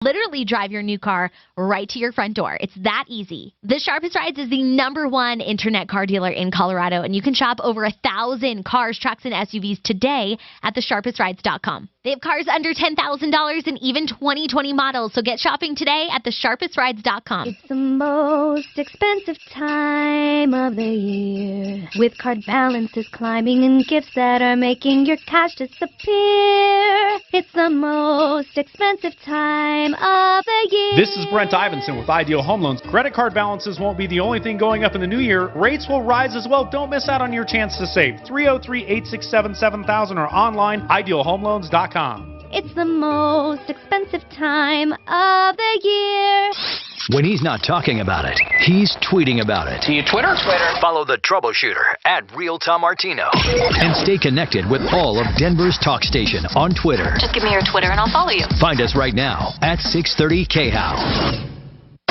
literally drive your new car right to your front door. It's that easy. The Sharpest Rides is the #1 internet car dealer in Colorado, and you can shop over 1,000 cars, trucks, and SUVs today at thesharpestrides.com. They have cars under $10,000 and even 2020 models, so get shopping today at thesharpestrides.com. It's the most expensive time of the year, with card balances climbing and gifts that are making your cash disappear. It's the most expensive time of the year. This is Brent Ivinson with Ideal Home Loans. Credit card balances won't be the only thing going up in the new year. Rates will rise as well. Don't miss out on your chance to save. 303-867-7000 or online, idealhomeloans.com. It's the most expensive time of the year. When he's not talking about it, he's tweeting about it. Do you Twitter? Follow the Troubleshooter at Real Tom Martino. And stay connected with all of Denver's talk station on Twitter. Just give me your Twitter and I'll follow you. Find us right now at 630 KHOW.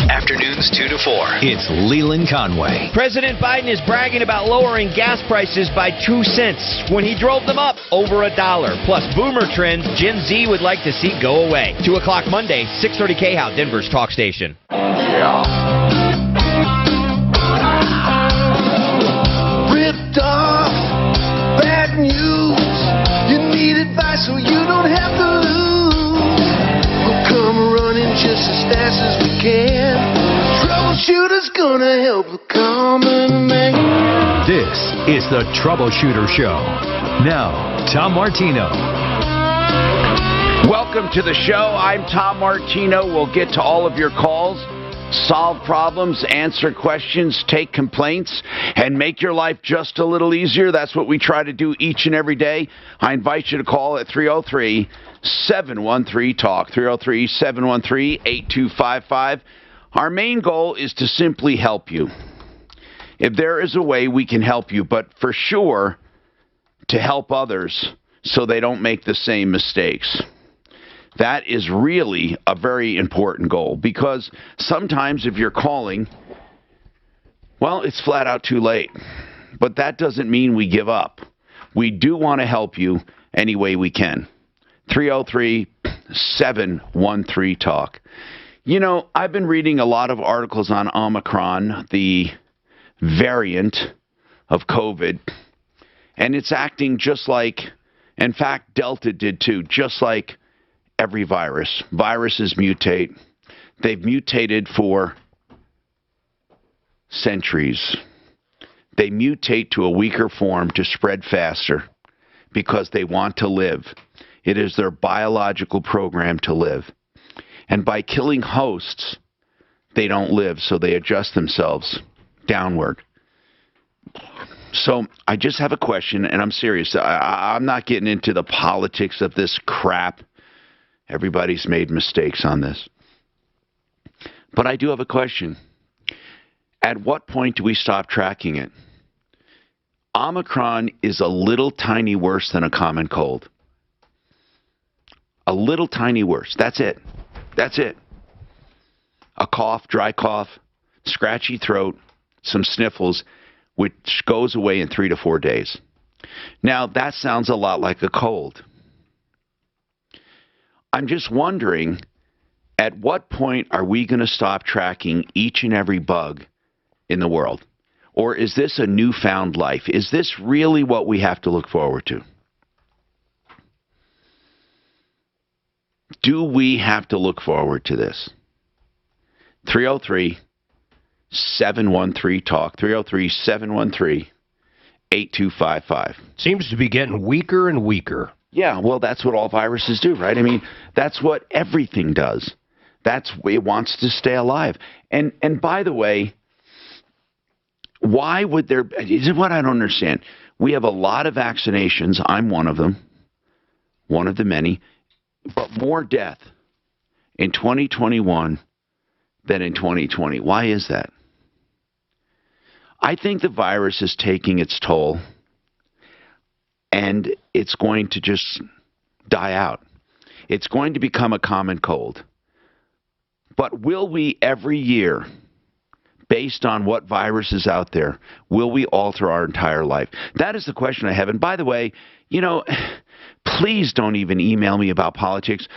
Afternoons 2 to 4. It's Leland Conway. President Biden is bragging about lowering gas prices by 2 cents when he drove them up over $1. Plus, boomer trends Gen Z would like to see go away. 2 o'clock Monday, 630 KHOW, Denver's talk station. Ripped off, bad news. You need advice so you don't have to lose. We'll come running just as fast as we can. Troubleshooter's gonna help the common man. This is the Troubleshooter Show. Now, Tom Martino. Welcome to the show. I'm Tom Martino. We'll get to all of your calls, solve problems, answer questions, take complaints, and make your life just a little easier. That's what we try to do each and every day. I invite you to call at 303-713-TALK, 303-713-8255. Our main goal is to simply help you. If there is a way, we can help you, but for sure, to help others so they don't make the same mistakes. That is really a very important goal, because sometimes if you're calling, well, it's flat out too late. But that doesn't mean we give up. We do want to help you any way we can. 303-713-TALK. You know, I've been reading a lot of articles on Omicron, the variant of COVID, and it's acting just like, in fact, Delta did too, just like every virus. Viruses mutate. They've mutated for centuries. They mutate to a weaker form to spread faster because they want to live. It is their biological program to live. And by killing hosts, they don't live, so they adjust themselves downward. So I just have a question, and I'm serious. I'm not getting into the politics of this crap. Everybody's made mistakes on this. But I do have a question. At what point do we stop tracking it? Omicron is a little tiny worse than a common cold. A little tiny worse. That's it. That's it. A cough, dry cough, scratchy throat, some sniffles, which goes away in 3 to 4 days. Now, that sounds a lot like a cold. I'm just wondering, at what point are we going to stop tracking each and every bug in the world? Or is this a newfound life? Is this really what we have to look forward to? Do we have to look forward to this? 303-713-TALK, 303-713-8255. Seems to be getting weaker and weaker. Yeah, well, that's what all viruses do, right? I mean, that's what everything does. That's it wants to stay alive. And by the way, why would there? Is it what I don't understand? We have a lot of vaccinations. I'm one of them, one of the many, but more death in 2021 than in 2020. Why is that? I think the virus is taking its toll, and it's going to just die out. It's going to become a common cold. But will we every year, based on what virus is out there, will we alter our entire life? That is the question I have. And by the way, you know, please don't even email me about politics.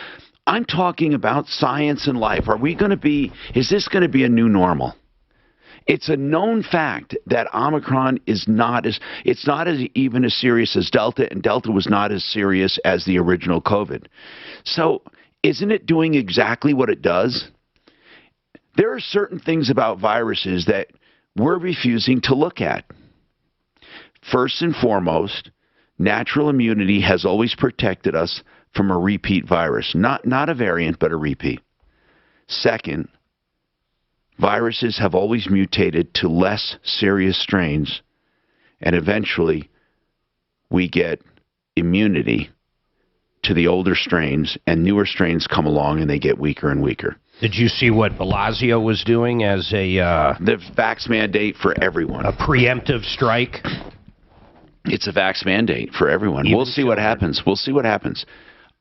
I'm talking about science and life. Is this going to be a new normal? It's a known fact that Omicron it's not even as serious as Delta, and Delta was not as serious as the original COVID. So isn't it doing exactly what it does? There are certain things about viruses that we're refusing to look at. First and foremost, natural immunity has always protected us from a repeat virus. Not a variant, but a repeat. Second, viruses have always mutated to less serious strains, and eventually we get immunity to the older strains, and newer strains come along and they get weaker and weaker. Did you see what Blasio was doing as the vax mandate for everyone? A preemptive strike? It's a vax mandate for everyone. We'll see what happens.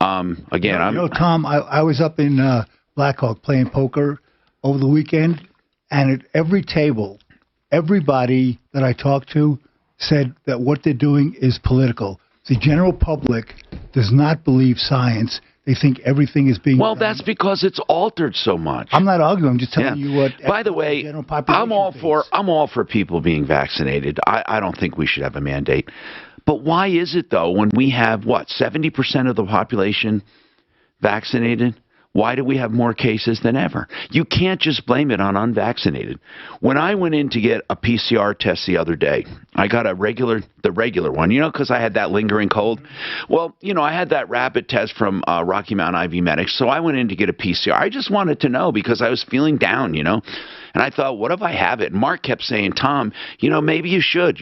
Again, Tom, I was up in Blackhawk playing poker over the weekend, and at every table, everybody that I talked to said that what they're doing is political. The general public does not believe science. They think everything is being done. That's because it's altered so much. I'm not arguing. I'm just telling you what. By the way, I'm all for people being vaccinated. I don't think we should have a mandate. But why is it, though, when we have, 70% of the population vaccinated? Why do we have more cases than ever? You can't just blame it on unvaccinated. When I went in to get a PCR test the other day, I got the regular one, because I had that lingering cold. Well, I had that rapid test from Rocky Mountain IV Medics, so I went in to get a PCR. I just wanted to know because I was feeling down, And I thought, what if I have it? And Mark kept saying, Tom, maybe you should,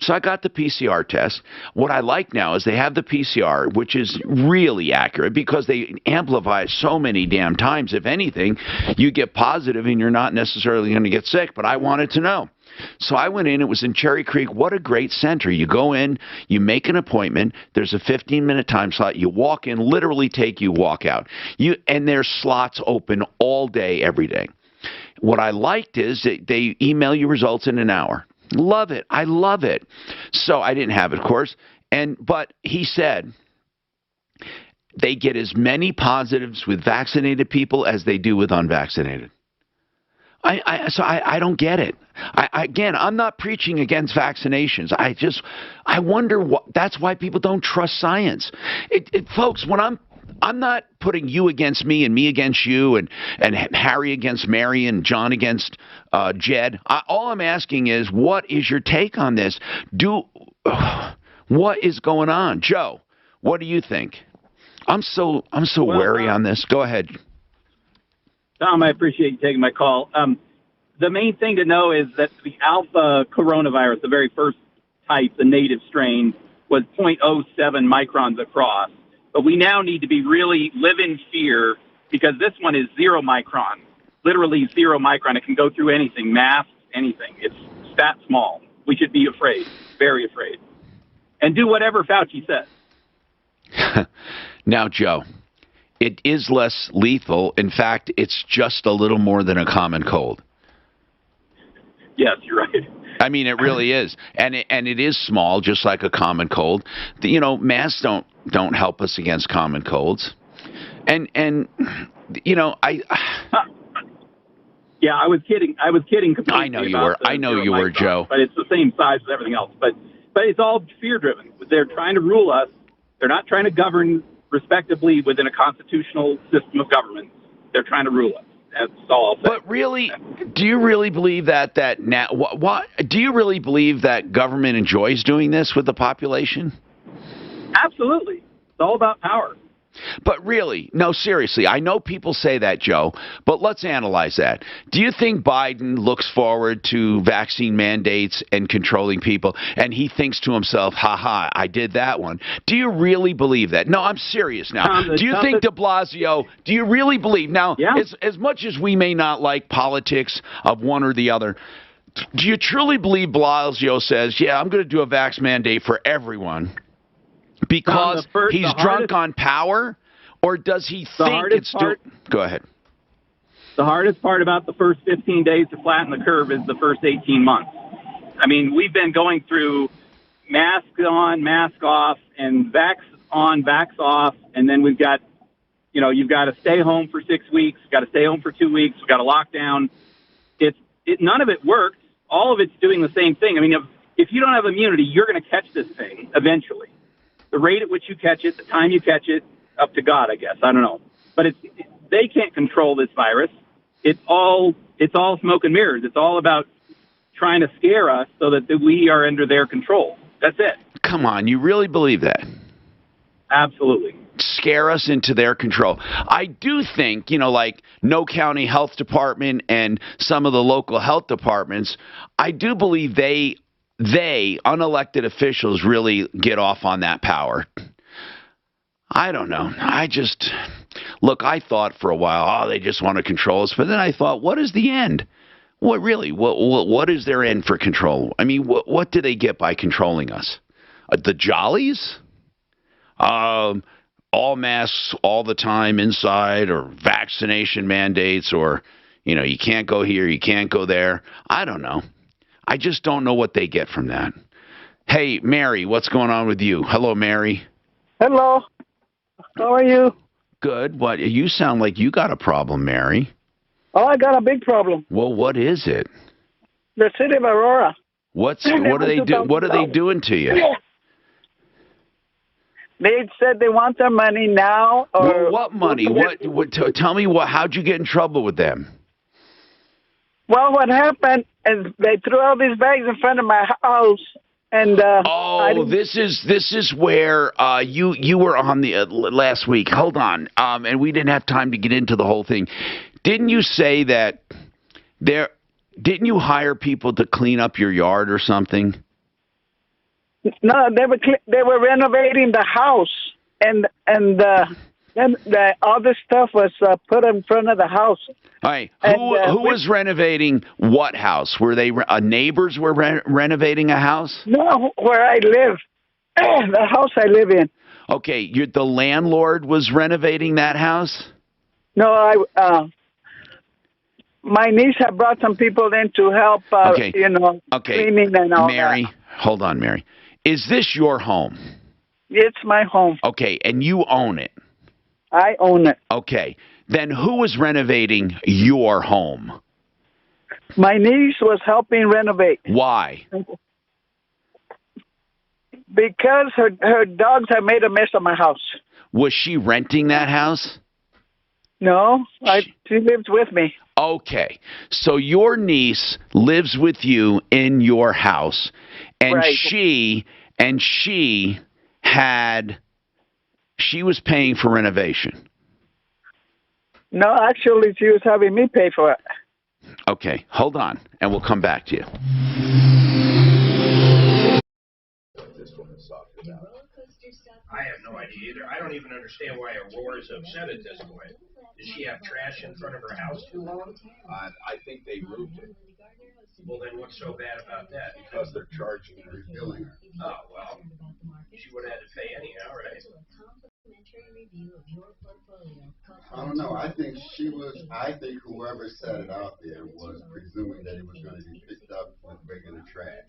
So I got the PCR test. What I like now is they have the PCR, which is really accurate because they amplify it so many damn times. If anything, you get positive and you're not necessarily going to get sick. But I wanted to know. So I went in. It was in Cherry Creek. What a great center. You go in, you make an appointment. There's a 15-minute time slot. You walk in, literally walk out. And there's slots open all day, every day. What I liked is that they email you results in an hour. Love it. I love it. So I didn't have it, of course. But he said they get as many positives with vaccinated people as they do with unvaccinated. So I don't get it. I'm not preaching against vaccinations. I wonder that's why people don't trust science. Folks, when I'm not putting you against me and me against you and Harry against Mary and John against Jed. All I'm asking is, what is your take on this? What is going on? Joe, what do you think? I'm so wary on this. Go ahead. Tom, I appreciate you taking my call. The main thing to know is that the alpha coronavirus, the very first type, the native strain, was 0.07 microns across. But we now need to live in fear because this one is 0 micron, literally 0 micron. It can go through anything, masks, anything. It's that small. We should be afraid, very afraid, and do whatever Fauci says. Now, Joe, it is less lethal. In fact, it's just a little more than a common cold. Yes, you're right. I mean, it really is, and it is small, just like a common cold. Masks don't help us against common colds, and I. Yeah, I was kidding. Completely. I know you were. I know you were, Joe. But it's the same size as everything else. But it's all fear-driven. They're trying to rule us. They're not trying to govern respectably within a constitutional system of government. They're trying to rule us. That's all I'll say. But really, do you really believe that now? Do you really believe that government enjoys doing this with the population? Absolutely. It's all about power. But really, no, seriously, I know people say that, Joe, but let's analyze that. Do you think Biden looks forward to vaccine mandates and controlling people, and he thinks to himself, ha, I did that one? Do you really believe that? No, I'm serious now. Do you think de Blasio, do you really believe? Now, as much as we may not like politics of one or the other, do you truly believe Blasio says, yeah, I'm going to do a vax mandate for everyone? Because he's drunk on power, or does he think it's... Go ahead. The hardest part about the first 15 days to flatten the curve is the first 18 months. I mean, we've been going through mask on, mask off, and vax on, vax off, and then we've got, you've got to stay home for 6 weeks, got to stay home for 2 weeks, we've got a lockdown. None of it works. All of it's doing the same thing. I mean, if you don't have immunity, you're going to catch this thing eventually. The rate at which you catch it, the time you catch it, up to God, I guess. I don't know. But they can't control this virus. It's all smoke and mirrors. It's all about trying to scare us so that we are under their control. That's it. Come on, you really believe that? Absolutely. Scare us into their control. I do think, like No County Health Department and some of the local health departments, I do believe they unelected officials really get off on that power. I don't know. I thought for a while, they just want to control us. But then I thought, what is the end? What is their end for control? I mean, what do they get by controlling us? The jollies? All masks all the time inside, or vaccination mandates, or, you can't go here, you can't go there. I don't know. I just don't know what they get from that. Hey, Mary, what's going on with you? Hello, Mary. Hello. How are you? Good. What? You sound like you got a problem, Mary. Oh, I got a big problem. Well, what is it? The city of Aurora. What are they do? What are they doing to you? They said they want their money now. Or what money? Tell me how'd you get in trouble with them? Well, what happened is they threw all these bags in front of my house, and this is where you were on the last week. Hold on, and we didn't have time to get into the whole thing. Didn't you say that didn't you hire people to clean up your yard or something? No, they were renovating the house, and then all this stuff was put in front of the house. All right, who was renovating what house? Were they neighbors were renovating a house? No, where I live, the house I live in. Okay, the landlord was renovating that house? No, my niece had brought some people in to help, cleaning and all Mary, that. Hold on, Mary. Is this your home? It's my home. Okay, and you own it? I own it. Okay. Then who was renovating your home? My niece was helping renovate. Why? Because her dogs have made a mess of my house. Was she renting that house? No, she lives with me. Okay. So your niece lives with you in your house, and right. she was paying for renovation. No, actually, she was having me pay for it. Okay, hold on, and we'll come back to you. I have no idea either. I don't even understand why Aurora's upset at this point. Does she have trash in front of her house too long? I think they moved it. Well, then what's so bad about that? Because they're charging and rebilling her. Oh, well, she would have had to pay anyhow, right? I don't know. I think whoever set it out there was presuming that it was going to be picked up with regular trash.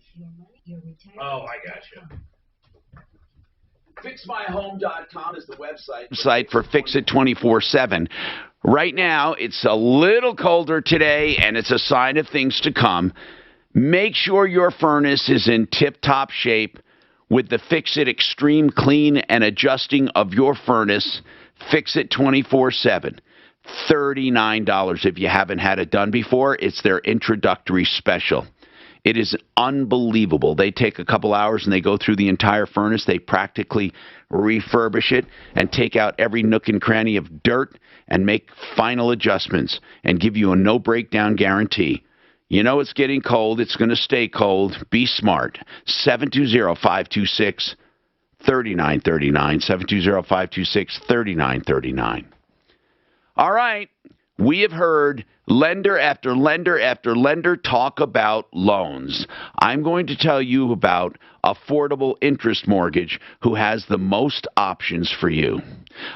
Oh, I got you. FixMyHome.com is the website for Fix It 24/7. Right now, it's a little colder today, and it's a sign of things to come. Make sure your furnace is in tip-top shape with the Fix It Extreme Clean and Adjusting of your furnace. Fix It 24/7. $39 if you haven't had it done before. It's their introductory special. It is unbelievable. They take a couple hours and they go through the entire furnace. They practically refurbish it and take out every nook and cranny of dirt and make final adjustments and give you a no breakdown guarantee. You know it's getting cold. It's going to stay cold. Be smart. 720-526-3939. 720-526-3939. All right. We have heard lender after lender after lender talk about loans. I'm going to tell you about Affordable Interest Mortgage, who has the most options for you.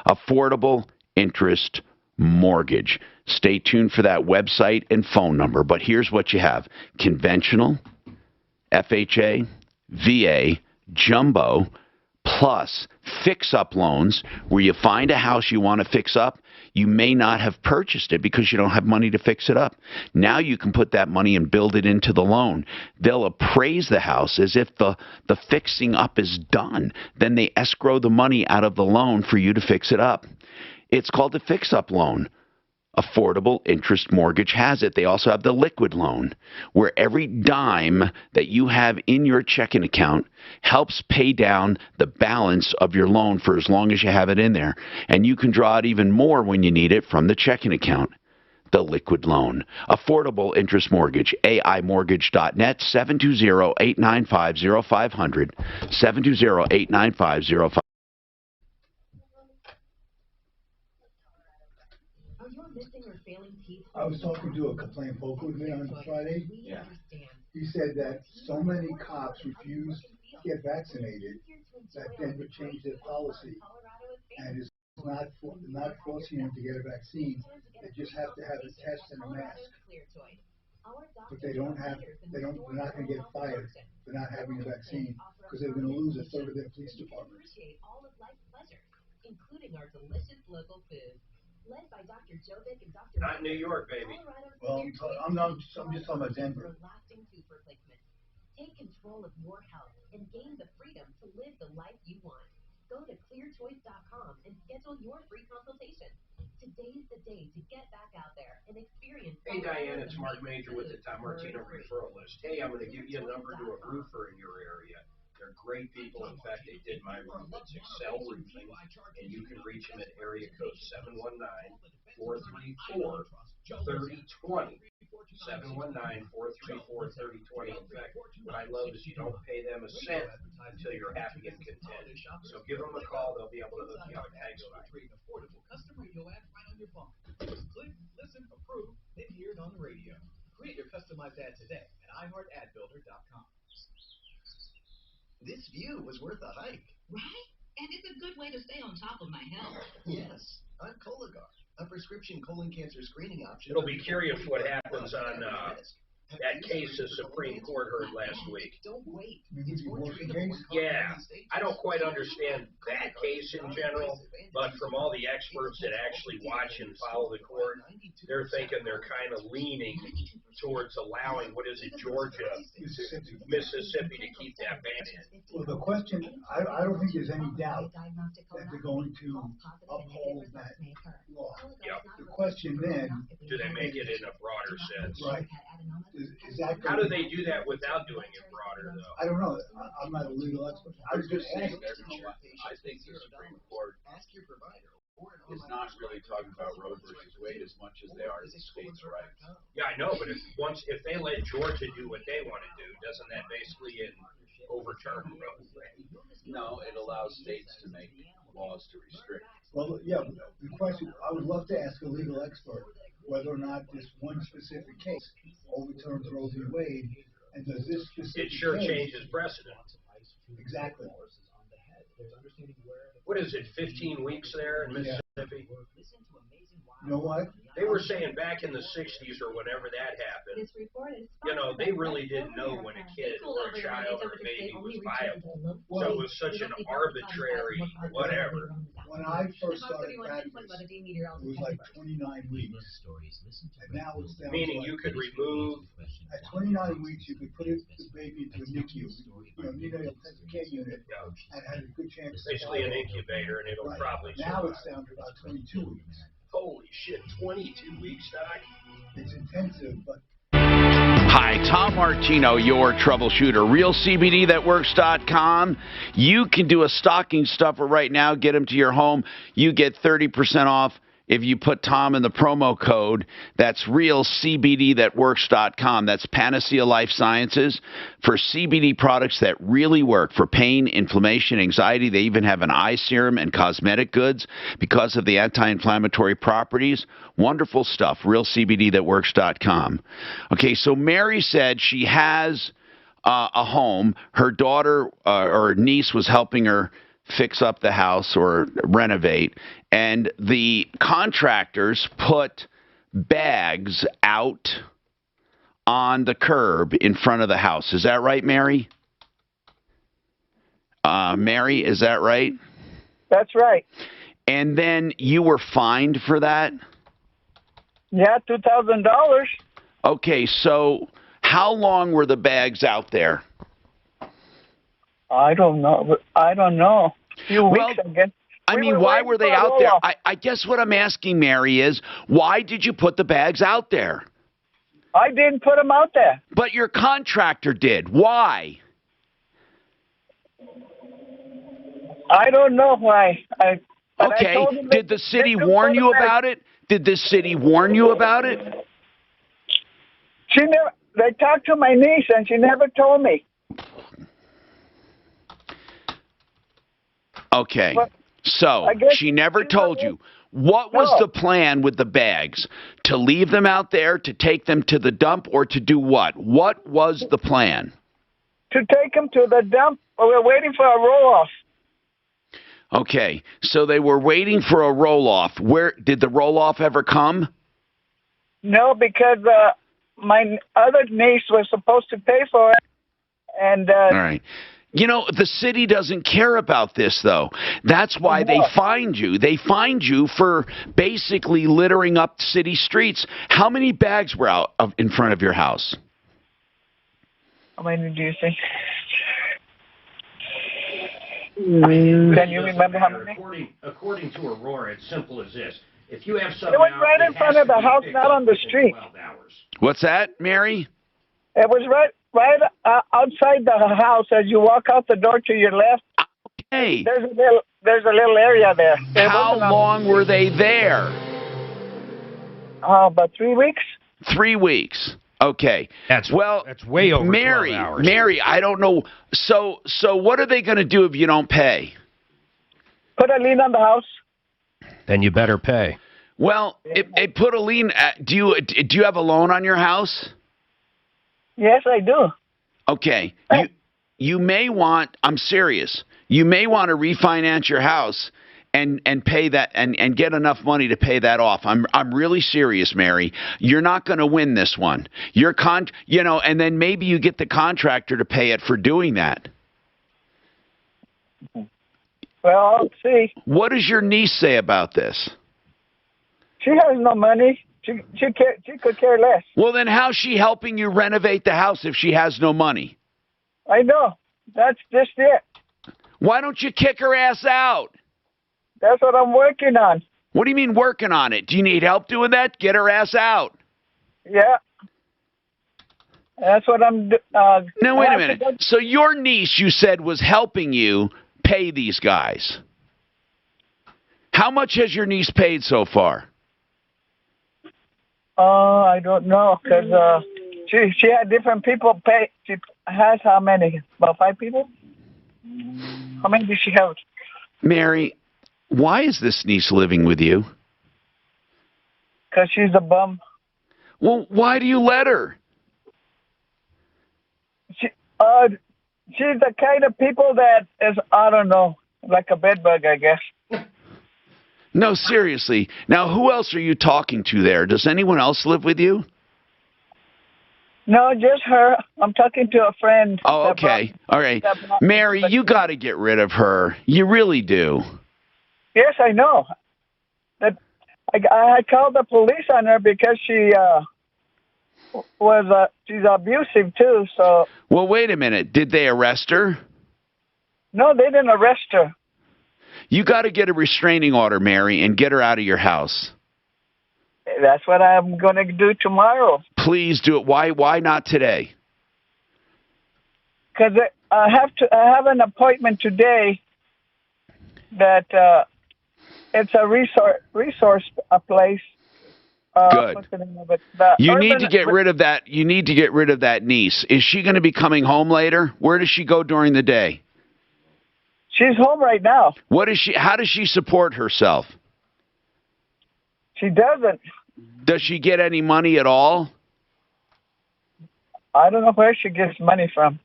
Affordable Interest Mortgage. Stay tuned for that website and phone number. But here's what you have. Conventional, FHA, VA, Jumbo, plus fix-up loans where you find a house you want to fix up you may not have purchased it because you don't have money to fix it up. Now you can put that money and build it into the loan. They'll appraise the house as if the fixing up is done. Then they escrow the money out of the loan for you to fix it up. It's called a fix-up loan. Affordable Interest Mortgage has it. They also have the liquid loan, where every dime that you have in your checking account helps pay down the balance of your loan for as long as you have it in there. And you can draw it even more when you need it from the checking account. The liquid loan. Affordable Interest Mortgage. AImortgage.net, 720-895-0500, 720-895-0500. I was talking to a complaint poker with me on Friday. Yeah. He said that so many cops refuse to get vaccinated that Denver changed their policy and is not forcing them to get a vaccine. They just have to have a test and a mask. But they're not going to get fired for not having a vaccine because they're going to lose a third of their police department. Including our delicious local food. Led by Dr. Jovic and Dr. Not New York, baby. Well, I'm just talking about Denver. Lasting tooth replacement. Take control of your health and gain the freedom to live the life you want. Go to clearchoice.com and schedule your free consultation. Today's the day to get back out there and experience. Hey, Diane, it's Mark Major with the Tom Martino referral list. Hey, I'm going to give you a number to a roofer in your area. They're great people. In fact, they did my roof. It's Excel Roofing, and you can reach them at area code 719-434-3020. 719-434-3020. In fact, what I love is you don't pay them a cent until you're happy and content. So give them a call. They'll be able to hook you up. Thanks, Mike. Custom radio ad right on your phone. Just click, listen, approve, then hear it on the radio. Create your customized ad today at iHeartAdBuilder.com. This view was worth a hike. Right? And it's a good way to stay on top of my health. Yes, I'm Cologuard, a prescription colon cancer screening option. It'll be curious what happens on that case the Supreme Court heard last week. Don't wait. Yeah, I don't quite understand that case in general, but from all the experts that actually watch and follow the court, they're thinking they're kind of leaning towards allowing, Georgia, Mississippi to keep that ban in. Well, the question, I don't think there's any doubt that they're going to uphold that law. Yep. The question then, do they make it in a broader sense? Right. How do they do that without doing it broader, though? I don't know. I'm not a legal expert. I was just asking. I think the Supreme Court is not really talking about Roe versus Wade as much as they are states' rights. Yeah, I know, but if they let Georgia do what they want to do, doesn't that basically overturn Roe? No, it allows states to make laws to restrict. Well, yeah, the question, I would love to ask a legal expert whether or not this one specific case overturns Roe v. Wade, and does this specific It sure case changes precedent. Exactly. What is it, 15 weeks there in Mississippi? You know what? They were saying back in the 60s or whenever that happened, they really didn't know when a kid or a child or a baby was viable. So it was such an arbitrary whatever. When I first started practice, it was like 29 weeks. And now it's down Meaning to you could remove. At 29 weeks, you could put the baby into a NICU, neonatal intensive care unit, and had a good chance. Basically an incubator, and it'll probably Now survive. it's down to about 22 weeks. Holy shit, 22 weeks, Doc? It's intensive, but Hi, Tom Martino, your troubleshooter. RealCBDThatWorks.com. You can do a stocking stuffer right now. Get them to your home. You get 30% off if you put Tom in the promo code. That's RealCBDThatWorks.com. That's Panacea Life Sciences for CBD products that really work for pain, inflammation, anxiety. They even have an eye serum and cosmetic goods because of the anti-inflammatory properties. Wonderful stuff. RealCBDThatWorks.com. Okay, so Mary said she has a home. Her daughter or niece was helping her fix up the house or renovate, and the contractors put bags out on the curb in front of the house. Is that right, Mary? Mary, is that right? That's right. And then you were fined for that? Yeah, $2,000. Okay, so how long were the bags out there? I don't know. A few weeks, I guess. I mean, why were they out there? I guess what I'm asking, Mary, is why did you put the bags out there? I didn't put them out there. But your contractor did. Why? I don't know why. Okay. Did the city warn you about it? Did the city warn you about it? She never. They talked to my niece, and she never told me. Okay. So she never told you. What was the plan with the bags? To leave them out there, to take them to the dump, or to do what? What was the plan? To take them to the dump. We're waiting for a roll-off. Okay. So they were waiting for a roll-off. Where did the roll-off ever come? No, because my other niece was supposed to pay for it. And all right. You know, the city doesn't care about this, though. That's why they fined you. They fined you for basically littering up city streets. How many bags were out in front of your house? How many do you think? Can you remember how many? According to Aurora, it's simple as this. If you have It something was right in front of the house, not on the street. What's that, Mary? It was right outside the house as you walk out the door to your left. Okay. There's a little area there. How long were they there? About 3 weeks. 3 weeks. Okay. That's way over 12 hours. Mary, I don't know. So what are they going to do if you don't pay? Put a lien on the house. Then you better pay. Well, it put a lien. Do you have a loan on your house? Yes, I do. Okay. You may want, I'm serious, you may want to refinance your house and pay that and get enough money to pay that off. I'm really serious, Mary. You're not going to win this one. And then maybe you get the contractor to pay it for doing that. Well, I'll see. What does your niece say about this? She has no money. She could care less. Well, then how's she helping you renovate the house if she has no money? I know. That's just it. Why don't you kick her ass out? That's what I'm working on. What do you mean working on it? Do you need help doing that? Get her ass out. Yeah. That's what I'm doing. Now, wait a minute. So your niece, you said, was helping you pay these guys. How much has your niece paid so far? I don't know, because she had different people pay. She has how many? About 5 people? How many does she have? Mary, why is this niece living with you? Because she's a bum. Well, why do you let her? She's the kind of people that is, I don't know, like a bedbug, I guess. No, seriously. Now, who else are you talking to there? Does anyone else live with you? No, just her. I'm talking to a friend. Oh, okay. All right. Mary, you got to get rid of her. You really do. Yes, I know. That I called the police on her because she's abusive too. So. Well, wait a minute. Did they arrest her? No, they didn't arrest her. You got to get a restraining order, Mary, and get her out of your house. That's what I'm going to do tomorrow. Please do it. Why not today? Because I have an appointment today that it's a resource place. Good. What's the name of it? You need to get rid of that. You need to get rid of that niece. Is she going to be coming home later? Where does she go during the day? She's home right now. What is she? How does she support herself? She doesn't. Does she get any money at all? I don't know where she gets money from.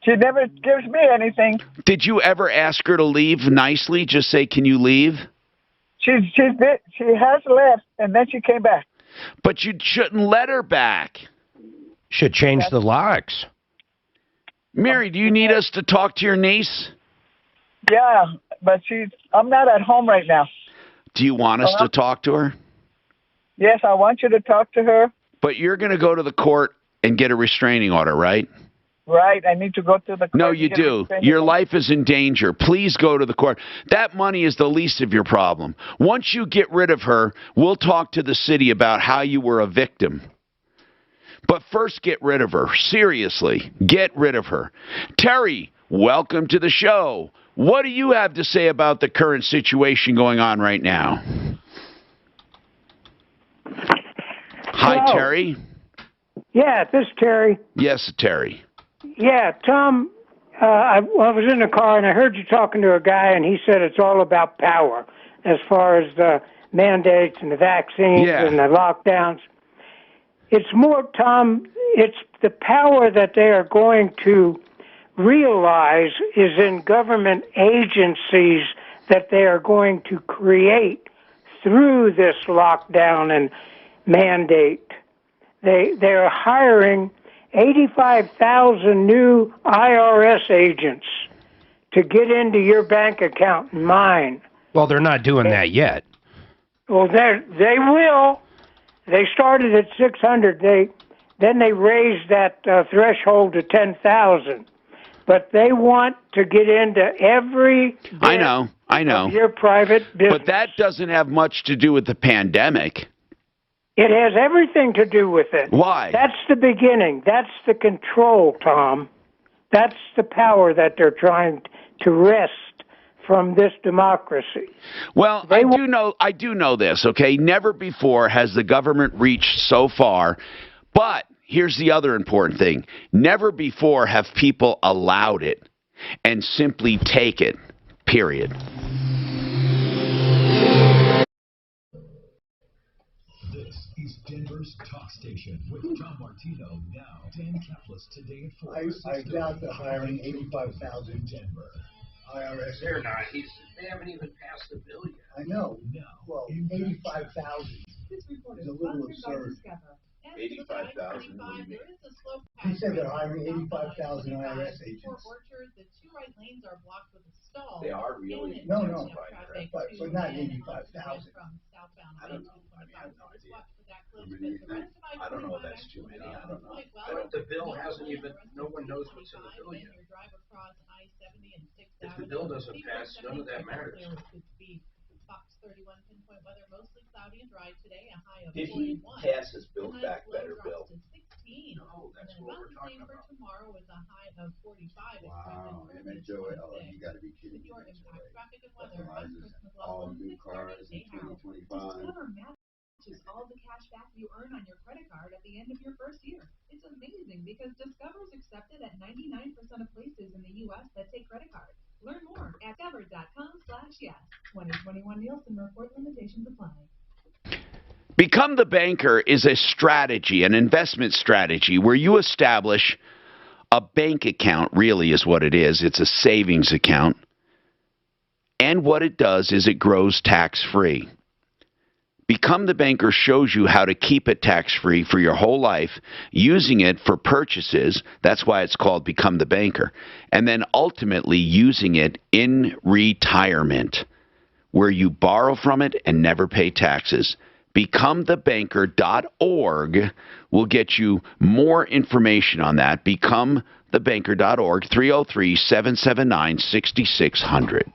She never gives me anything. Did you ever ask her to leave nicely? Just say, "Can you leave?" She has left, and then she came back. But you shouldn't let her back. Should change the locks. Mary, do you need us to talk to your niece? Yeah, but I'm not at home right now. Do you want us to talk to her? Yes, I want you to talk to her. But you're going to go to the court and get a restraining order, right? Right, I need to go to the court. No, you do. Your life is in danger. Please go to the court. That money is the least of your problem. Once you get rid of her, we'll talk to the city about how you were a victim. But first, get rid of her. Seriously, get rid of her. Terry, welcome to the show. What do you have to say about the current situation going on right now? Hi, Hello. Terry. Yeah, this is Terry. Yes, Terry. Yeah, Tom, I was in the car and I heard you talking to a guy and he said it's all about power as far as the mandates and the vaccines and the lockdowns. It's more, Tom, it's the power that they are going to realize is in government agencies that they are going to create through this lockdown and mandate. They are hiring 85,000 new IRS agents to get into your bank account and mine. Well, they're not doing that yet. Well, they will. They started at 600. Then they raised that threshold to 10,000. But they want to get into every I know. of your private business. But that doesn't have much to do with the pandemic. It has everything to do with it. Why? That's the beginning. That's the control, Tom. That's the power that they're trying to wrest from this democracy. Well, I do know this, okay? Never before has the government reached so far. But here's the other important thing. Never before have people allowed it and simply take it, period. This is Denver's Talk Station with Tom Martino now. Dan Kaplis today at 4. I doubt they're hiring 85,000 Denver. IRS. They're not. They haven't even passed the bill yet. I know. Now, Well, 85,000 is a little absurd. 85,000. He said they're hiring 85,000 IRS agents. The two right lanes are blocked with a stall. They are really. No, but not 85,000. I don't know. I have no idea. I don't know if that's too many. I don't know. But the bill hasn't even, no one knows what's in the bill yet. If the bill doesn't pass, none of that matters. Fox 31 pinpoint weather, mostly cloudy and dry today, a high of If he 41. passes Build Back Better bill. 16. No, that's what we're talking about. Tomorrow with a high of 45. Wow. And Joey, you got to be kidding me. Your impact traffic and weather. All new cars in 2025. Discover matches all the cash back you earn on your credit card at the end of your first year. It's amazing because Discover is accepted at 99% of places in the U.S. that take credit cards. Learn more at discover.com/yes. 2021 Nielsen report, limitations apply. Become the Banker is a strategy, an investment strategy, where you establish a bank account, really is what it is. It's a savings account. And what it does is it grows tax-free. Become the Banker shows you how to keep it tax-free for your whole life, using it for purchases. That's why it's called Become the Banker. And then ultimately using it in retirement, where you borrow from it and never pay taxes. BecomeTheBanker.org will get you more information on that. BecomeTheBanker.org, 303-779-6600.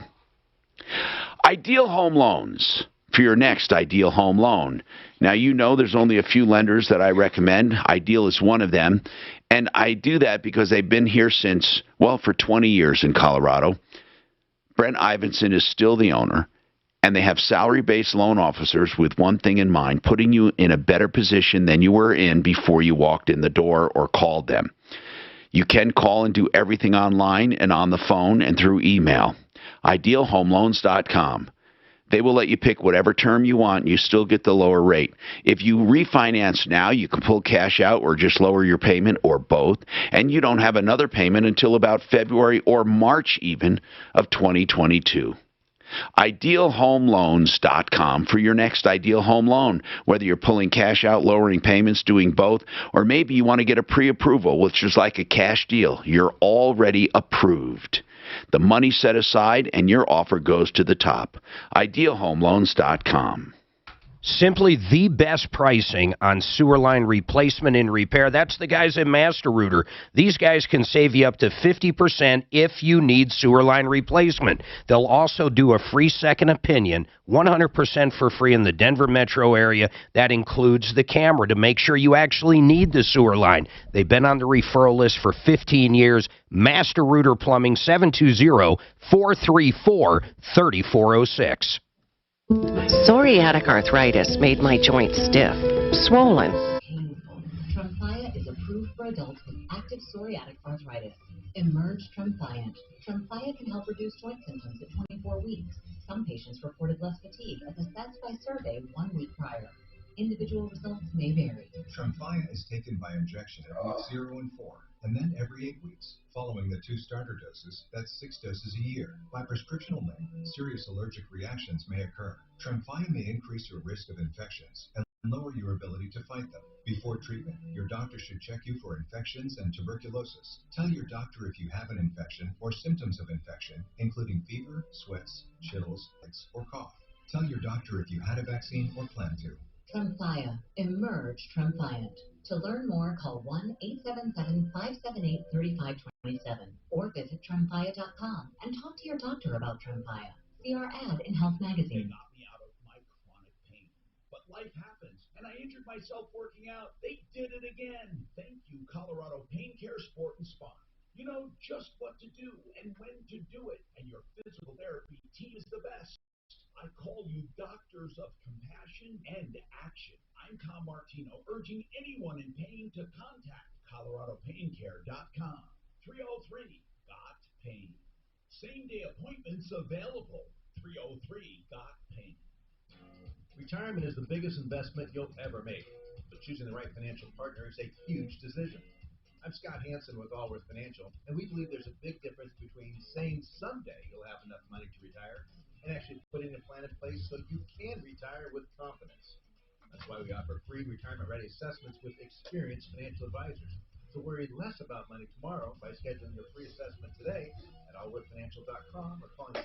Ideal Home Loans. For your next Ideal Home Loan. Now, you know there's only a few lenders that I recommend. Ideal is one of them. And I do that because they've been here since, well, for 20 years in Colorado. Brent Ivinson is still the owner. And they have salary-based loan officers with one thing in mind, putting you in a better position than you were in before you walked in the door or called them. You can call and do everything online and on the phone and through email. IdealHomeLoans.com. They will let you pick whatever term you want, and you still get the lower rate. If you refinance now, you can pull cash out or just lower your payment or both, and you don't have another payment until about February or March even of 2022. IdealHomeLoans.com for your next ideal home loan. Whether you're pulling cash out, lowering payments, doing both, or maybe you want to get a pre-approval, which is like a cash deal. You're already approved. The money set aside, and your offer goes to the top. IdealHomeLoans.com. Simply the best pricing on sewer line replacement and repair. That's the guys at Master Rooter. These guys can save you up to 50% if you need sewer line replacement. They'll also do a free second opinion, 100% for free in the Denver metro area. That includes the camera to make sure you actually need the sewer line. They've been on the referral list for 15 years. Master Rooter Plumbing, 720-434-3406. Psoriatic arthritis made my joints stiff, swollen. Tremfya is approved for adults with active psoriatic arthritis. Emerge Tremfya. Tremfya can help reduce joint symptoms at 24 weeks. Some patients reported less fatigue, as assessed by survey 1 week prior. Individual results may vary. Tremfya is taken by injection at weeks 0 and 4, and then every 8 weeks. Following the 2 starter doses, that's 6 doses a year. By prescription only, serious allergic reactions may occur. Tremfya may increase your risk of infections and lower your ability to fight them. Before treatment, your doctor should check you for infections and tuberculosis. Tell your doctor if you have an infection or symptoms of infection, including fever, sweats, chills, or cough. Tell your doctor if you had a vaccine or plan to. Tremfya. Emerge Tremfya. To learn more, call 1-877-578-3527 or visit Tremfya.com and talk to your doctor about Tremfya. See our ad in Health Magazine. Got me out of my chronic pain. But life happens, and I injured myself working out. They did it again. Thank you, Colorado Pain Care Sport and Spa. You know just what to do and when to do it, and your physical therapy team is the best. I call you doctors of compassion and action. I'm Tom Martino, urging anyone in pain to contact ColoradoPainCare.com. 303-GOT-PAIN. Same-day appointments available. 303-GOT-PAIN. Retirement is the biggest investment you'll ever make, but choosing the right financial partner is a huge decision. I'm Scott Hansen with Allworth Financial, and we believe there's a big difference between saying someday you'll have enough money to retire and actually putting a plan in place so you can retire with confidence. That's why we offer free retirement-ready assessments with experienced financial advisors. So worry less about money tomorrow by scheduling your free assessment today at allworthfinancial.com or calling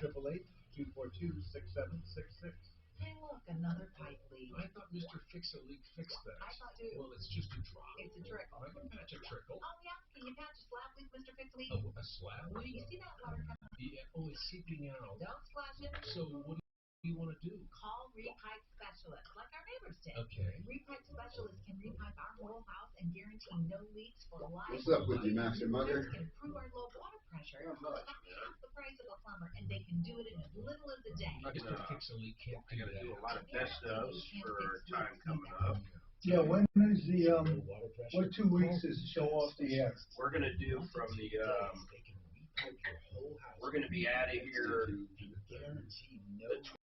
888-242-6766. Hey, look, another pipe leak. I thought Mr. Fix-A-Leak fixed that. I thought too. Well, it's just a drop. It's a trickle. I can patch a trickle. Oh, yeah? Can you patch a slab leak, Mr. Fix-A-Leak? Oh, a slab leak? You see that water coming out? Yeah, oh, it's seeping out. Don't splash it. So what do you want to do? Call Repipe Specialist, like our neighbors did. Okay. Repipe Specialist can repipe our whole house and guarantee no leaks for life. What's up with you, Master Mother? Can improve our low water pressure. It's about half the price of a plumber, and they can do it in as little as a day. Mr. Fix-A-Leak can't I gotta do a lot of best ofs for time coming up. Yeah, when is the, what 2 weeks is the show off the air? We're gonna do from the, we're gonna be out of here the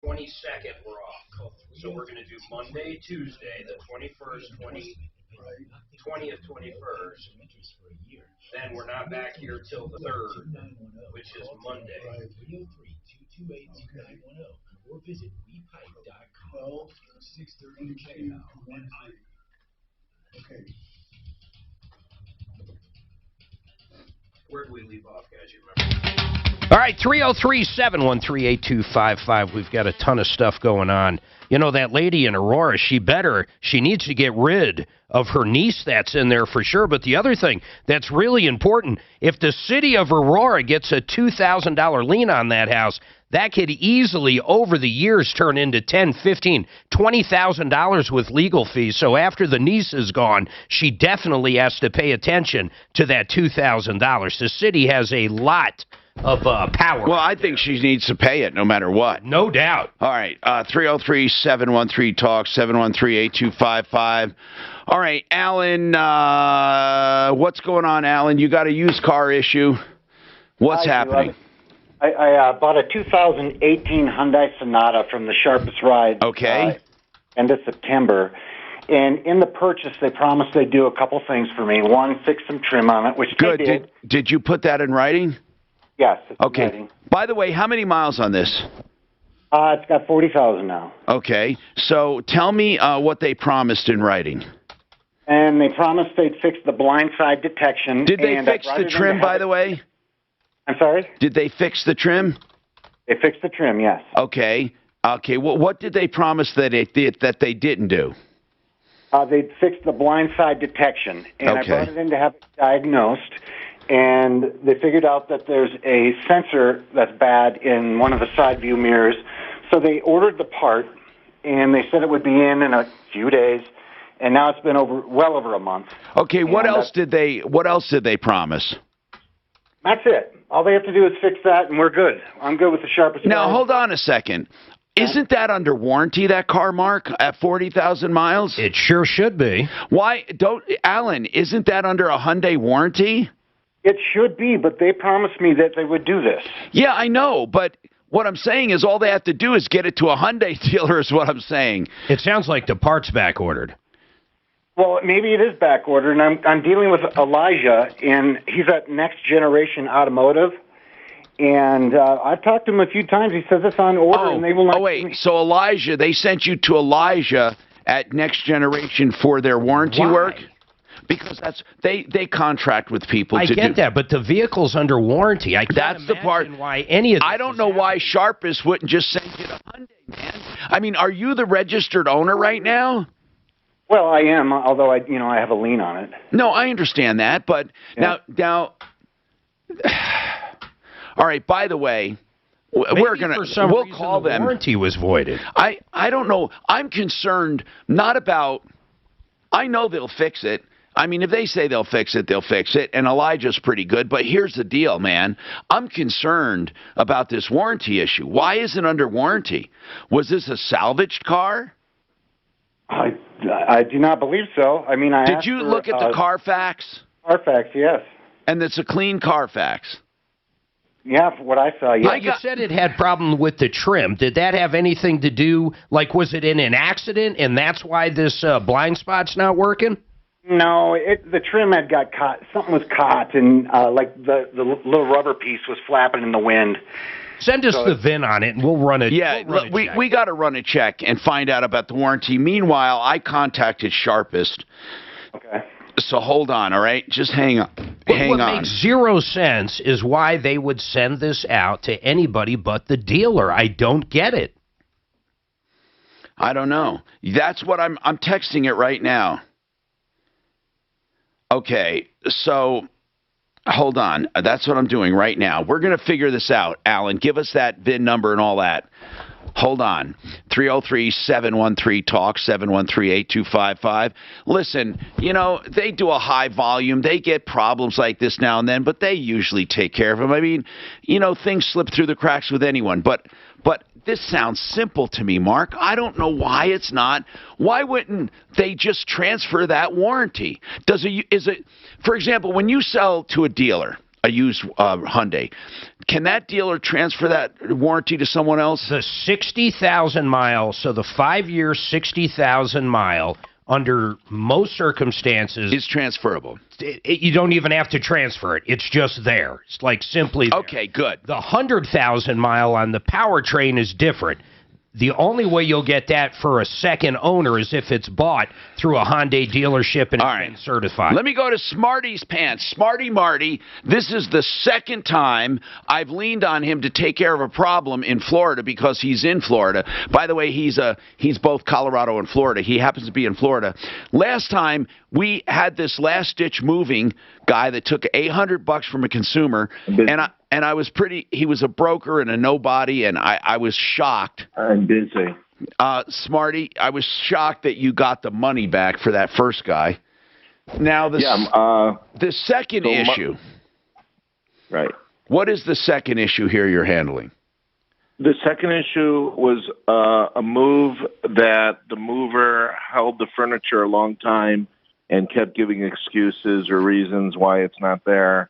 22nd, we're off. So we're gonna do Monday, Tuesday, the 21st, 20th, 21st. Then we're not back here till the 3rd, which is Monday. Or visit repipe.com. 6:30. Okay. Where do we leave off, guys? You remember? All right, 303-713-8255. We've got a ton of stuff going on. You know, that lady in Aurora, she needs to get rid of her niece that's in there for sure. But the other thing that's really important, if the city of Aurora gets a $2,000 lien on that house, that could easily, over the years, turn into $10,000, $15,000, $20,000 with legal fees. So after the niece is gone, she definitely has to pay attention to that $2,000. The city has a lot of power. Well, I think she needs to pay it no matter what. No doubt. All right, 303-713-TALK, 713-8255. All right, Alan, what's going on, Alan? You got a used car issue. What's happening? I bought a 2018 Hyundai Sonata from the Sharpest Ride. Okay. End of September. And in the purchase, they promised they'd do a couple things for me. One, fix some trim on it, which Good. they did. Did you put that in writing? Yes. It's in Okay. writing. By the way, how many miles on this? It's got 40,000 now. Okay. So tell me what they promised in writing. And they promised they'd fix the blind side detection. Did they and fix the trim, by the way? I'm sorry? Did they fix the trim? They fixed the trim, yes. Okay. Okay. Well, what did they promise that they didn't do? They fixed the blind side detection, and I brought it in to have it diagnosed, and they figured out that there's a sensor that's bad in one of the side view mirrors. So they ordered the part, and they said it would be in a few days, and now it's been well over a month. Okay. What else did they promise? That's it. All they have to do is fix that, and we're good. I'm good with the sharpest. Now, hold on a second. Isn't that under warranty, that car, Mark, at 40,000 miles? It sure should be. Why Alan, isn't that under a Hyundai warranty? It should be, but they promised me that they would do this. Yeah, I know, but what I'm saying is all they have to do is get it to a Hyundai dealer is what I'm saying. It sounds like the part's back ordered. Well, maybe it is back ordered, and I'm dealing with Elijah, and he's at Next Generation Automotive. And I've talked to him a few times. He says it's on order, and they will not. Oh, wait. So Elijah, they sent you to Elijah at Next Generation for their warranty work? Because they contract with people to do. I get that, but the vehicle's under warranty. I can't That's the part. Why any of this I don't know why Sharpest wouldn't just send you to Hyundai, man. I mean, are you the registered owner right now? Well, I am, although I have a lien on it. No, I understand that, but now. All right. By the way, we'll call them. The warranty was voided. I don't know. I'm concerned not about. I know they'll fix it. I mean, if they say they'll fix it, they'll fix it. And Elijah's pretty good. But here's the deal, man. I'm concerned about this warranty issue. Why isn't it under warranty? Was this a salvaged car? I do not believe so. I mean, Did you look at the Carfax? Carfax, yes. And it's a clean Carfax. Yeah, from what I saw, yeah. You said it had problem with the trim. Did that have anything to do, like, was it in an accident, and that's why this blind spot's not working? No, the trim had got caught. Something was caught, and like the little rubber piece was flapping in the wind. Send us the VIN on it, and we'll run it. Yeah, we got to run a check and find out about the warranty. Meanwhile, I contacted Sharpest. Okay. So hold on, all right? Just hang on. What makes zero sense is why they would send this out to anybody but the dealer. I don't get it. I don't know. That's what I'm texting it right now. Okay, so hold on. That's what I'm doing right now. We're going to figure this out. Alan, give us that VIN number and all that. Hold on. 303-713-TALK, 713-8255. Listen, they do a high volume. They get problems like this now and then, but they usually take care of them. I mean, things slip through the cracks with anyone. But this sounds simple to me, Mark. I don't know why it's not. Why wouldn't they just transfer that warranty? For example, when you sell to a dealer, a used Hyundai, can that dealer transfer that warranty to someone else? The 60,000 miles, so the 5-year 60,000 mile, under most circumstances, is transferable. You don't even have to transfer it. It's just there. It's like simply there. Okay, good. The 100,000 mile on the powertrain is different. The only way you'll get that for a second owner is if it's bought through a Hyundai dealership and it's been certified. Let me go to Smarty's Pants. Smarty Marty, this is the second time I've leaned on him to take care of a problem in Florida because he's in Florida. By the way, he's both Colorado and Florida. He happens to be in Florida. Last time, we had this last-ditch moving guy that took $800 from a consumer, and I was he was a broker and a nobody, and I was shocked. I'm busy. Smarty, I was shocked that you got the money back for that first guy. Now, the second issue. Right. What is the second issue here you're handling? The second issue was a move that the mover held the furniture a long time and kept giving excuses or reasons why it's not there.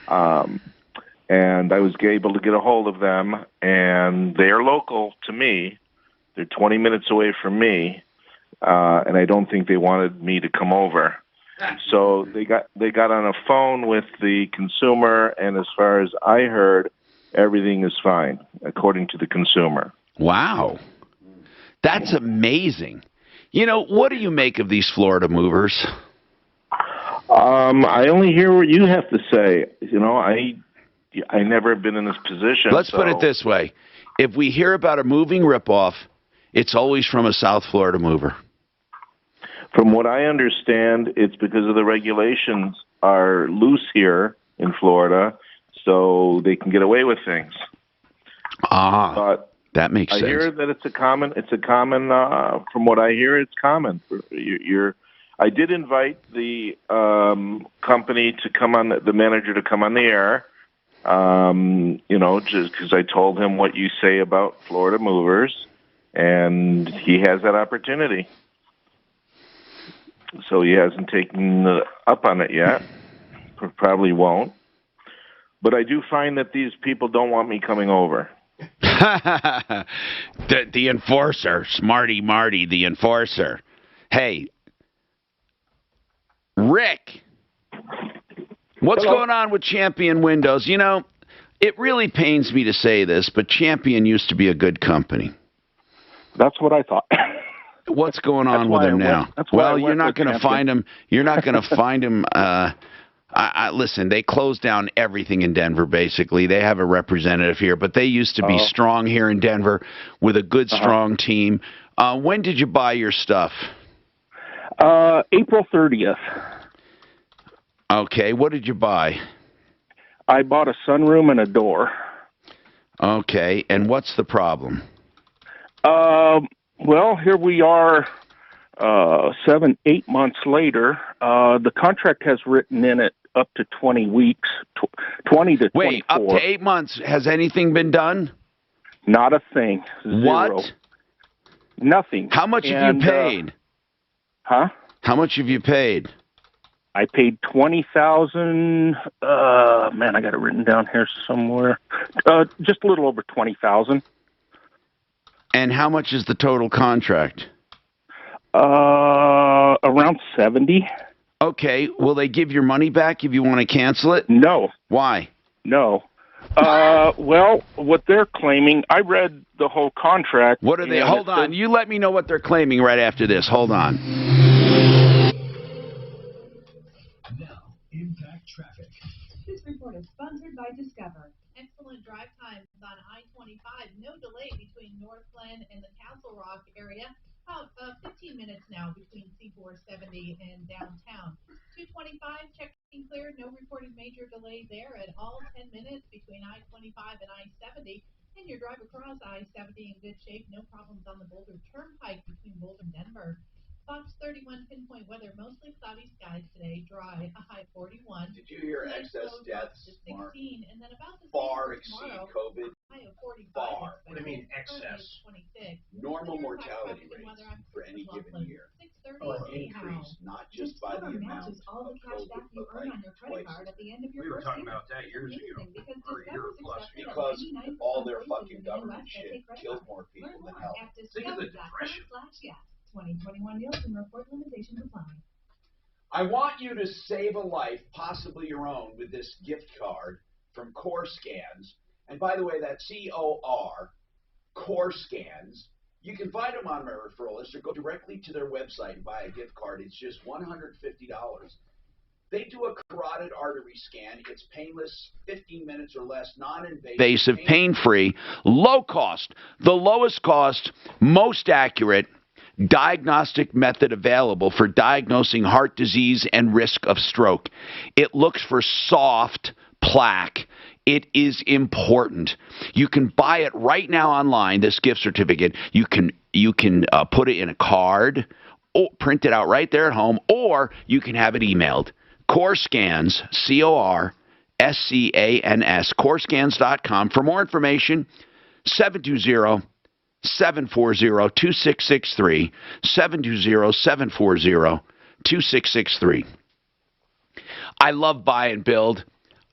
And I was able to get a hold of them, and they are local to me. They're 20 minutes away from me, and I don't think they wanted me to come over. So they got on a phone with the consumer, and as far as I heard, everything is fine, according to the consumer. Wow. That's amazing. What do you make of these Florida movers? I only hear what you have to say. I never have been in this position. Let's put it this way. If we hear about a moving ripoff, it's always from a South Florida mover. From what I understand, it's because of the regulations are loose here in Florida, so they can get away with things. But that makes sense. I hear that it's a common. From what I hear, it's common. I did invite the company to come on, the manager to come on the air. Just because I told him what you say about Florida movers, and he has that opportunity. So he hasn't taken up on it yet. Probably won't. But I do find that these people don't want me coming over. The enforcer, Smarty Marty, the enforcer. Hey, Rick, what's going on with Champion Windows? You know, it really pains me to say this, but Champion used to be a good company. That's what I thought. What's going on with them now? Well, you're not going to find them. You're not going to find them. Listen, they closed down everything in Denver, basically. They have a representative here, but they used to be strong here in Denver with a good, strong team. When did you buy your stuff? April 30th. Okay, what did you buy? I bought a sunroom and a door. Okay, and what's the problem? Well, here we are 8 months later. The contract has written in it up to 20 weeks, 20 to 24. Wait, up to 8 months. Has anything been done? Not a thing. Zero. What? Nothing. How much have you paid? Huh? How much have you paid? I paid $20,000. Man, I got it written down here somewhere. Just a little over $20,000. And how much is the total contract? Around 70. Okay. Will they give your money back if you want to cancel it? No. Why? No. Well, what they're claiming, I read the whole contract. What are they? Hold on. You let me know what they're claiming right after this. Hold on. Now, impact traffic. This report is sponsored by Discover. Excellent drive times on I-25. No delay between North Glen and the Castle Rock area. About 15 minutes now between C470 and downtown. 225 checking clear. No reported major delay there at all. 10 minutes between I-25 and I-70. And your drive across I-70 in good shape. No problems on the Boulder Turnpike between Boulder and Denver. Fox 31 pinpoint weather, mostly cloudy skies today, dry, a high 41. Did you hear excess deaths, to 16, and then about the far same exceed tomorrow, COVID? high of 45. Far. What do you mean excess? 26. Normal Severe mortality traffic and weather, I'm for any given year. 6:30 Increase, not just by the amount matches all the cash back you earn on your credit card at the end of your We were first talking year. about that years ago. Because Or a year Discover's plus. accepted at Because 99% all their places fucking in the government US that shit take credit kills cards. more people Learn than more health. at Think of the depression. discover.com/yes. 2021 Nielsen report, limitations apply. I want you to save a life, possibly your own, with this gift card from Core Scans. And by the way, that's C-O-R, Core Scans. You can find them on my referral list or go directly to their website and buy a gift card. It's just $150. They do a carotid artery scan. It's painless, 15 minutes or less, non-invasive, pain-free, low cost, the lowest cost, most accurate diagnostic method available for diagnosing heart disease and risk of stroke. It looks for soft plaque. It is important. You can buy it right now online, this gift certificate. You can put it in a card or print it out right there at home, or you can have it emailed. Core Scans, C-O-R-S-C-A-N-S, corescans.com. For more information, 720-740-2663, 720-740-2663. I love buy and build.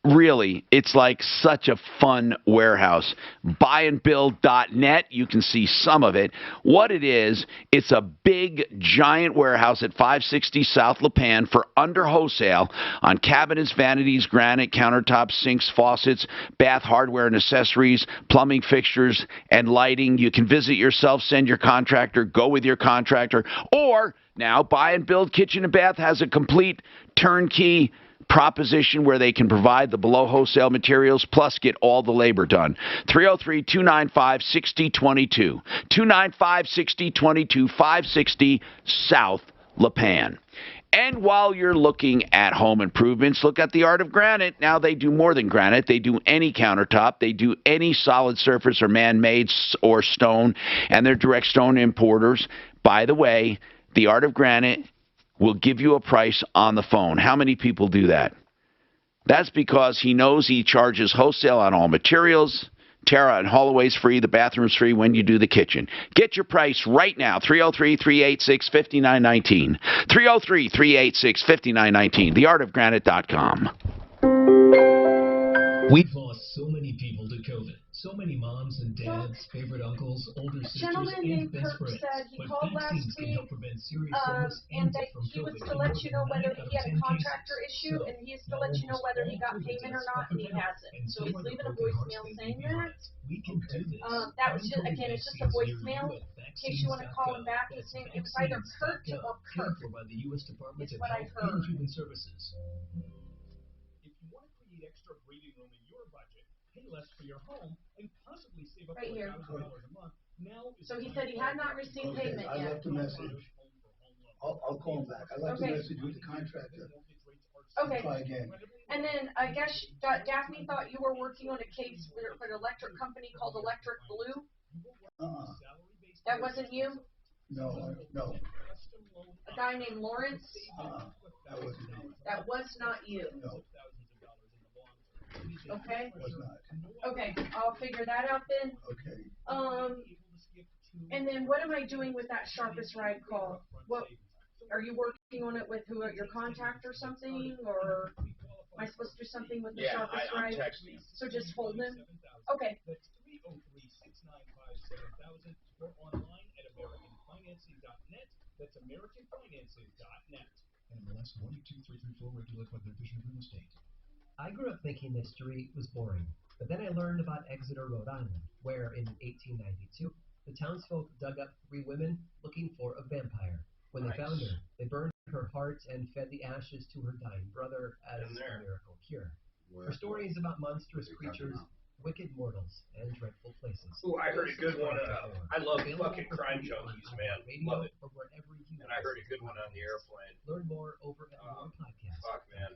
Really, it's like such a fun warehouse. Buyandbuild.net, you can see some of it. What it is, it's a big, giant warehouse at 560 South Lipan for under wholesale on cabinets, vanities, granite, countertops, sinks, faucets, bath hardware and accessories, plumbing fixtures, and lighting. You can visit yourself, send your contractor, go with your contractor, or now. Buy and Build Kitchen and Bath has a complete turnkey proposition where they can provide the below wholesale materials plus get all the labor done. 303-295-6022. 295-6022, 560 South Lipan. And while you're looking at home improvements, look at the Art of Granite. Now they do more than granite. They do any countertop. They do any solid surface or man-made or stone, and they're direct stone importers. By the way, the Art of Granite will give you a price on the phone. How many people do that? That's because he knows he charges wholesale on all materials. Tara and Holloway's free. The bathroom's free when you do the kitchen. Get your price right now. 303-386-5919. 303-386-5919. TheArtOfGranite.com. We've lost so many people to COVID. So many moms and dads, favorite uncles, older sisters, and best friends. But vaccines can help prevent serious illness and death from COVID. He was to let you know whether he had a contractor issue, and he is to let you know whether he got payment or not, and he hasn't. So he's leaving a voicemail saying that. That was just, again, it's just a voicemail. In case you want to call him back, his name, it was either Kurt or Kirk. It's what I heard. If you want to create extra breathing room in your budget, pay less for your home, and possibly save up to $1,000 a month. Now So he said he had not received payment I yet. left a message. I'll call him back. I left a message with the contractor. Okay. Try again. And then I guess Daphne thought you were working on a case for an electric company called Electric Blue. That wasn't you? No, no. A guy named Lawrence? That wasn't me. That was not you. No. Okay. Was not. Okay, I'll figure that out then. Okay. And then what am I doing with that Sharpest Ride call? What are you working on it with your contact or something, or am I supposed to do something with the Sharpest Ride? I'm texting. So just hold them. Okay. That's 303-695-7000 or online at AmericanFinancing.net. That's AmericanFinancing.net. MLS 122334, regulated by the Division of Real Estate. I grew up thinking that street was boring, but then I learned about Exeter, Rhode Island, where in 1892, the townsfolk dug up 3 women looking for a vampire. When they found her, they burned her heart and fed the ashes to her dying brother as a miracle cure. Her story is about monstrous creatures, wicked mortals, and dreadful places. Ooh, I heard a good one. I love fucking crime junkies, man. Love it. And I heard a good one on the airplane. Learn more over at our podcast. Fuck, man.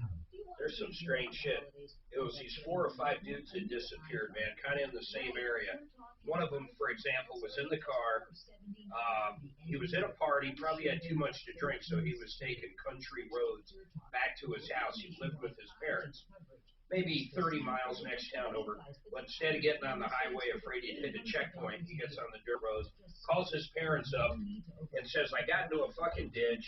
There's some strange shit. It was these 4 or 5 dudes that disappeared, man, kind of in the same area. One of them, for example, was in the car. He was at a party, probably had too much to drink, so he was taking country roads back to his house. He lived with his parents. Maybe 30 miles next town over. But instead of getting on the highway, afraid he'd hit a checkpoint, he gets on the dirt roads, calls his parents up, and says, I got into a fucking ditch.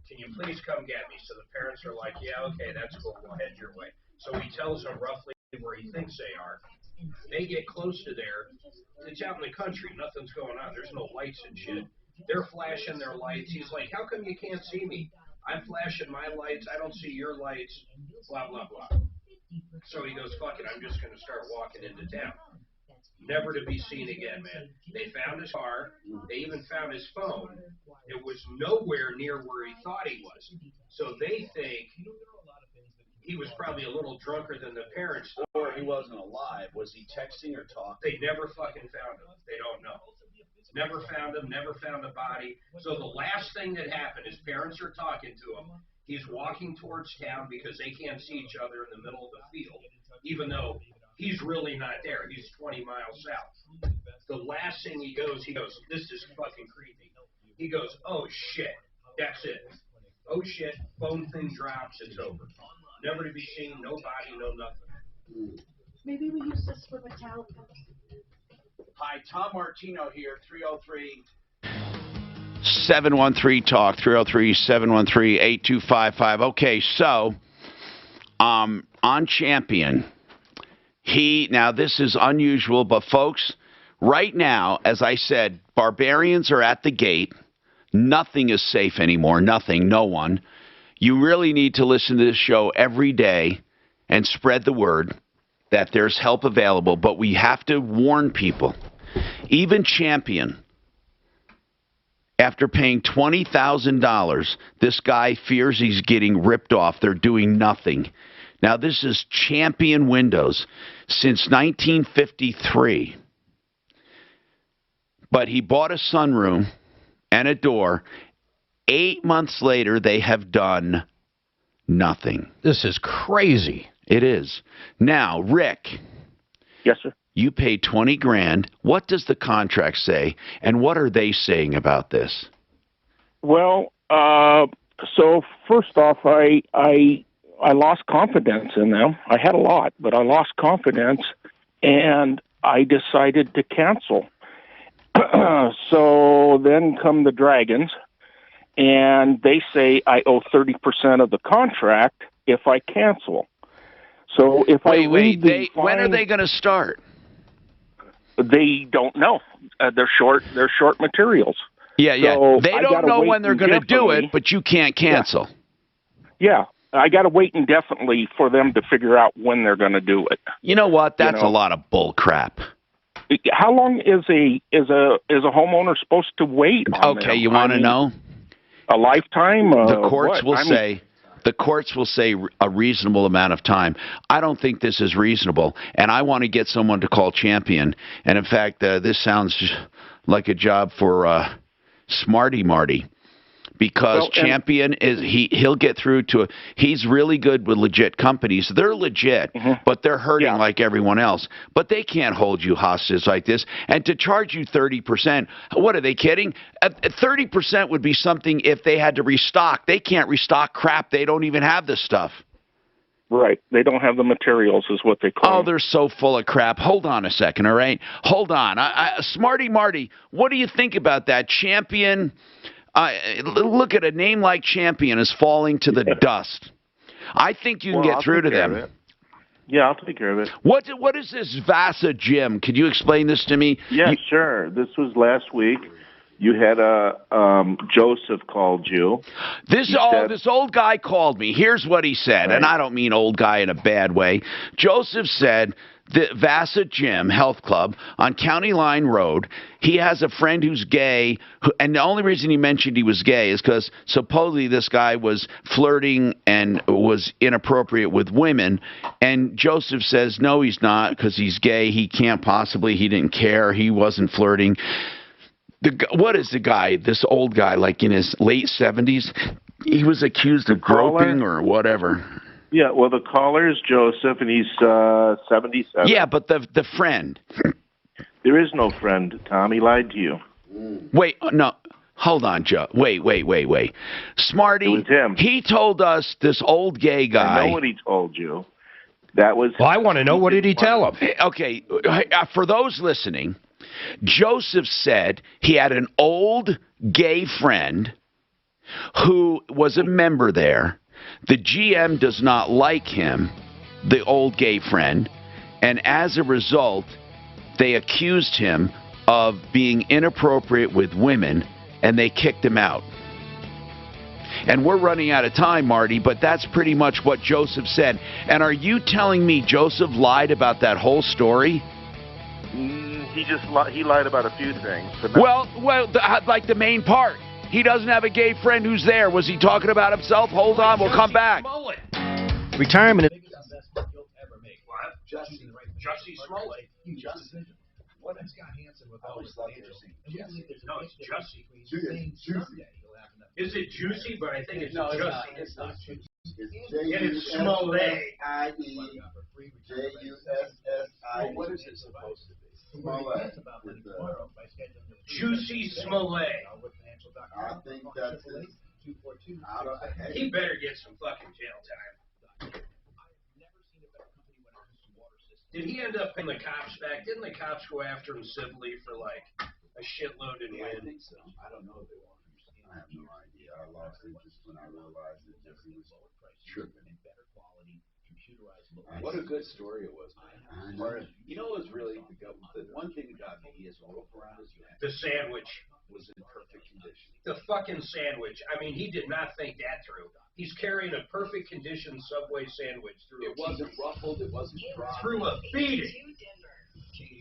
Can you please come get me? So the parents are like, yeah, okay, that's cool. We'll head your way. So he tells them roughly where he thinks they are. They get close to there. It's out in the country. Nothing's going on. There's no lights and shit. They're flashing their lights. He's like, how come you can't see me? I'm flashing my lights. I don't see your lights. Blah, blah, blah. So he goes, fuck it, I'm just going to start walking into town. Never to be seen again, man. They found his car. They even found his phone. It was nowhere near where he thought he was. So they think he was probably a little drunker than the parents thought. Or he wasn't alive. Was he texting or talking? They never fucking found him. They don't know. Never found him, never found a body. So the last thing that happened, his parents are talking to him. He's walking towards town because they can't see each other in the middle of the field, even though he's really not there. He's 20 miles south. The last thing he goes, this is fucking creepy. He goes, oh shit, that's it. Oh shit, phone thing drops, it's over. Never to be seen, no body, no nothing. Maybe we use this for Metallica. Hi, Tom Martino here, 303-713-TALK, 303-713-8255. Okay, so on Champion, now this is unusual, but folks, right now, as I said, barbarians are at the gate. Nothing is safe anymore. Nothing, no one. You really need to listen to this show every day and spread the word that there's help available, but we have to warn people. Even Champion After paying $20,000, this guy fears he's getting ripped off. They're doing nothing. Now, this is Champion Windows since 1953. But he bought a sunroom and a door. 8 months later, they have done nothing. This is crazy. It is. Now, Rick. Yes, sir. You paid $20,000. What does the contract say, and what are they saying about this? Well, so first off, I lost confidence in them. I had a lot, but I lost confidence, and I decided to cancel. So then come the Dragons, and they say I owe 30% of the contract if I cancel. So if when are they going to start? They don't know. They're short materials. Yeah. So they don't know when they're going to do it, but you can't cancel. Yeah. I got to wait indefinitely for them to figure out when they're going to do it. You know what? That's a lot of bull crap. How long is a homeowner supposed to wait on Okay, them? you want to know? A lifetime? The courts will say the courts will say a reasonable amount of time. I don't think this is reasonable, and I want to get someone to call Champion. And in fact, this sounds like a job for Smarty Marty, because Champion is he'll get through to he's really good with legit companies. They're legit, but they're hurting like everyone else. But they can't hold you hostage like this. And to charge you 30%, what are they kidding? 30% would be something if they had to restock. They can't restock crap. They don't even have this stuff. Right. They don't have the materials is what they claim. Oh, they're so full of crap. Hold on a second, all right? Hold on. Smarty Marty, what do you think about that? Champion... look at a name like Champion is falling to the dust. I think you can get through to them. Yeah, I'll take care of it. What is this Vasa Gym? Could you explain this to me? Yeah, sure. This was last week. You had Joseph called you. This old guy called me. Here's what he said, and I don't mean old guy in a bad way. Joseph said the Vasa Gym Health Club on County Line Road, he has a friend who's gay, and the only reason he mentioned he was gay is because supposedly this guy was flirting and was inappropriate with women, and Joseph says, no, he's not, because he's gay. He can't possibly. He didn't care. He wasn't flirting. What is the guy, this old guy, like in his late 70s? He was accused of groping or whatever. Yeah, well, the caller is Joseph, and he's 77. Yeah, but the friend. There is no friend, Tom. He lied to you. Wait, no. Hold on, Joe. Wait. Smarty, it was him. He told us, this old gay guy. I know what he told you. That was... Well, I want to know, what did he tell him? Okay, for those listening, Joseph said he had an old gay friend who was a member there. The GM does not like him, the old gay friend, and as a result, they accused him of being inappropriate with women, and they kicked him out. And we're running out of time, Marty, but that's pretty much what Joseph said. And are you telling me Joseph lied about that whole story? He lied about a few things. But like the main part. He doesn't have a gay friend who's there. Was he talking about himself? Hold on, we'll come back. Retirement. Jussie Smollett. What has Scott Hansen with all his financial? No, it's Jussie. Is it juicy? But I think it's Jussie. It's not juicy. It's Smollett. J-U-S-S-I. What is it supposed to be? Smollett. Juicy Smollett. I think that's it. He better get some fucking jail time. Did he end up paying the cops back? Didn't the cops go after him civilly for like a shitload and win? I think so. I don't know if they want to. I have no idea. I lost interest when I realized that Jesse was tripping. What a good story it was. You know what's really the one thing that got me is the sandwich was in perfect condition. The fucking sandwich. I mean, he did not think that through. He's carrying a perfect condition Subway sandwich through. It wasn't ruffled. It wasn't dry. Through a beating.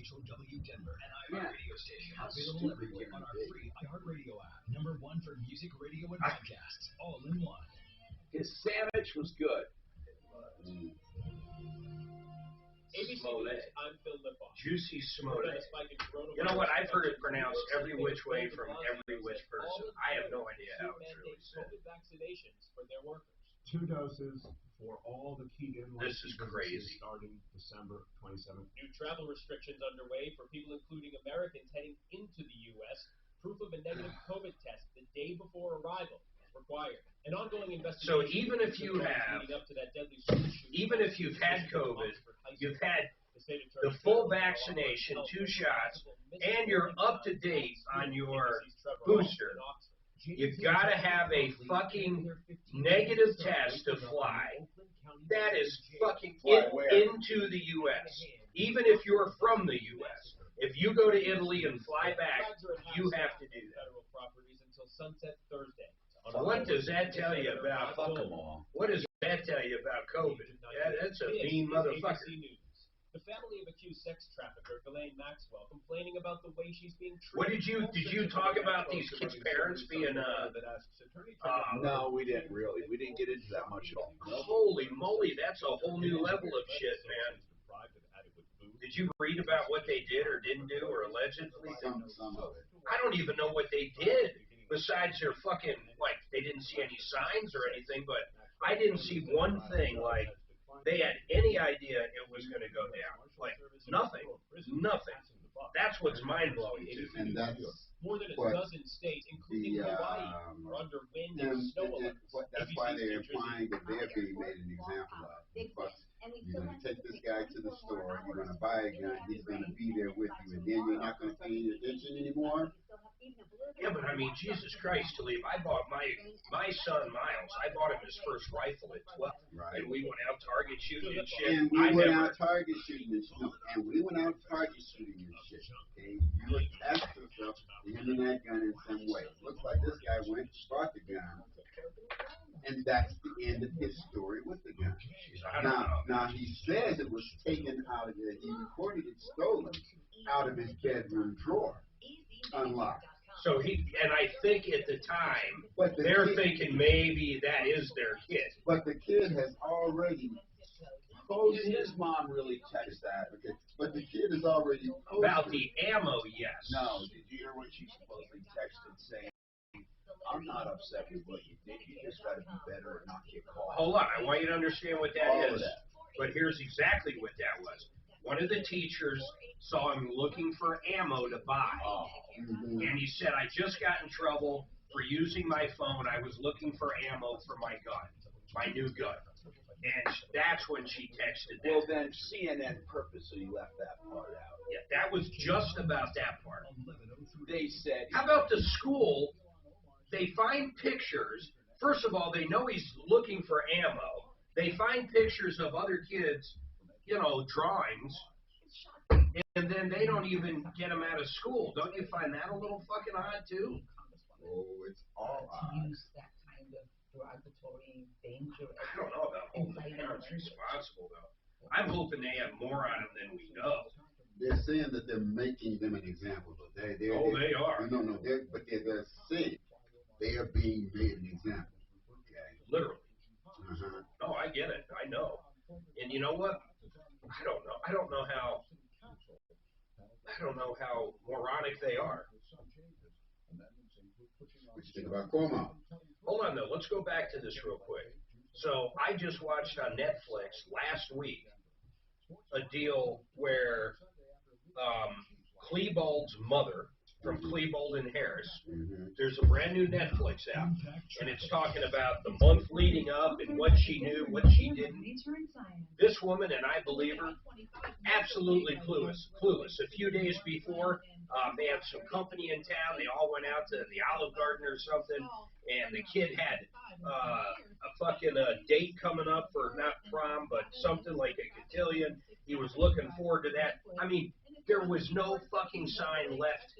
KHOW Denver, an iHeartRadio station. Available everywhere on our free iHeartRadio app. #1 for music, radio, and podcasts, all in one. His sandwich was good. ABC News, I'm Phil Lipoff. Juicy smoke. You You know what? I've heard it pronounced every which way from every which person. I have no idea how it's really said. COVID vaccinations for their workers. 2 doses for all the keyed-in This is crazy. starting December 27th. New travel restrictions underway for people, including Americans, heading into the U.S. Proof of a negative COVID test the day before arrival is required. An ongoing investigation. So even if you have, leading up to that deadly shooting, even if you've had COVID, you've had the full vaccination, 2 shots, and you're up to date on your booster, you've got to have a fucking negative test to fly. That is fucking into the U.S. Even if you're from the U.S. If you go to Italy and fly back, you have to do that. Until sunset Thursday. What does that tell you about What does that tell you about COVID? Yeah, that's a mean motherfucker. The family of accused sex trafficker Ghislaine Maxwell complaining about the way she's being treated. What did you talk about these kids' parents being no, we didn't really. We didn't get into that much at all. Holy moly, that's a whole new level of shit, man. Did you read about what they did or didn't do or allegedly? Some of it. I don't even know what they did besides their fucking, like, they didn't see any signs or anything, but I didn't see one thing like they had any idea it was going to go down. Like, nothing. Nothing. That's what's mind-blowing, too. And that's more than a what dozen states, including Hawaii, are under wind and snow alerts. That's why they're implying that they're being made an example of. But you're going to take this guy to the store, you're going to buy a gun, he's going to be there with you, and then you're not going to pay any attention anymore? Yeah, but I mean, Jesus Christ, Talib, I bought my son, Miles, I bought him his first rifle at 12. Right. And we went out target shooting and shit. And we went out target shooting and shit. And we went out target shooting and shit. Okay? You attached yourself to him and that gun in some way. Looks like this guy went and bought the gun. And that's the end of his story with the gun. Now he says it was taken out of he reported it stolen out of his bedroom drawer, unlocked. So and I think at the time, they're thinking maybe that is their kid. But the kid has already Suppose his mom really texted that. Okay. But the kid is already about the ammo, yes. No, did you hear what she supposedly texted saying? I'm not upset with what you did. You just got to be better and not get caught. Hold on. I want you to understand what that is. But here's exactly what that was. One of the teachers saw him looking for ammo to buy. And he said, I just got in trouble for using my phone. I was looking for ammo for my gun, my new gun. And that's when she texted that. Well, then CNN purposely left that part out. Yeah, that was just about that part. They said... How about the school? They find pictures. First of all, they know he's looking for ammo. They find pictures of other kids, drawings, and then they don't even get him out of school. Don't you find that a little fucking odd, too? Oh, it's all odd. Derogatory, dangerous. I don't know about holding the parents responsible, though. I'm hoping they have more on them than we know. They're saying that they're making them an example, but they are. No, but they're saying they are being made an example. Okay. Literally. No, I get it. I know. And you know what? I don't know. I don't know how moronic they are. What you think about Cuomo? Hold on, though. Let's go back to this real quick. So I just watched on Netflix last week a deal where Klebold's mother from Klebold and Harris, there's a brand new Netflix out, and it's talking about the month leading up and what she knew, what she didn't. This woman, and I believe her, absolutely clueless. A few days before, they had some company in town. They all went out to the Olive Garden or something, and the kid had a fucking date coming up for not prom, but something like a cotillion. He was looking forward to that. I mean, there was no fucking sign left,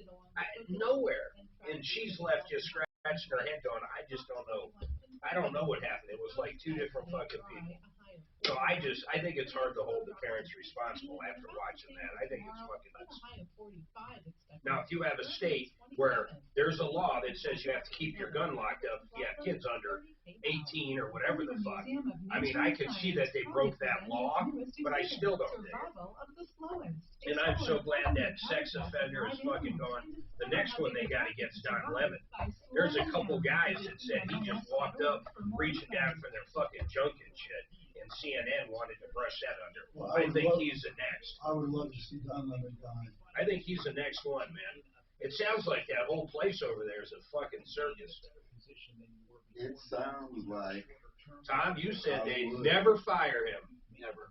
nowhere. And she's left just scratching her head going, I just don't know. I don't know what happened. It was like two different fucking people. So I think it's hard to hold the parents responsible after watching that. I think it's fucking nuts. Now, if you have a state where there's a law that says you have to keep your gun locked up, if you have kids under 18 or whatever the fuck. I mean, I could see that they broke that law, but I still don't think it. And I'm so glad that sex offender is fucking gone. The next one they got against Don Lemon. There's a couple guys that said he just walked up, reaching down for their fucking junk and shit. And CNN wanted to brush that under. Well, I think he's the next. I would love to see Don Lemon die. I think he's the next one, man. It sounds like that whole place over there is a fucking circus. It sounds like. Tom, you said they'd never fire him. Never.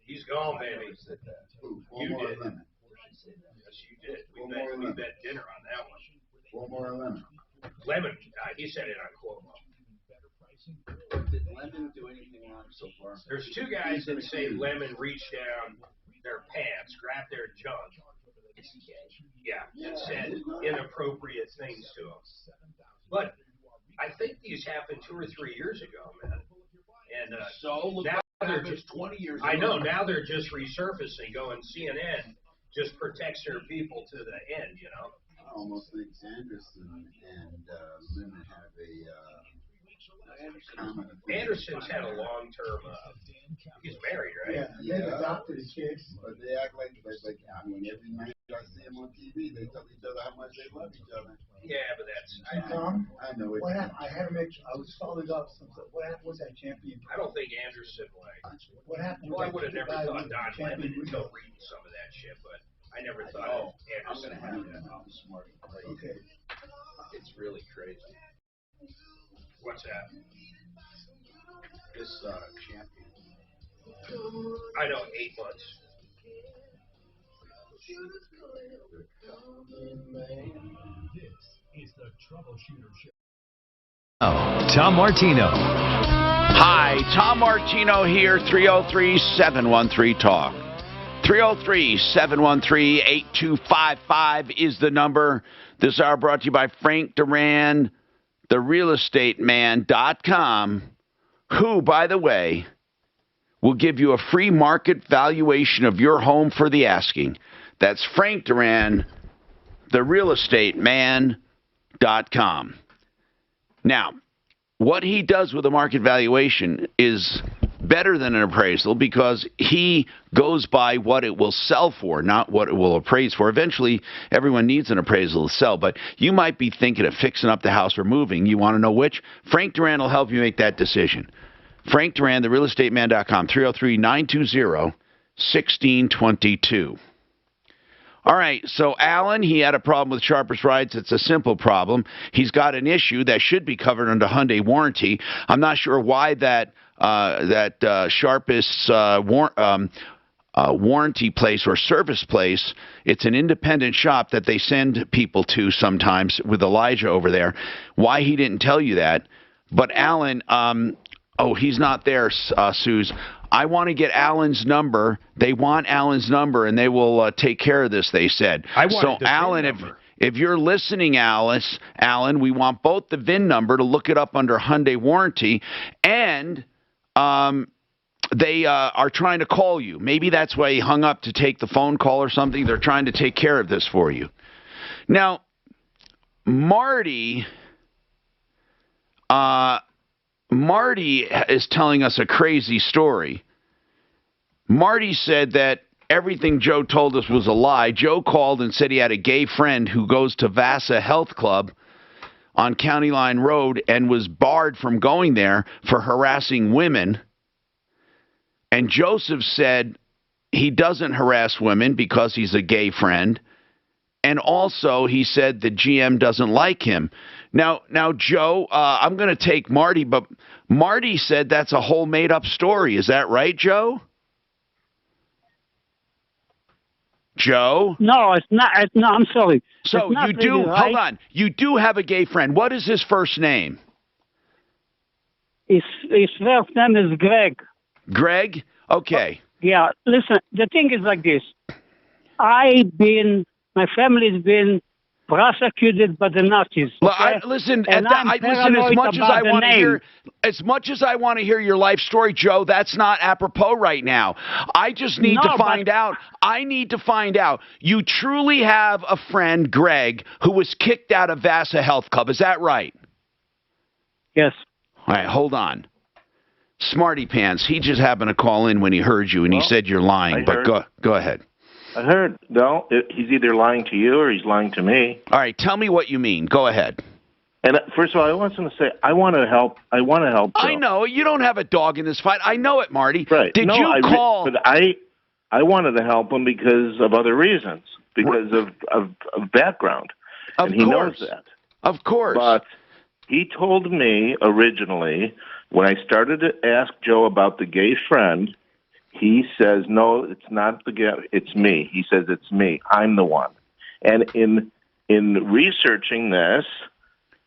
He's gone, baby. You did. Yes, you did. We bet dinner on that one. One more lemon. Lemon, he said it on Cuomo. Did Lemon do anything wrong so far? There's two guys that say Lemon reached down their pants, grabbed their junk. Yeah, and said inappropriate things to them. But I think these happened 2 or 3 years ago, man. And now they're just 20 years. I know. Now they're just resurfacing. Going CNN just protects their people to the end. You know. I almost think Anderson and Lemon have a. Anderson's had a long-term. He's married, right? Yeah. They've adopted his kids. But they act like I mean, every night I see them on TV, they tell each other how much they love each other. Yeah, but that's. Tom, I know it. What happened? I had to make. I was following up. What happened with that champion? I don't think Anderson like. What happened? Well, I would have never thought Don Lemon until reading some of that shit, but I never thought Anderson. I'm gonna have that. I'm smart. Okay. It's really crazy. What's that? This champion. I know, 8 months. This is the Troubleshooter Show. Tom Martino. Hi, Tom Martino here, 303-713-TALK. 303-713-8255 is the number. This hour brought to you by Frank Duran, therealestateman.com, who, by the way, will give you a free market valuation of your home for the asking. That's Frank Duran, therealestateman.com. Now, what he does with a market valuation is better than an appraisal because he goes by what it will sell for, not what it will appraise for. Eventually, everyone needs an appraisal to sell, but you might be thinking of fixing up the house or moving. You want to know which? Frank Duran will help you make that decision. Frank Duran, therealestateman.com, 303-920-1622. All right, so Alan, he had a problem with Sharpest Rides. It's a simple problem. He's got an issue that should be covered under Hyundai warranty. I'm not sure why that Sharpest's warranty place or service place, it's an independent shop that they send people to sometimes with Elijah over there. Why he didn't tell you that. But Alan, he's not there, Suze. I want to get Alan's number. They want Alan's number, and they will take care of this, they said. So, Alan, if you're listening, Alan, we want both the VIN number to look it up under Hyundai warranty, and they are trying to call you. Maybe that's why he hung up to take the phone call or something. They're trying to take care of this for you. Now, Marty is telling us a crazy story. Marty said that everything Joe told us was a lie. Joe called and said he had a gay friend who goes to Vasa Health Club on County Line Road and was barred from going there for harassing women. And Joseph said he doesn't harass women because he's a gay friend. And also, he said the GM doesn't like him. Now, Joe, I'm going to take Marty, but Marty said that's a whole made-up story. Is that right, Joe? Joe? No, it's not. No, I'm sorry. So you do, really, right? Hold on. You do have a gay friend. What is his first name? His first name is Greg. Greg? Okay. Yeah, listen, the thing is like this. My family's been prosecuted by the Nazis. Okay? Listen, and listen. As much as I want to hear your life story, Joe, that's not apropos right now. I just need to find out. I need to find out. You truly have a friend, Greg, who was kicked out of Vasa Health Club. Is that right? Yes. All right, hold on. Smarty Pants, he just happened to call in when he heard you, and he said you're lying. But go ahead. I heard. No, he's either lying to you or he's lying to me. All right, tell me what you mean. Go ahead. And first of all, I want to say I want to help. I want to help. Joe. I know you don't have a dog in this fight. I know it, Marty. Right? Did you call? But I wanted to help him because of other reasons, because of background, and he knows that. Of course. But he told me originally when I started to ask Joe about the gay friend. He says, no, it's not the guy, it's me. He says, it's me. I'm the one. And in researching this,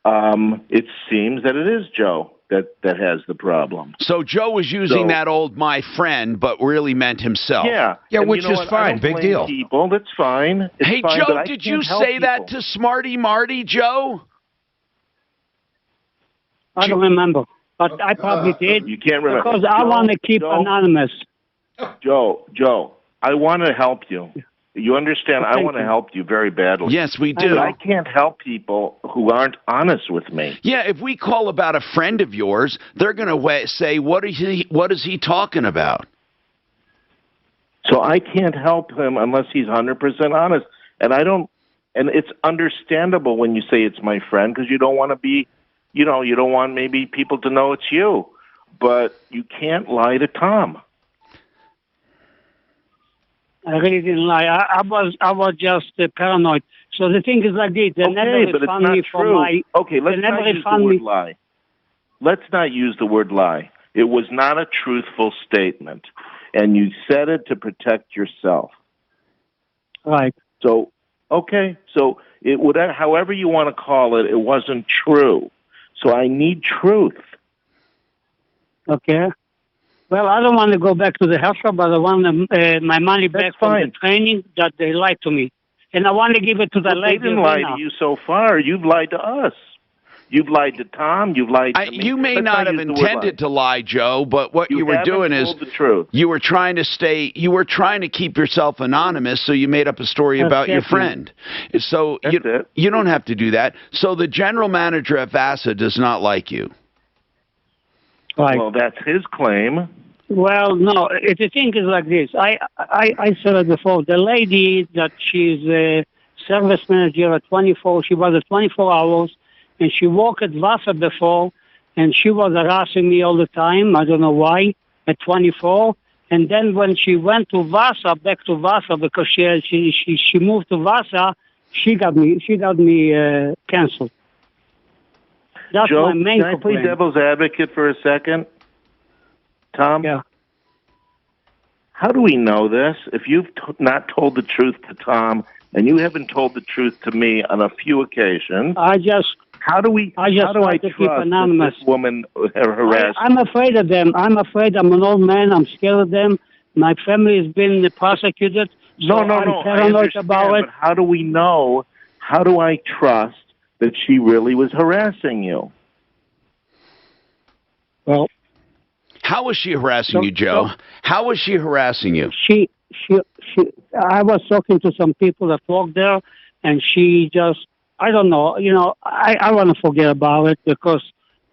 it seems that it is Joe that has the problem. So Joe was using that old my friend, but really meant himself. Yeah. Yeah, and which you know is what? fine. Big deal. People, that's fine. It's hey, fine, Joe, did you say that to Smarty Marty, Joe? I don't remember, but I probably did. You can't remember. Because I want to keep anonymous. Joe, I want to help you. You understand? I want to help you very badly. Yes, we do. But I can't help people who aren't honest with me. Yeah, if we call about a friend of yours, they're going to say, what is he talking about? So I can't help him unless he's 100% honest. And and it's understandable when you say it's my friend because you don't want to be, you don't want maybe people to know it's you. But you can't lie to Tom. I really didn't lie. I was just paranoid. So the thing is like this. They never refund me for my... Okay, let's not use the word lie. Let's not use the word lie. It was not a truthful statement. And you said it to protect yourself. Right. So, okay. So, it would, however you want to call it, it wasn't true. So I need truth. Okay. Well, I don't want to go back to the health club, but I want my money back from the training that they lied to me. And I want to give it to the lady. They didn't lie to you so far. You've lied to us. You've lied to Tom. You've lied to me. You may not have intended to lie, Joe, but what you were doing is you were trying to keep yourself anonymous, so you made up a story about your friend. So you don't have to do that. So the general manager at Vasa does not like you. Right. Well, that's his claim. Well, no, the thing is like this. I said it before. The lady that she's a service manager at 24, she was at 24 hours, and she worked at Vasa before, and she was harassing me all the time. I don't know why, at 24. And then when she went to Vasa, back to Vasa, because she moved to Vasa, she got me canceled. That's Joe, my main can I play devil's advocate for a second? Tom? Yeah. How do we know this? If you've not told the truth to Tom, and you haven't told the truth to me on a few occasions, how do I trust that this woman harassed? I'm afraid of them. I'm afraid. I'm an old man. I'm scared of them. My family has been prosecuted. So I'm paranoid about it. But how do we know? How do I trust that she really was harassing you? Well, how was she harassing you, Joe? How was she harassing you? I was talking to some people that work there, and she just, I don't know, I want to forget about it because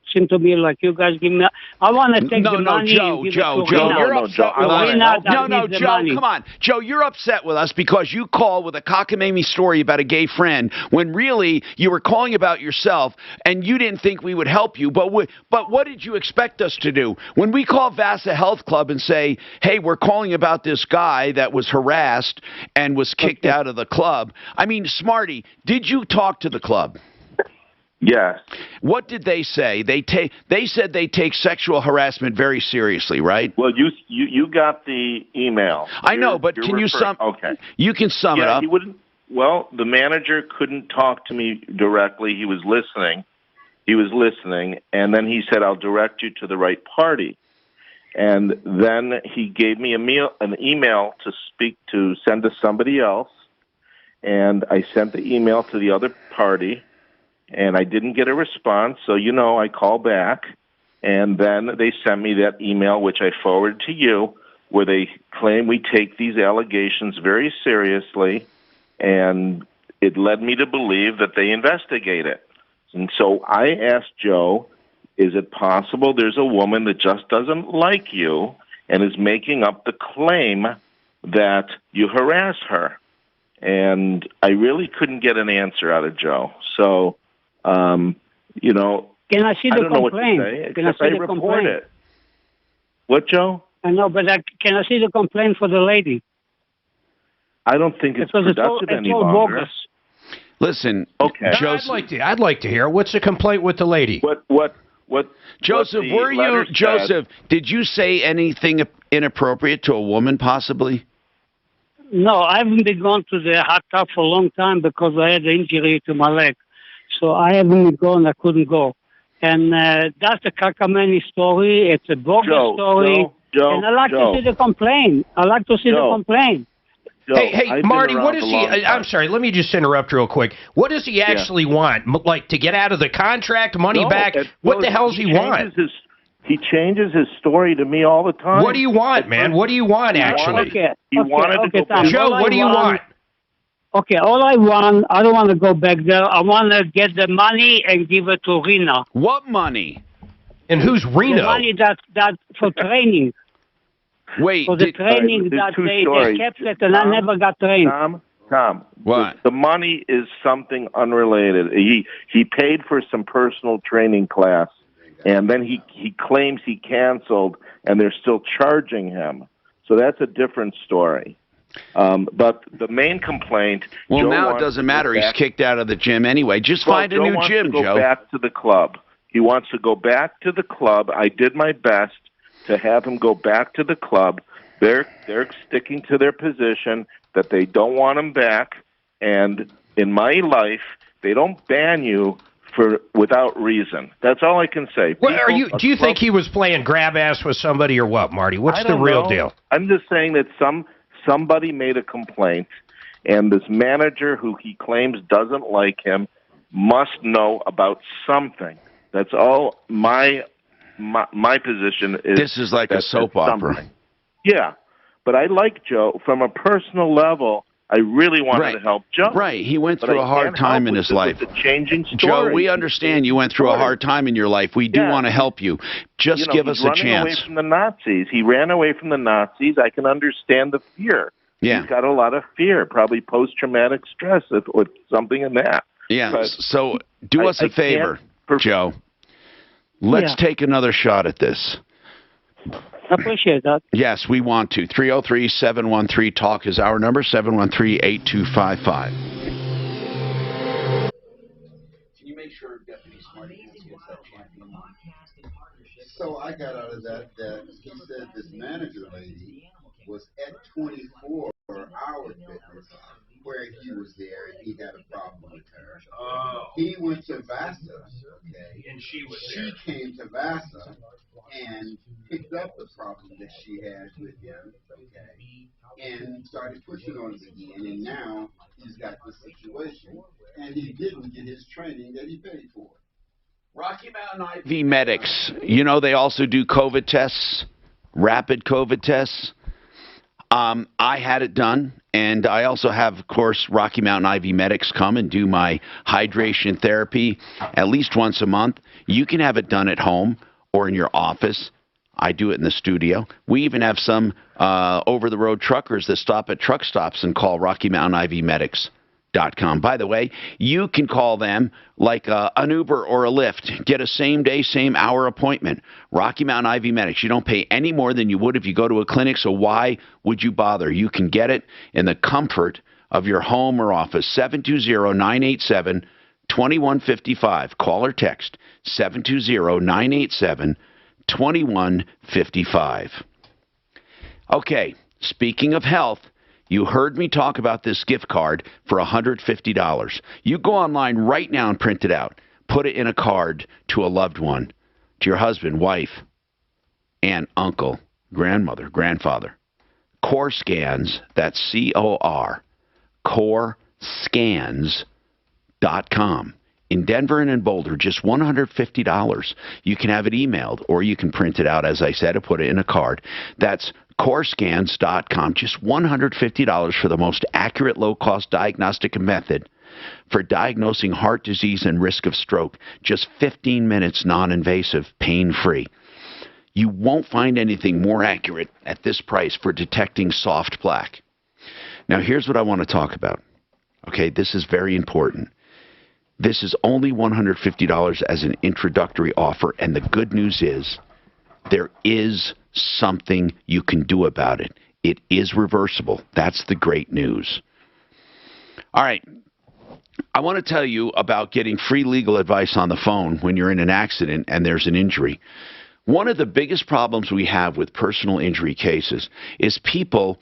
it seemed to me like you guys give me, I want to take the money and give it to Rena. You're upset with us. Joe, money. come on. Joe, you're upset with us because you called with a cockamamie story about a gay friend when really you were calling about yourself and you didn't think we would help you. But what did you expect us to do? When we call Vasa Health Club and say, hey, we're calling about this guy that was harassed and was kicked out of the club. I mean, Smarty, did you talk to the club? Yes. What did they say? They said they take sexual harassment very seriously, right? Well, you got the email. I know, but can you sum? Okay. You can sum it up. He wouldn't. Well, the manager couldn't talk to me directly. He was listening. And then he said, "I'll direct you to the right party." And then he gave me an email to send to somebody else. and I sent the email to the other party, and I didn't get a response. So, I called back, and then they sent me that email, which I forwarded to you, where they claim we take these allegations very seriously, and it led me to believe that they investigate it. And so I asked Joe, is it possible there's a woman that just doesn't like you and is making up the claim that you harass her? And I really couldn't get an answer out of Joe. So, Can I see I the don't know what to complaint? say, Can I except see I the report complaint? it. What, Joe? I know, but can I see the complaint for the lady? I don't think it's Because productive it's any all longer. bogus. Listen, Okay. Joseph, I'd like to hear. What's the complaint with the lady? What Joseph, the were you, letter said- Joseph, did you say anything inappropriate to a woman, possibly? No, I haven't been going to the hot tub for a long time because I had an injury to my leg. So I haven't been going, I couldn't go. And that's the Kakamani story. It's a bogus story. Joe, and I like to see the complaint. I like to see the complaint. Joe, Hey, I've been Marty, around what does a he... long time. I'm sorry, let me just interrupt real quick. What does he actually want? Like, to get out of the contract, money back? What the hell does he want? He changes his story to me all the time. What do you want, man? What do you want, actually? He wanted to go back. Joe, what do you want? Okay, all I want, I don't want to go back there. I want to get the money and give it to Rena. What money? And who's Reno? The money that for training. Wait, for the training there's that two they stories. kept it, and I never got trained. Tom, what? The money is something unrelated. He paid for some personal training class, and then he claims he canceled, and they're still charging him. So that's a different story. But the main complaint. Well, Joe now it wants doesn't to go matter. He's back- kicked out of the gym anyway. Just Well, find a Joe new wants gym, to go Joe. back to the club. He wants to go back to the club. I did my best to have him go back to the club. They're sticking to their position that they don't want him back. And in my life, they don't ban you without reason. That's all I can say. Well, do you think he was playing grab ass with somebody or what, Marty? What's I the don't real know. deal? I'm just saying that somebody made a complaint, and this manager who he claims doesn't like him must know about something. That's all my position is. This is like a that soap there's opera. something. Yeah, but I like Joe from a personal level. I really wanted to help Joe. Right. He went But through I a hard can't time help in with his the- life. with the changing Joe, story. we understand you went through a hard time in your life. We do Yeah. want to help you. Just give he's us a running chance. away from the Nazis. He ran away from the Nazis. I can understand the fear. Yeah. He's got a lot of fear, probably post-traumatic stress or something in that. Yeah. But So do us I a favor, Joe. Let's take another shot at this. I appreciate that. Yes, we want to. 303-713-TALK is our number, 713-8255. Can you make sure Deputy Smarty gets that champion? So I got out of that he said this manager lady was at 24-hour fitness where he was there and he had a problem with her. Oh. He went to Vasa, okay? And she was She there. came to Vasa and picked up the problem that she had with him, okay? And started pushing on him again, and now he's got this situation, and he didn't get his training that he paid for. Rocky Mountain IV Medics, you know they also do COVID tests, rapid COVID tests. I had it done, and I also have, of course, Rocky Mountain IV Medics come and do my hydration therapy at least once a month. You can have it done at home or in your office. I do it in the studio. We even have some over-the-road truckers that stop at truck stops and call Rocky Mountain IV Medics.com. By the way, you can call them like an Uber or a Lyft. Get a same-day, same-hour appointment. Rocky Mountain IV Medics. You don't pay any more than you would if you go to a clinic, so why would you bother? You can get it in the comfort of your home or office. 720-987-2155. Call or text 720-987-2155. Okay, speaking of health, you heard me talk about this gift card for $150. You go online right now and print it out. Put it in a card to a loved one, to your husband, wife, aunt, uncle, grandmother, grandfather. Core Scans, that's C-O-R, Core corescans.com. In Denver and in Boulder, just $150. You can have it emailed, or you can print it out, as I said, and put it in a card. That's corescans.com. Just $150 for the most accurate, low-cost diagnostic method for diagnosing heart disease and risk of stroke. Just 15 minutes, non-invasive, pain-free. You won't find anything more accurate at this price for detecting soft plaque. Now, here's what I want to talk about. Okay, this is very important. This is only $150 as an introductory offer, and the good news is there is something you can do about it. It is reversible. That's the great news. All right. I want to tell you about getting free legal advice on the phone when you're in an accident and there's an injury. One of the biggest problems we have with personal injury cases is people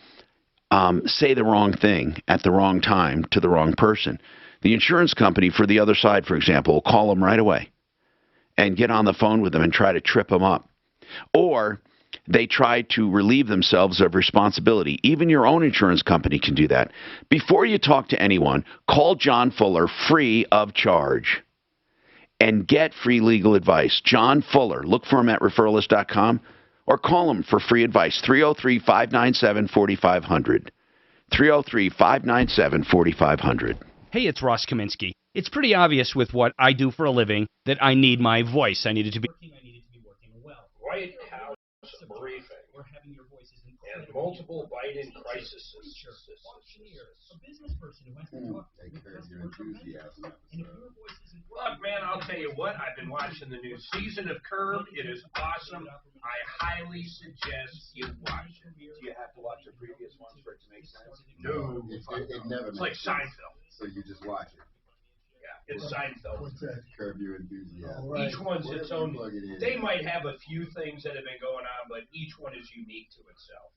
say the wrong thing at the wrong time to the wrong person. The insurance company for the other side, for example, will call them right away and get on the phone with them and try to trip them up. Or they try to relieve themselves of responsibility. Even your own insurance company can do that. Before you talk to anyone, call John Fuller free of charge and get free legal advice. John Fuller. Look for him at referralist.com or call him for free advice. 303-597-4500. 303-597-4500. Hey, it's Ross Kaminsky. It's pretty obvious with what I do for a living that I need my voice. I need it to be working well. White House briefing. And multiple Biden crises. A business person who has to talk to Look, man, I'll tell you what. I've been watching the new season of Curb. It is awesome. I highly suggest you watch it. Do you have to watch the previous ones for it to make sense? No. It never It's makes like sense. Seinfeld. So you just watch it. Yeah, it's Seinfeld. What's that? Curb Your Enthusiasm. Each one's its own. Plug it in. They might have a few things that have been going on, but each one is unique to itself.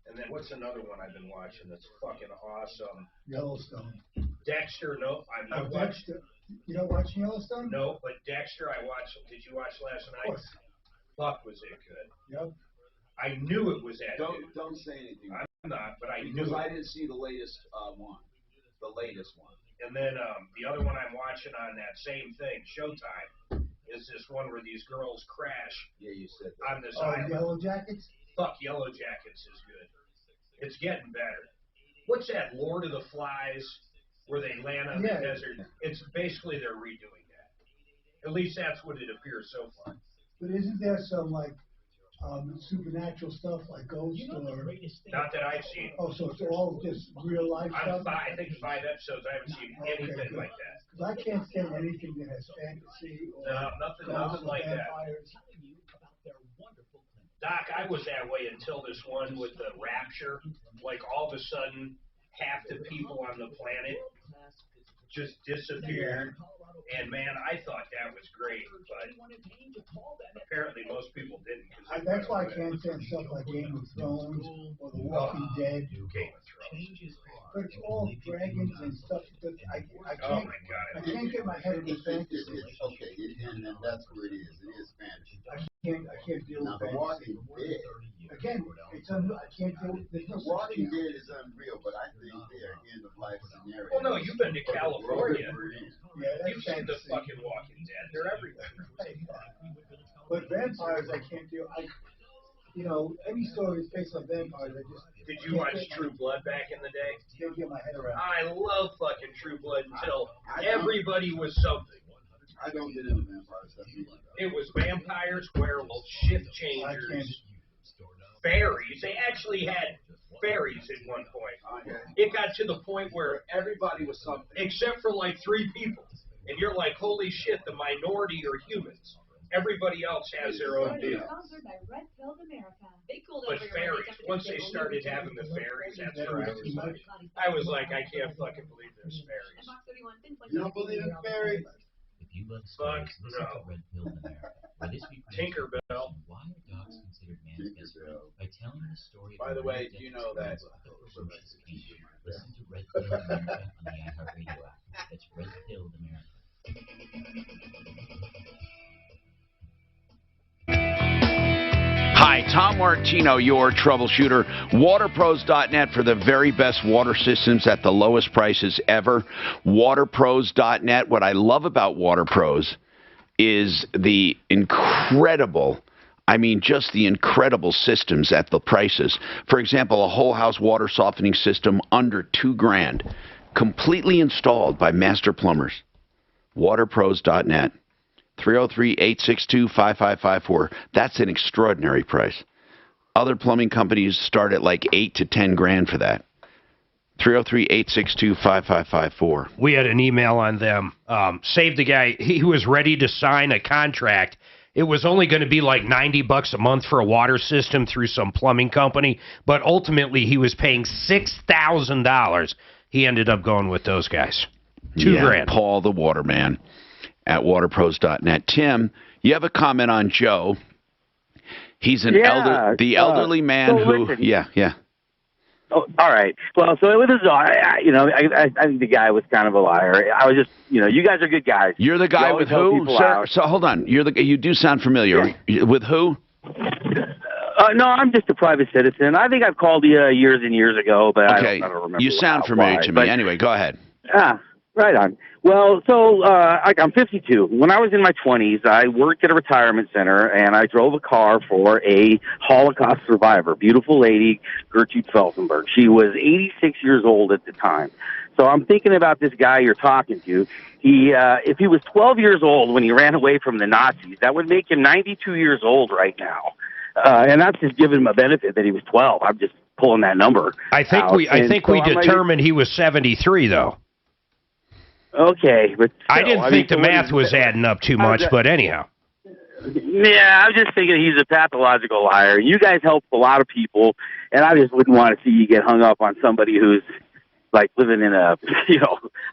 And then what's another one I've been watching that's fucking awesome? Yellowstone. Dexter, no, I've not watched. Dexter. You don't watch Yellowstone? No, but Dexter, I watched. Did you watch last night? Fuck, was it good? Yep. I knew it was that good. Don't say anything. I'm not, but I because knew I it. didn't see the latest one. The latest one. And then the other one I'm watching on that same thing, Showtime, is this one where these girls crash. Yeah, you said that. On this island. Yellow Jackets? Fuck, Yellow Jackets is good. It's getting better. What's that, Lord of the Flies, where they land on the desert? It's basically they're redoing that. At least that's what it appears so far. But isn't there some, like, supernatural stuff, like ghosts or... Not that I've seen. Oh, so it's all just real life stuff? I think 5 episodes. I haven't seen anything like that. Because I can't stand anything that has fantasy or... No, nothing like that. Doc, I was that way until this one with the rapture. Like, all of a sudden, half the people on the planet just disappeared. And, man, I thought that was great. But apparently most people didn't. That's why I can't stand stuff like Game of Thrones or The Walking Dead. Game of Thrones. But it's all dragons and stuff. I can't, oh, my God. I can't get my head into fantasy. Okay, and that's where it is. It is fantasy. I can't deal Now, with The Walking Dead. Again, it's I can't deal with The Walking Dead is unreal, but I think they are end-of-life scenarios. Well, no, you've been to California. Yeah, You've seen the fucking Walking Dead. They're everywhere. But vampires, I can't deal. You know, any story that's based on vampires, I just... Did you watch True Blood back in the day? Can't get my head around. I love fucking True Blood until everybody was something. I don't get into vampire stuff either. It was vampires, werewolves, shift changers, fairies. They actually had fairies at one point. It got to the point where everybody was something, except for like 3 people. And you're like, holy shit, the minority are humans. Everybody else has their own deal. But fairies, once they started having the fairies, that's where I was like, I can't fucking believe there's fairies. You don't believe in fairies? Fuck no. Tinkerbell. By the way, do you know that? Listen to Red Pill America on the iHeartRadio app. That's Red Pill America. Hi, Tom Martino, your troubleshooter. WaterPros.net for the very best water systems at the lowest prices ever. WaterPros.net. What I love about WaterPros is the incredible, just the incredible systems at the prices. For example, a whole house water softening system under $2,000, completely installed by master plumbers. WaterPros.net. 303-862-5554. That's an extraordinary price. Other plumbing companies start at like $8,000 to $10,000 for that. 303-862-5554. We had an email on them. Saved the guy. He was ready to sign a contract. It was only going to be like $90 a month for a water system through some plumbing company, but ultimately he was paying $6,000. He ended up going with those guys. $2,000. Paul the Waterman at waterpros.net. Tim, you have a comment on Joe. He's an elderly man who... Listen. Yeah. Oh, all right. Well, so with his daughter, I think the guy was kind of a liar. I was just, you guys are good guys. You're the guy with who, sir? So hold on. You do sound familiar. Yeah. With who? No, I'm just a private citizen. I think I've called you years and years ago, but I don't remember. You sound familiar to me. Anyway, go ahead. Right on. Well, so I'm 52. When I was in my 20s, I worked at a retirement center, and I drove a car for a Holocaust survivor, beautiful lady, Gertrude Felsenberg. She was 86 years old at the time. So I'm thinking about this guy you're talking to. If he was 12 years old when he ran away from the Nazis, that would make him 92 years old right now. And that's just giving him a benefit that he was 12. I'm just pulling that number. I think we determined he was 73, though. Okay, but still, I didn't think the math was adding up too much, but anyhow. Yeah, I'm just thinking he's a pathological liar. You guys help a lot of people, and I just wouldn't want to see you get hung up on somebody who's like living in a,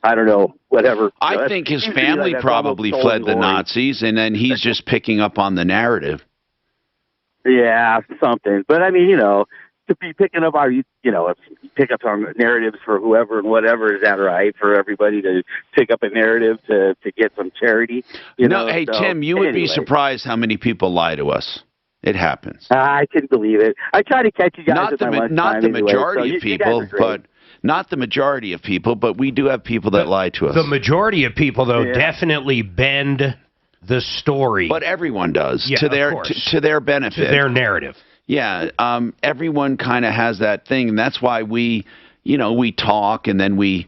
I don't know, whatever. I think his family probably fled the Nazis, and then he's just picking up on the narrative. Yeah, something. But I mean, to be picking up our, pick up on narratives for whoever and whatever, is that right? For everybody to pick up a narrative to get some charity? Hey, Tim, you would be surprised how many people lie to us. It happens. I couldn't believe it. I try to catch you guys not the majority of people, but we do have people that lie to us. The majority of people, though, definitely bend the story. But everyone does, to their benefit. To their narrative. Yeah, everyone kind of has that thing, and that's why we talk, and then we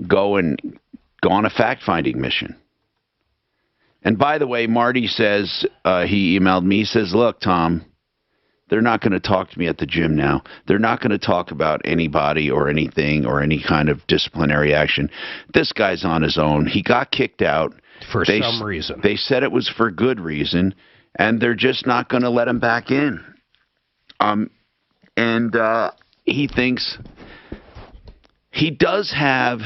go on a fact-finding mission. And by the way, Marty says, he emailed me, he says, look, Tom, they're not going to talk to me at the gym now. They're not going to talk about anybody or anything or any kind of disciplinary action. This guy's on his own. He got kicked out. For some reason. They said it was for good reason, and they're just not going to let him back in. He thinks he does have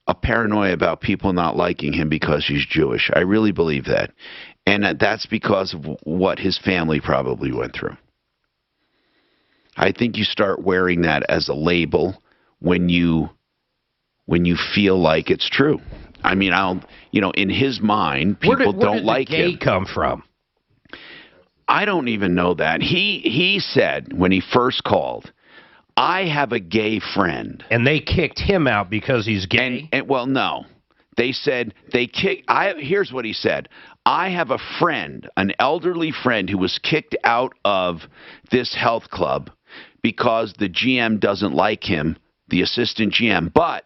a paranoia about people not liking him because he's Jewish. I really believe that. And that's because of what his family probably went through. I think you start wearing that as a label when you feel like it's true. I mean, in his mind, people don't like him. Where did the gay come from? I don't even know that. He said when he first called, I have a gay friend. And they kicked him out because he's gay? Well, no. They said here's what he said. I have a friend, an elderly friend, who was kicked out of this health club because the GM doesn't like him, the assistant GM. But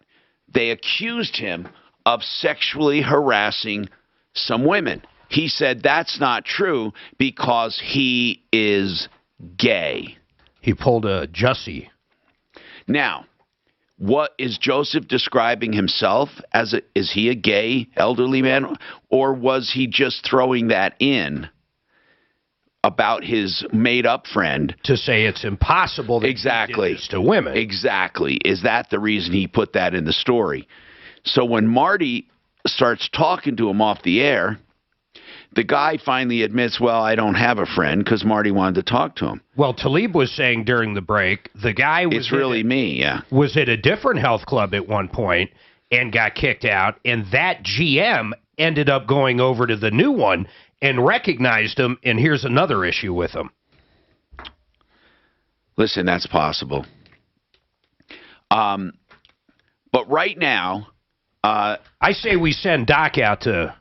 they accused him of sexually harassing some women. He said that's not true because he is gay. He pulled a Jussie. Now, what is Joseph describing himself as? Is he a gay elderly man, or was he just throwing that in about his made-up friend to say it's impossible that he did this to women? Exactly. Is that the reason he put that in the story? So when Marty starts talking to him off the air, the guy finally admits, well, I don't have a friend, because Marty wanted to talk to him. Well, Talib was saying during the break, the guy was was at a different health club at one point and got kicked out, and that GM ended up going over to the new one and recognized him, and here's another issue with him. Listen, that's possible. But right now, I say we send Doc out to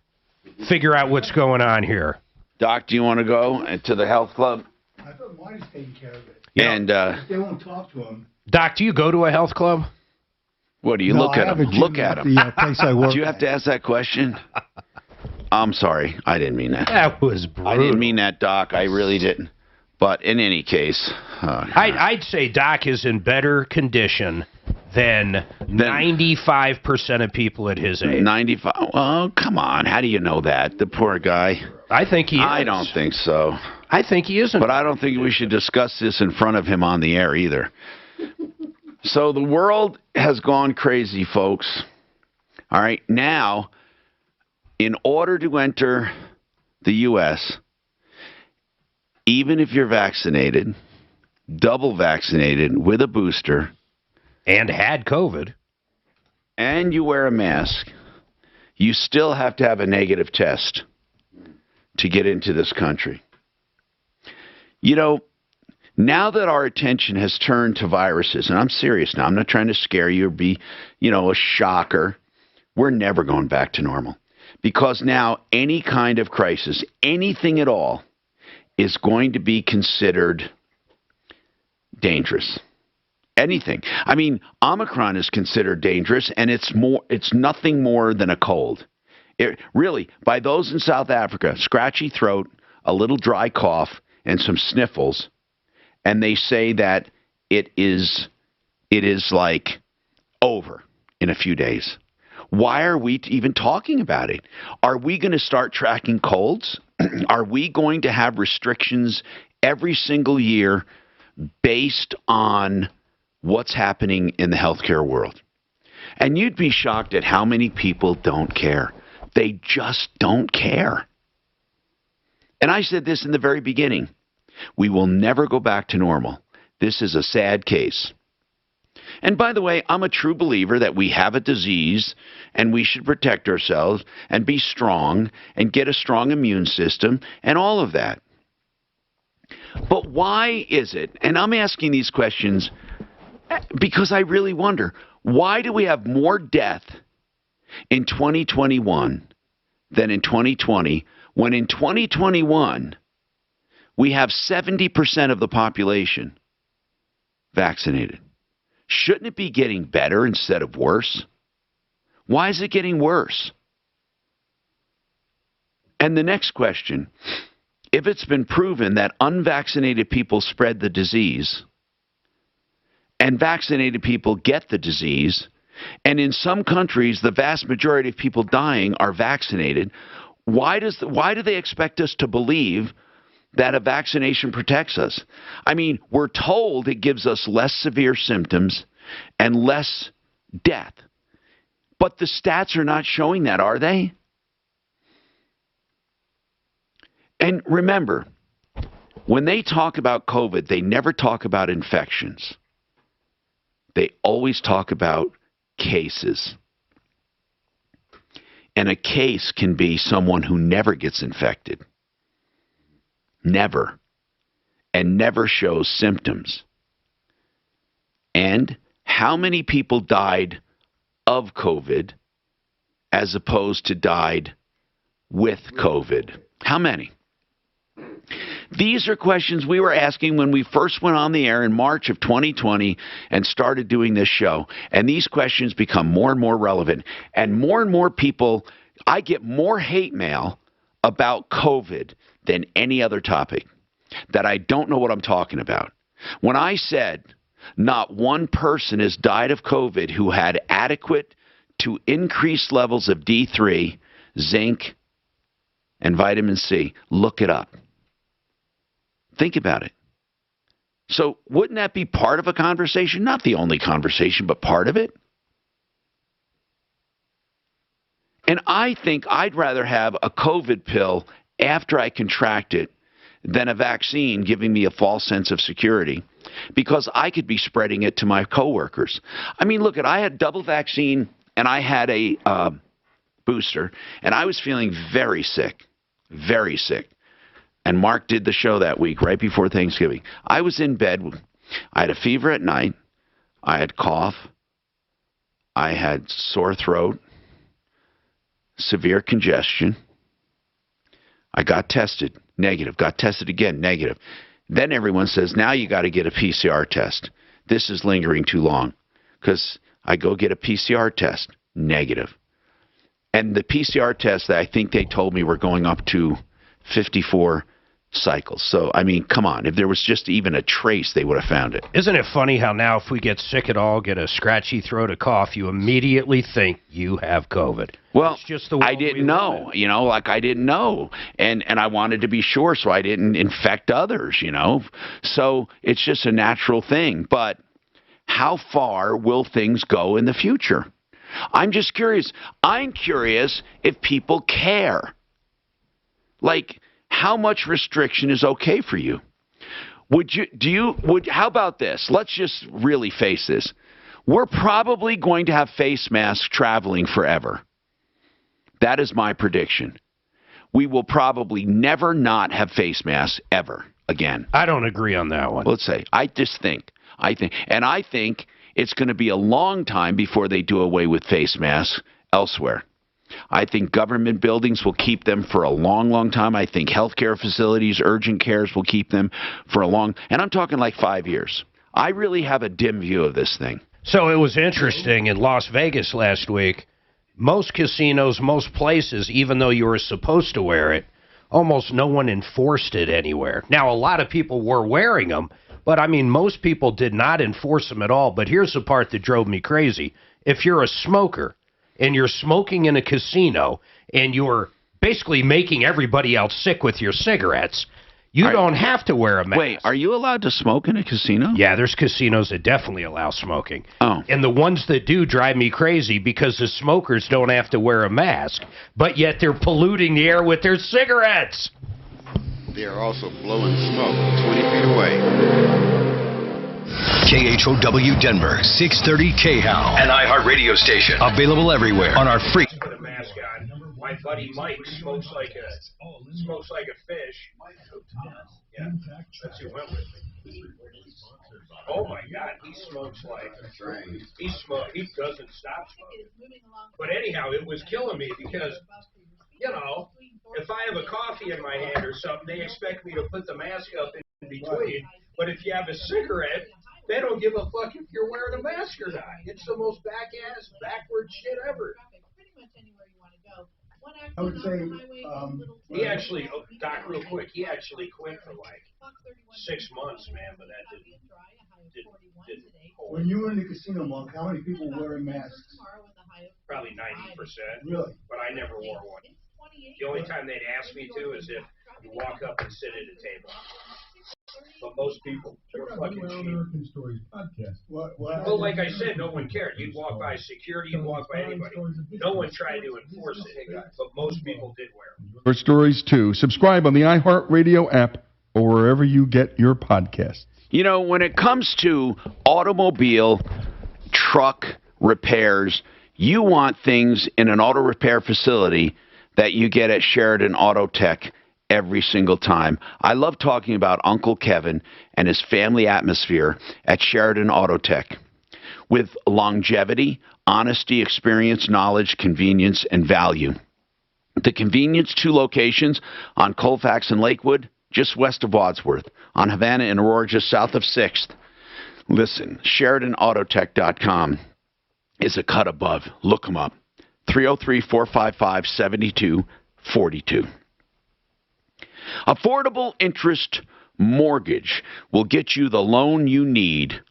figure out what's going on here. Doc, do you want to go to the health club? I thought mine's taking care of it. Yeah. And if they won't talk to him. Doc, do you go to a health club? What do you No, look I at have him? a gym Look at at him. the place I work Do you have to ask that question? I'm sorry. I didn't mean that. That was brutal. I didn't mean that, Doc. I really didn't. But in any case, I'd say Doc is in better condition than 95% of people at his age. 95. Oh, come on. How do you know that? The poor guy. I think he is. I don't think so. I think he isn't. But I don't think we should discuss this in front of him on the air either. So the world has gone crazy, folks. All right. Now, in order to enter the U.S., even if you're vaccinated, double vaccinated with a booster, and had COVID, and you wear a mask, you still have to have a negative test to get into this country. You know, now that our attention has turned to viruses, and I'm serious now, I'm not trying to scare you or be, a shocker. We're never going back to normal. Because now any kind of crisis, anything at all, is going to be considered dangerous. Anything. I mean, Omicron is considered dangerous, and it's nothing more than a cold. Really, by those in South Africa, scratchy throat, a little dry cough, and some sniffles, and they say that it is like over in a few days. Why are we even talking about it? Are we going to start tracking colds? Are we going to have restrictions every single year based on what's happening in the healthcare world? And you'd be shocked at how many people don't care. They just don't care. And I said this in the very beginning. We will never go back to normal. This is a sad case. And by the way, I'm a true believer that we have a disease and we should protect ourselves and be strong and get a strong immune system and all of that. But why is it, and I'm asking these questions because I really wonder, why do we have more death in 2021 than in 2020 when in 2021 we have 70% of the population vaccinated? Shouldn't it be getting better instead of worse? Why is it getting worse? And the next question, if it's been proven that unvaccinated people spread the disease and vaccinated people get the disease, and in some countries the vast majority of people dying are vaccinated, why do they expect us to believe that a vaccination protects us? I mean, we're told it gives us less severe symptoms and less death. But the stats are not showing that, are they? And remember, when they talk about COVID, they never talk about infections. They always talk about cases. And a case can be someone who never gets infected. Never. And never shows symptoms. And how many people died of COVID as opposed to died with COVID? How many? These are questions we were asking when we first went on the air in March of 2020 and started doing this show. And these questions become more and more relevant. And more people, I get more hate mail about COVID than any other topic that I don't know what I'm talking about. When I said not one person has died of COVID who had adequate to increased levels of D3, zinc, and vitamin C, look it up. Think about it. So wouldn't that be part of a conversation? Not the only conversation, but part of it. And I think I'd rather have a COVID pill after I contract it than a vaccine giving me a false sense of security, because I could be spreading it to my coworkers. I mean, look, I had double vaccine and I had a booster, and I was feeling very sick. very sick. And Mark did the show that week, right before Thanksgiving. I was in bed. I had a fever at night. I had cough. I had sore throat, severe congestion. I got tested, negative. Got tested again, negative. Then everyone says, now you got to get a PCR test. This is lingering too long. Because I go get a PCR test, negative. And the PCR test that I think they told me were going up to 54 cycles. So, I mean, come on. If there was just even a trace, they would have found it. Isn't it funny how now if we get sick at all, get a scratchy throat, a cough, you immediately think you have COVID? Well, it's just the I didn't know, you know, like I didn't know. And I wanted to be sure so I didn't infect others, you know. So it's just a natural thing. But how far will things go in the future? I'm just curious. I'm curious if people care. Like, how much restriction is okay for you? How about this? Let's just really face this. We're probably going to have face masks traveling forever. That is my prediction. We will probably never not have face masks ever again. I don't agree on that one. Let's say, I think it's going to be a long time before they do away with face masks elsewhere. I think government buildings will keep them for a long, long time. I think healthcare facilities, urgent cares will keep them for and I'm talking like 5 years. I really have a dim view of this thing. So it was interesting in Las Vegas last week. Most casinos, most places, even though you were supposed to wear it, almost no one enforced it anywhere. Now, a lot of people were wearing them, but I mean, most people did not enforce them at all. But here's the part that drove me crazy. If you're a smoker, and you're smoking in a casino, and you're basically making everybody else sick with your cigarettes, you don't have to wear a mask. Wait, are you allowed to smoke in a casino? Yeah, there's casinos that definitely allow smoking. Oh. And the ones that do drive me crazy because the smokers don't have to wear a mask, but yet they're polluting the air with their cigarettes. They are also blowing smoke 20 feet away. KHOW Denver, 630 KHOW. An iHeartRadio station. Available everywhere on our free. Put a mask on. My buddy Mike smokes like a fish. Yeah, that's who went with me. Oh my God, he smokes like he doesn't stop smoking. But anyhow, it was killing me because, you know, if I have a coffee in my hand or something, they expect me to put the mask up in between. But if you have a cigarette, they don't give a fuck if you're wearing a mask or not. It's the most backward shit ever. I would say, he actually, Doc, real quick, he actually quit for like 6 months, man, but that didn't hold. When you were in the casino, Mark, how many people were wearing masks? Probably 90%. Really? But I never wore one. The only time they'd ask me to is if you walk up and sit at a table. But most people were fucking cheap. Well, like I said, no one cared. You'd walk by security, you'd walk by anybody. No one tried to enforce it, but most people did wear them. For stories too, subscribe on the iHeartRadio app or wherever you get your podcasts. You know, when it comes to automobile, truck repairs, you want things in an auto repair facility that you get at Sheridan Auto Tech every single time. I love talking about Uncle Kevin and his family atmosphere at Sheridan Auto Tech. With longevity, honesty, experience, knowledge, convenience, and value. The convenience, 2 locations on Colfax and Lakewood, just west of Wadsworth. On Havana and Aurora, just south of 6th. Listen, SheridanAutotech.com is a cut above. Look them up. 303-455-7242. Affordable interest mortgage will get you the loan you need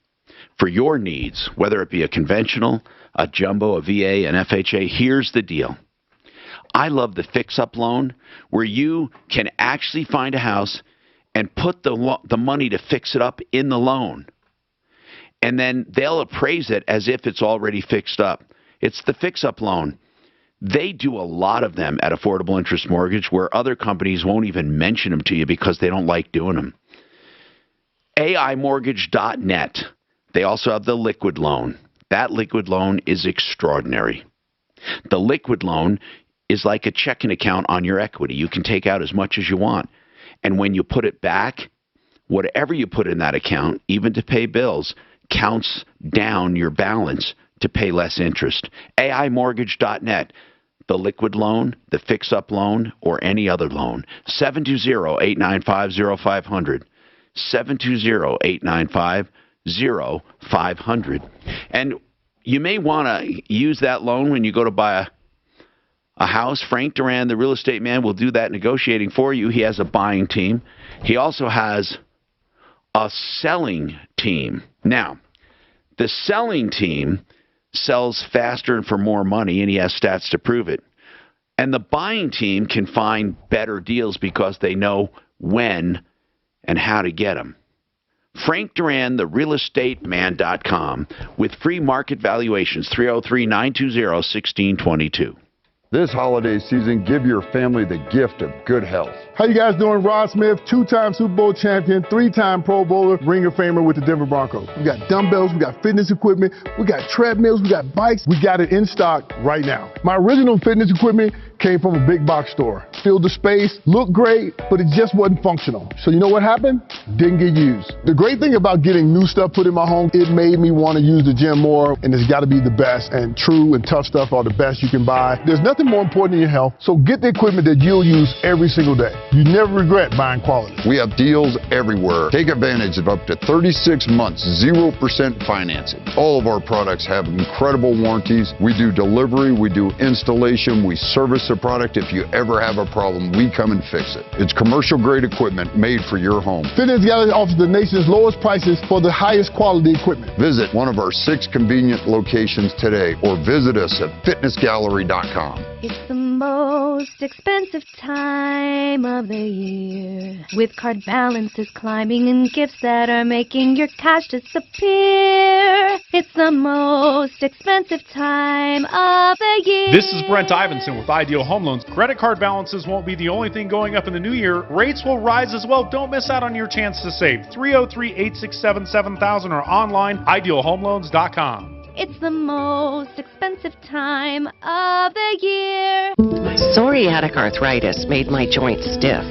for your needs, whether it be a conventional, a jumbo, a VA, an FHA. Here's the deal. I love the fix-up loan where you can actually find a house and put the money to fix it up in the loan. And then they'll appraise it as if it's already fixed up. It's the fix-up loan. They do a lot of them at Affordable Interest Mortgage where other companies won't even mention them to you because they don't like doing them. AImortgage.net. They also have the liquid loan. That liquid loan is extraordinary. The liquid loan is like a checking account on your equity. You can take out as much as you want. And when you put it back, whatever you put in that account, even to pay bills, counts down your balance to pay less interest. AImortgage.net. The liquid loan, the fix-up loan, or any other loan. 720-895-0500. 720-895-0500. And you may want to use that loan when you go to buy a house. Frank Duran, the real estate man, will do that negotiating for you. He has a buying team. He also has a selling team. Now, the selling team sells faster and for more money, and he has stats to prove it. And the buying team can find better deals because they know when and how to get them. Frank Duran, therealestateman.com, with free market valuations, 303-920-1622. This holiday season, give your family the gift of good health. How you guys doing? Rod Smith, two-time Super Bowl champion, three-time Pro Bowler, Ring of Famer with the Denver Broncos. We got dumbbells, we got fitness equipment, we got treadmills, we got bikes. We got it in stock right now. My original fitness equipment came from a big box store. Filled the space, looked great, but it just wasn't functional. So you know what happened? Didn't get used. The great thing about getting new stuff put in my home, it made me want to use the gym more, and it's got to be the best. And true and tough stuff are the best you can buy. There's nothing more important than your health, so get the equipment that you'll use every single day. You never regret buying quality. We have deals everywhere. Take advantage of up to 36 months, 0% financing. All of our products have incredible warranties. We do delivery, we do installation, we service the product. If you ever have a problem, we come and fix it. It's commercial grade equipment made for your home. Fitness Gallery offers the nation's lowest prices for the highest quality equipment. Visit one of our 6 convenient locations today or visit us at fitnessgallery.com. It's the most expensive time of the year, with card balances climbing and gifts that are making your cash disappear. It's the most expensive time of the year. This is Brent Ivinson with Ideal Home Loans. Credit card balances won't be the only thing going up in the new year. Rates will rise as well. Don't miss out on your chance to save. 303-867-7000 or online, idealhomeloans.com. It's the most expensive time of the year. Psoriatic arthritis made my joints stiff,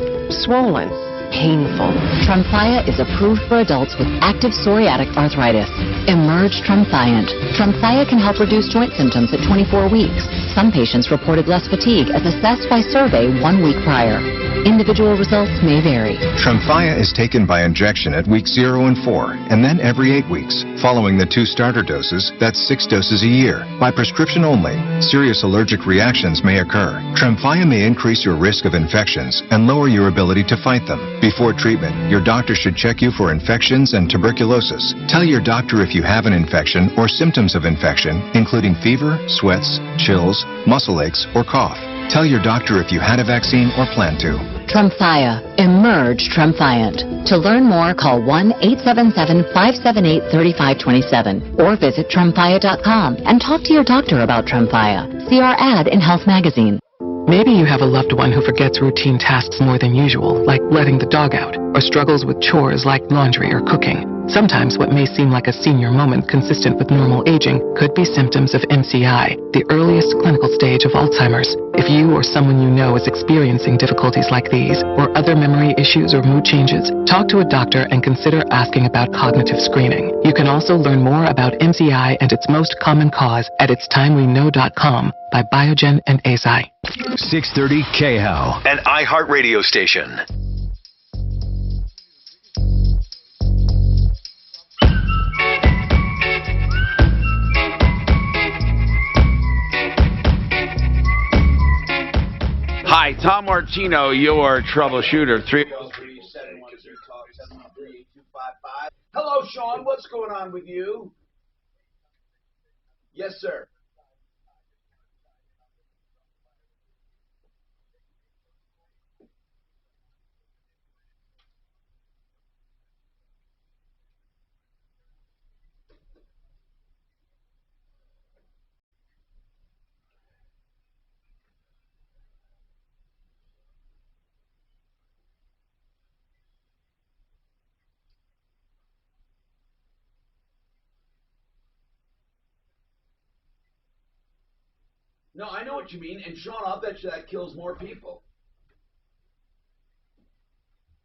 swollen, painful. Tremfya is approved for adults with active psoriatic arthritis. Emerge Tremfyant. Tremfya can help reduce joint symptoms at 24 weeks. Some patients reported less fatigue as assessed by survey 1 week prior. Individual results may vary. Tremfya is taken by injection at weeks 0 and 4, and then every 8 weeks. Following the 2 starter doses, that's 6 doses a year. By prescription only, serious allergic reactions may occur. Tremfya may increase your risk of infections and lower your ability to fight them. Before treatment, your doctor should check you for infections and tuberculosis. Tell your doctor if you have an infection or symptoms of infection, including fever, sweats, chills, muscle aches, or cough. Tell your doctor if you had a vaccine or plan to. Tremfya. Emerge Tremfyant. To learn more, call 1-877-578-3527 or visit Tremfya.com and talk to your doctor about Tremfya. See our ad in Health Magazine. Maybe you have a loved one who forgets routine tasks more than usual, like letting the dog out, or struggles with chores like laundry or cooking. Sometimes what may seem like a senior moment consistent with normal aging could be symptoms of MCI, the earliest clinical stage of Alzheimer's. If you or someone you know is experiencing difficulties like these, or other memory issues or mood changes, talk to a doctor and consider asking about cognitive screening. You can also learn more about MCI and its most common cause at itstimeweknow.com by Biogen and Eisai. 630 KHOW, an iHeart radio station. Hi, Tom Martino, your troubleshooter. Hello, Sean. What's going on with you? Yes, sir. No, I know what you mean. And Sean, I'll bet you that kills more people.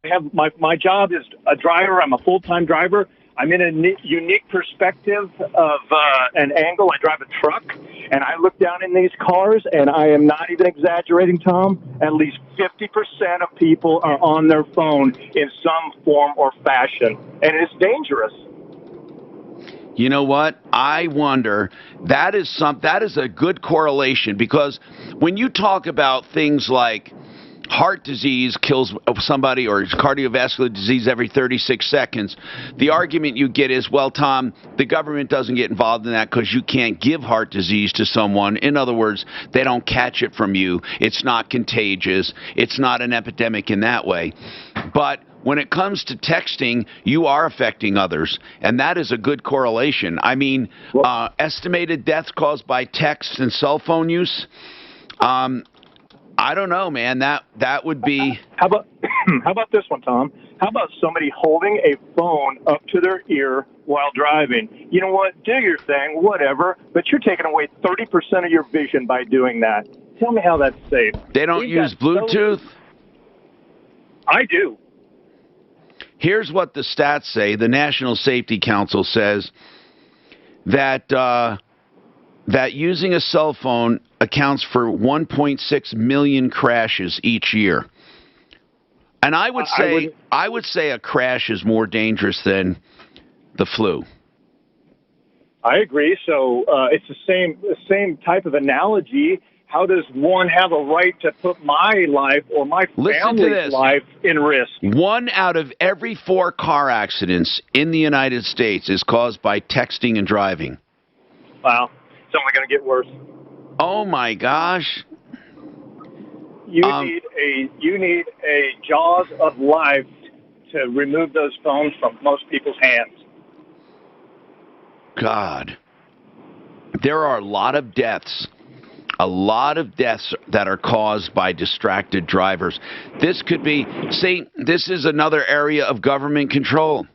I have my job is a driver. I'm a full-time driver. I'm in a unique perspective of an angle. I drive a truck, and I look down in these cars, and I am not even exaggerating, Tom. At least 50% of people are on their phone in some form or fashion, and it's dangerous. You know what? I wonder, that is a good correlation, because when you talk about things like heart disease kills somebody or cardiovascular disease every 36 seconds, the argument you get is, well, Tom, the government doesn't get involved in that because you can't give heart disease to someone. In other words, they don't catch it from you. It's not contagious. It's not an epidemic in that way. But when it comes to texting, you are affecting others, and that is a good correlation. I mean, estimated deaths caused by text and cell phone use, I don't know, man. That would be. How about this one, Tom? How about somebody holding a phone up to their ear while driving? You know what? Do your thing, whatever. But you're taking away 30% of your vision by doing that. Tell me how that's safe. They don't use Bluetooth? I do. Here's what the stats say. The National Safety Council says that that using a cell phone accounts for 1.6 million crashes each year. And I would say a crash is more dangerous than the flu. I agree. So it's the same type of analogy. How does one have a right to put my life or my family's life in risk? 1 out of every 4 car accidents in the United States is caused by texting and driving. Wow. It's only going to get worse. Oh my gosh. You need a jaws of life to remove those phones from most people's hands. God. There are a lot of deaths that are caused by distracted drivers. This could be, this is another area of government control.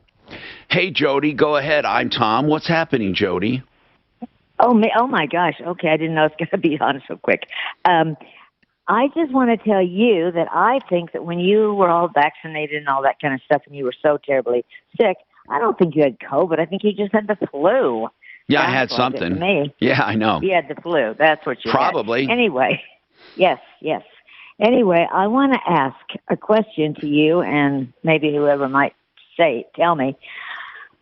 Hey, Jody, go ahead. I'm Tom. What's happening, Jody? Oh my gosh. Okay, I didn't know it was going to be on so quick. I just want to tell you that I think that when you were all vaccinated and all that kind of stuff and you were so terribly sick, I don't think you had COVID. I think you just had the flu. Yeah, I had something. To me. Yeah, I know. You had the flu. That's what you Probably. had. Anyway, yes. Anyway, I want to ask a question to you and maybe whoever might tell me.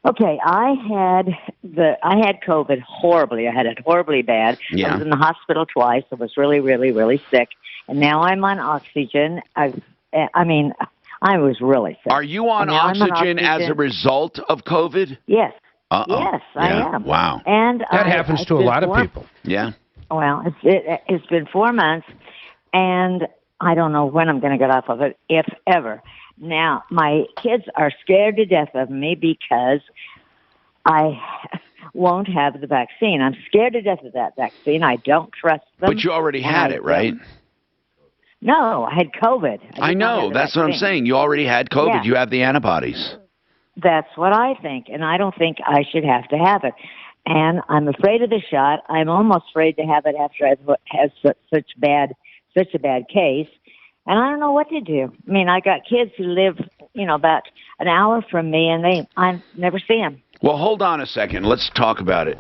Okay, I had COVID horribly. I had it horribly bad. Yeah. I was in the hospital twice. I was really, really, really sick. And now I'm on oxygen. I was really sick. Are you on oxygen as a result of COVID? Yes. Uh-oh. Yes, I am. Wow. And that happens to a lot of people. Yeah. Well, it's been 4 months, and I don't know when I'm going to get off of it, if ever. Now, my kids are scared to death of me because I won't have the vaccine. I'm scared to death of that vaccine. I don't trust them. But you already had it, right? No, I had COVID. I know. That's what I'm saying. You already had COVID. Yeah. You have the antibodies. That's what I think, and I don't think I should have to have it. And I'm afraid of the shot. I'm almost afraid to have it after I've had such a bad case. And I don't know what to do. I mean, I got kids who live, about an hour from me, and I never see them. Well, hold on a second. Let's talk about it.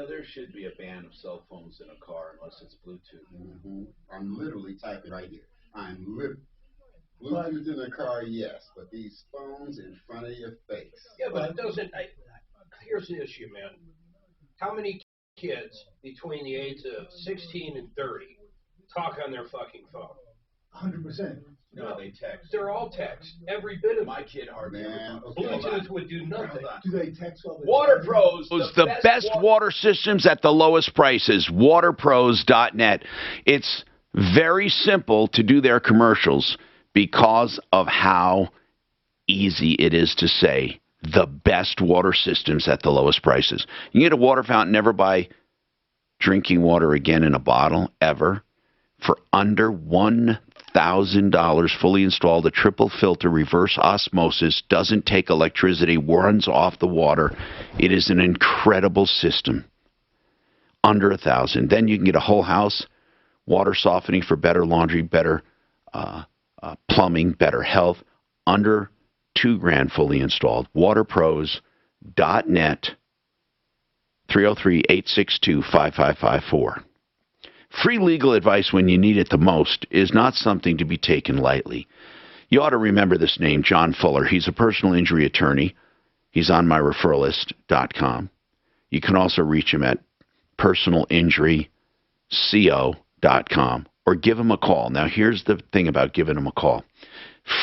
There should be a ban of cell phones in a car unless it's Bluetooth. Mm-hmm. I'm literally typing right here. Bluetooth in the car, yes, but these phones in front of your face. Yeah, but it doesn't. Here's the issue, man. How many kids between the age of 16 and 30 talk on their fucking phone? 100%. No, they text. They're all text. Every bit of my kid hardly ever. Bluetooth would do nothing. Do they text while they're Water Pros, The best water systems at the lowest prices. Waterpros.net. It's very simple to do their commercials because of how easy it is to say the best water systems at the lowest prices. You get a water fountain, never buy drinking water again in a bottle, ever, for under $1,000, fully installed, a triple filter, reverse osmosis, doesn't take electricity, runs off the water. It is an incredible system. Under $1,000. Then you can get a whole house water softening for better laundry, better plumbing, better health. Under $2,000 fully installed. Waterpros.net. 303-862-5554. Free legal advice when you need it the most is not something to be taken lightly. You ought to remember this name, John Fuller. He's a personal injury attorney. He's on myreferralist.com. You can also reach him at personalinjuryco.com or give him a call. Now, here's the thing about giving him a call.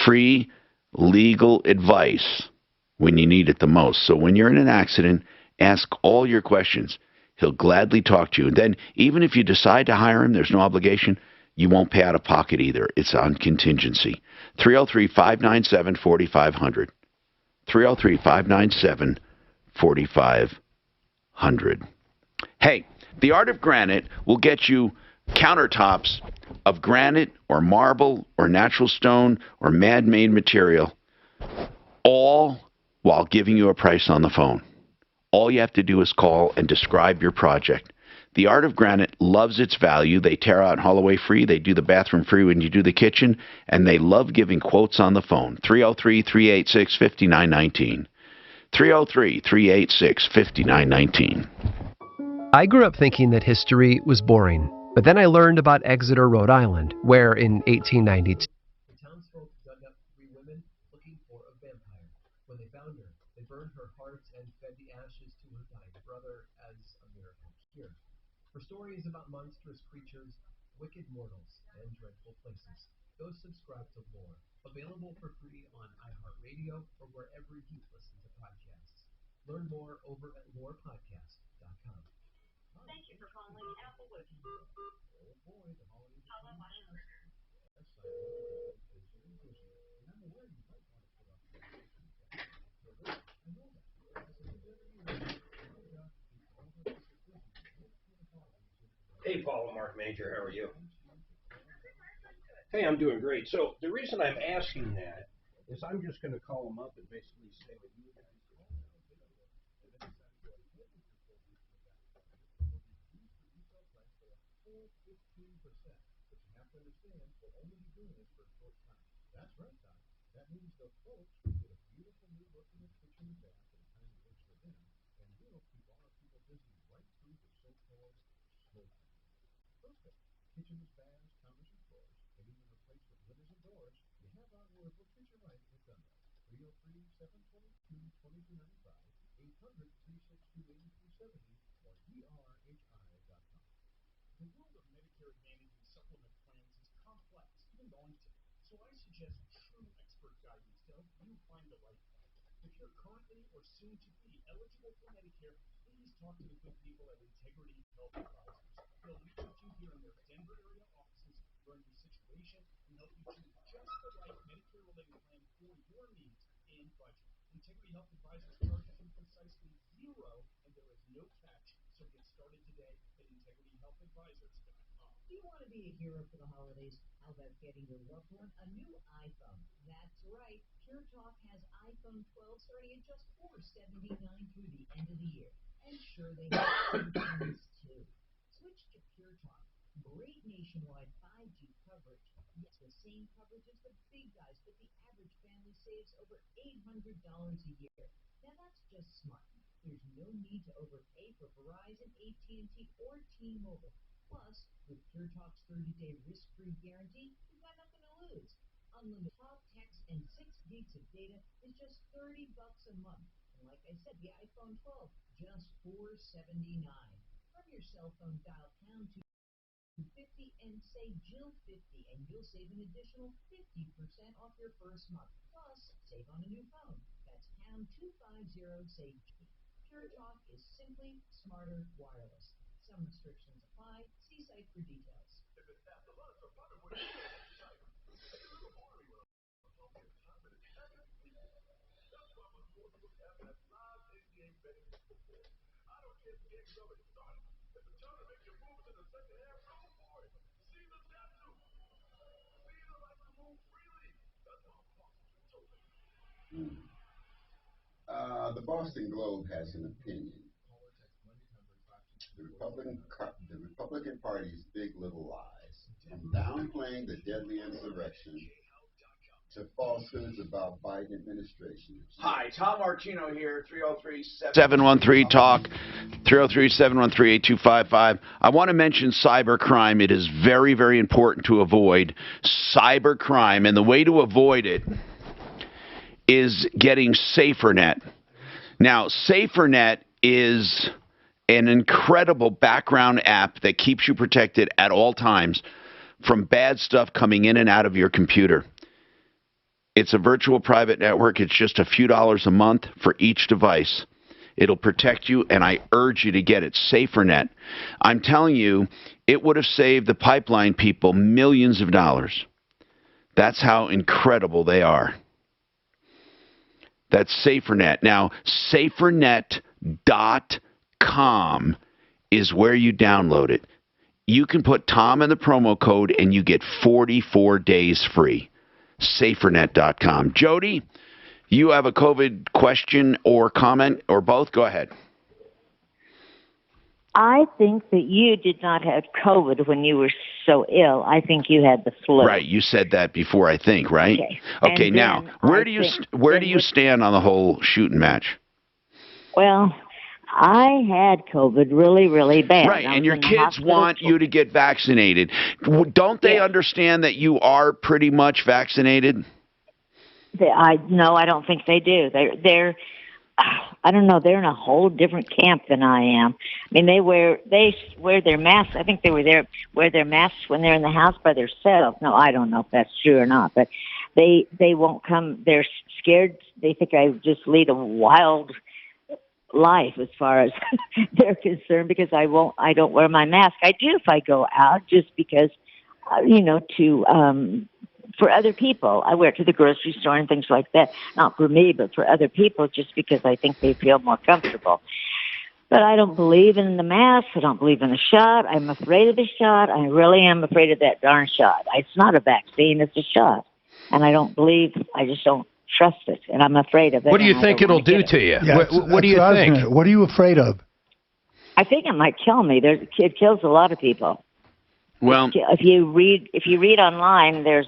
Free legal advice when you need it the most. So when you're in an accident, ask all your questions. He'll gladly talk to you. And then even if you decide to hire him, there's no obligation. You won't pay out of pocket either. It's on contingency. 303-597-4500. 303-597-4500. Hey, the Art of Granite will get you countertops of granite or marble or natural stone or man-made material, all while giving you a price on the phone. All you have to do is call and describe your project. The Art of Granite loves its value. They tear out and haul away free. They do the bathroom free when you do the kitchen. And they love giving quotes on the phone. 303-386-5919. 303-386-5919. I grew up thinking that history was boring. But then I learned about Exeter, Rhode Island, where in 1892... The townsfolk dug up 3 women looking for a vampire. When they found her, they burned her heart and fed the ashes to her dying brother as a miracle cure. For stories about monstrous creatures, wicked mortals, and dreadful places, go subscribe to Lore. Available for free on iHeartRadio or wherever you listen to podcasts. Learn more over at lorepodcast.com. Thank you for calling Applewood. Oh boy, the holidays are coming fast. Hey, Paul and Mark Major, how are you? Hey, I'm doing great. So the reason I'm asking that is I'm just going to call them up and basically say what you guys do. But you have to understand, we'll only be doing this for a short time. That's right, Doc. That means the folks will get a beautiful new look in the kitchen and bath at a time that works for them, and we'll keep all our people busy right through the so-called slow time. Those things, kitchens, baths, counters, and floors, and even replacement windows and doors, you have our word, we'll treat you right with them. 303-722-2295, 800-362-8370, or drhi.com. The world of Medicare Advantage and supplement plans is complex, even daunting. So I suggest true expert guidance to help you find the right plan. If you're currently or soon to be eligible for Medicare, please talk to the good people at Integrity Health Advisors. They'll meet with you here in their Denver area offices, learn your situation, and help you choose just the right Medicare-related plan for your needs and budget. Integrity Health Advisors charges you precisely $0, and there is no catch. So get started today at integrityhealthadvisors.com. Do you want to be a hero for the holidays? How about getting your loved one a new iPhone? That's right. Pure Talk has iPhone 12 starting at just $479 through the end of the year. And sure, they have iPhones too. Switch to Pure Talk. Great nationwide 5G coverage. Yes, the same coverage as the big guys, but the average family saves over $800 a year. Now that's just smart. There's no need to overpay for Verizon, AT&T, or T-Mobile. Plus, with Pure Talk's 30-day risk-free guarantee, you've got nothing to lose. Unlimited talk, text, and 6 gigs of data is just $30 a month. And like I said, the iPhone 12, just $479. From your cell phone, dial #2. 50 and say Jill50, and you'll save an additional 50% off your first month. Plus, save on a new phone. That's pound 250, say G. Pure Talk is simply smarter wireless. Some restrictions apply. See site for details. The Boston Globe has an opinion. The Republican Party's big little lies, from downplaying the deadly insurrection to falsehoods about Biden administration. Hi, Tom Martino here, 303-713-TALK, 303-713-8255. I want to mention cybercrime. It is very, very important to avoid cybercrime, and the way to avoid it is getting SaferNet. Now, SaferNet is an incredible background app that keeps you protected at all times from bad stuff coming in and out of your computer. It's a virtual private network. It's just a few dollars a month for each device. It'll protect you, and I urge you to get it. SaferNet. I'm telling you, it would have saved the pipeline people millions of dollars. That's how incredible they are. That's SaferNet. Now, SaferNet.com is where you download it. You can put Tom in the promo code, and you get 44 days free. SaferNet.com. Jody, you have a COVID question or comment, or both? Go ahead. I think that you did not have COVID when you were so ill. I think you had the flu. Right, you said that before, I think, right? Okay. Okay, now, where do you stand on the whole shooting match? Well, I had COVID really, really bad. Right, and your kids want you to get vaccinated. Don't they understand that you are pretty much vaccinated? No, I don't think they do. They're I don't know. They're in a whole different camp than I am. I mean, they wear their masks. I think they wear their masks when they're in the house by themselves. No, I don't know if that's true or not, but they won't come. They're scared. They think I just lead a wild life as far as they're concerned because I don't wear my mask. I do if I go out just because, for other people. I wear it to the grocery store and things like that. Not for me, but for other people just because I think they feel more comfortable. But I don't believe in the mask. I don't believe in the shot. I'm afraid of the shot. I really am afraid of that darn shot. It's not a vaccine. It's a shot. And I just don't trust it. And I'm afraid of it. What do you think it'll do to you? Yeah, what do you think? What are you afraid of? I think it might kill me. It kills a lot of people. Well, if you read online, there's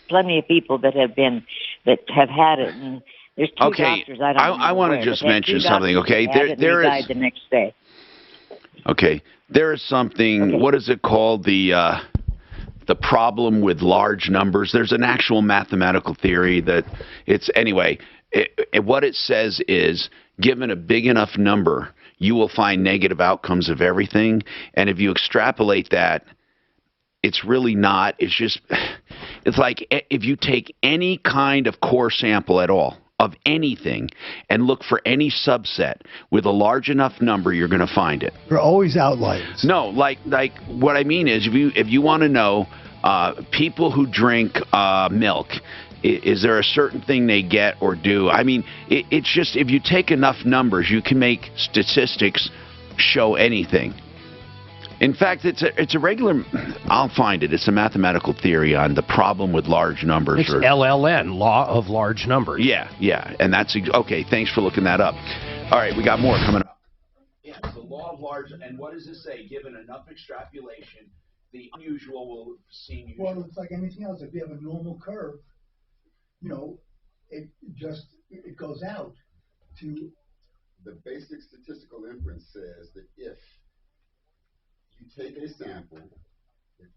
plenty of people that have had it, and there's two doctors. I want to just mention something. Okay, there died the next day. Okay, there is something. Okay. What is it called? The problem with large numbers. There's an actual mathematical theory that it's anyway. What it says is, given a big enough number, you will find negative outcomes of everything, and if you extrapolate that, it's really not. It's like if you take any kind of core sample at all of anything and look for any subset with a large enough number, you're going to find it. There are always outliers. No, like what I mean is if you want to know people who drink milk, is there a certain thing they get or do? I mean, it's just if you take enough numbers, you can make statistics show anything. In fact, it's a regular. I'll find it. It's a mathematical theory on the problem with large numbers. It's LLN, law of large numbers. Yeah, and that's okay. Thanks for looking that up. All right, we got more coming up. Yeah, the law of large. And what does it say? Given enough extrapolation, the unusual will seem usual. Well, it's like anything else. If you have a normal curve, it goes out to. The basic statistical inference says that if you take a sample, it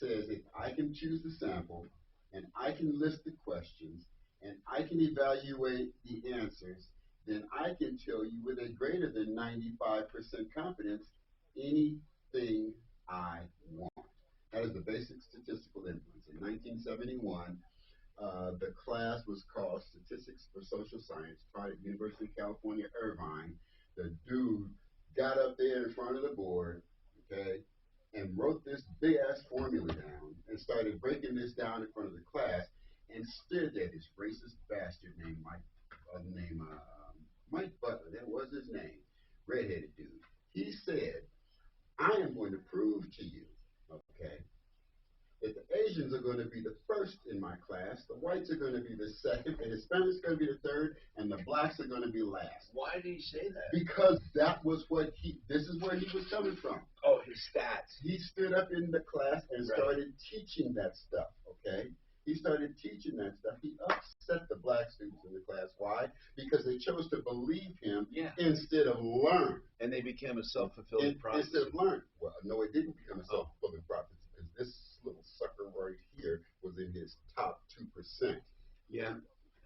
says if I can choose the sample and I can list the questions and I can evaluate the answers, then I can tell you with a greater than 95% confidence anything I want. That is the basic statistical influence. In 1971, the class was called Statistics for Social Science, taught at University of California, Irvine. The dude got up there in front of the board, okay, and wrote this big-ass formula down and started breaking this down in front of the class and stood there, this racist bastard named Mike Butler, that was his name, redheaded dude. He said, I am going to prove to you, okay, that the Asians are going to be the first in my class, the whites are going to be the second, the Hispanics are going to be the third, and the blacks are going to be last. Why did he say that? Because that was what this is where he was coming from. Oh, his stats. He stood up in the class and started teaching that stuff, okay? He started teaching that stuff. He upset the black students in the class. Why? Because they chose to believe him instead of learn. And they became a self-fulfilling prophecy. Instead of learn. Well, no, it didn't become a self-fulfilling prophecy because this little sucker right here was in his top 2%. Yeah.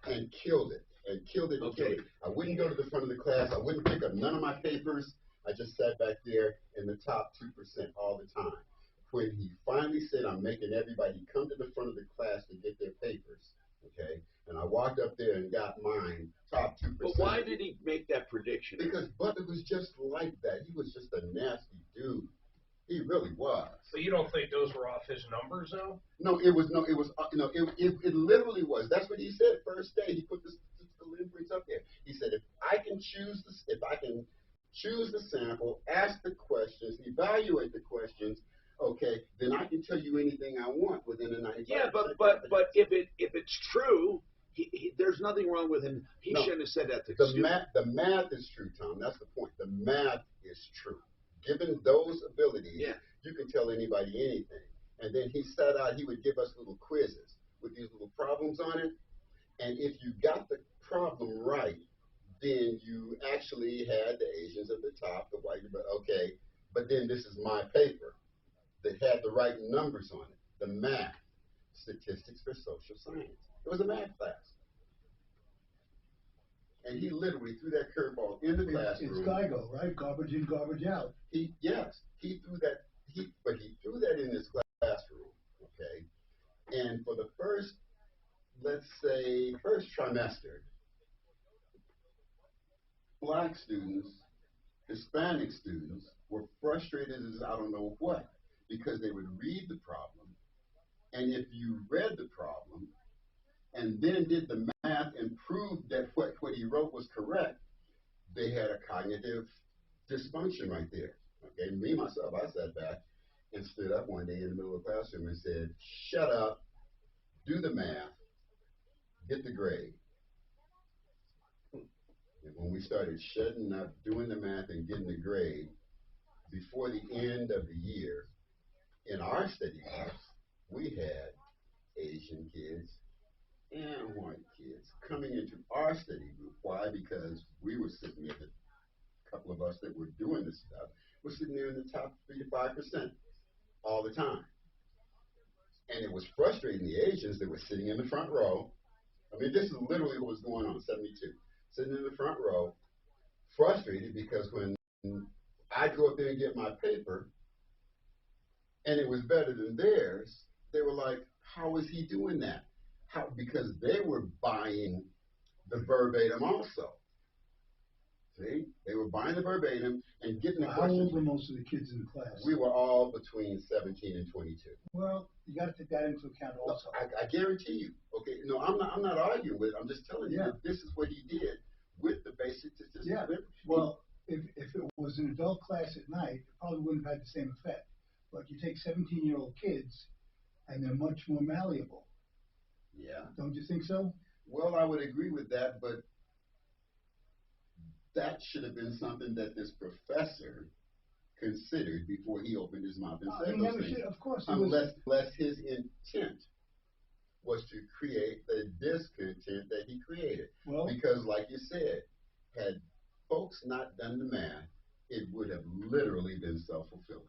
And killed it. And killed it. I wouldn't go to the front of the class. I wouldn't pick up none of my papers. I just sat back there in the top 2% all the time. When he finally said, I'm making everybody come to the front of the class to get their papers, okay? And I walked up there and got mine, top 2%. But why did he make that prediction? Because Butler was just like that. He was just a nasty dude. He really was. So you don't think those were off his numbers, though? No, it literally was. That's what he said first day. He put the statistical inference up there. He said, if I can choose the sample, ask the questions, evaluate the questions, okay, then I can tell you anything I want within a 90 Yeah, but if it's true, there's nothing wrong with him. He shouldn't have said that to the student. The math is true, Tom. That's the point. The math is true. Given those abilities, you can tell anybody anything. And then he set out, he would give us little quizzes with these little problems on it. And if you got the problem right, then you actually had the Asians at the top, the white, okay, but then this is my paper that had the right numbers on it, the math, Statistics for Social Science. It was a math class. And he literally threw that curveball in the classroom. It's GIGO, right? Garbage in, garbage out. He threw that, but he threw that in his classroom, okay? And for the first, let's say, first trimester, black students, Hispanic students were frustrated as I don't know what, because they would read the problem, and if you read the problem and then did the math and proved that what he wrote was correct, they had a cognitive dysfunction right there. Okay, me, myself, I sat back and stood up one day in the middle of the classroom and said, shut up, do the math, get the grade. And when we started shutting up, doing the math, and getting the grade, before the end of the year, in our study groups, we had Asian kids and white kids coming into our study group. Why? Because we were sitting there, a couple of us that were doing this stuff, were sitting there in the top 3 to 5% all the time. And it was frustrating the Asians that were sitting in the front row. I mean, this is literally what was going on in 72. Sitting in the front row, frustrated because when I'd go up there and get my paper, and it was better than theirs, they were like, how is he doing that? How? Because they were buying the verbatim also. See? They were buying the verbatim and getting the questions. How old were most of the kids in the class? We were all between 17 and 22. Well, you got to take that into account also. I guarantee you. Okay, no, I'm not arguing with it. I'm just telling you that this is what he did with the basic statistics. Yeah. Well, if it was an adult class at night, it probably wouldn't have had the same effect. But you take 17-year-old kids, and they're much more malleable. Yeah. Don't you think so? Well, I would agree with that, but that should have been something that this professor considered before he opened his mouth and said those things. Of course. Unless his intent was to create the discontent that he created. Well, because, like you said, had folks not done the math, it would have literally been self-fulfilling.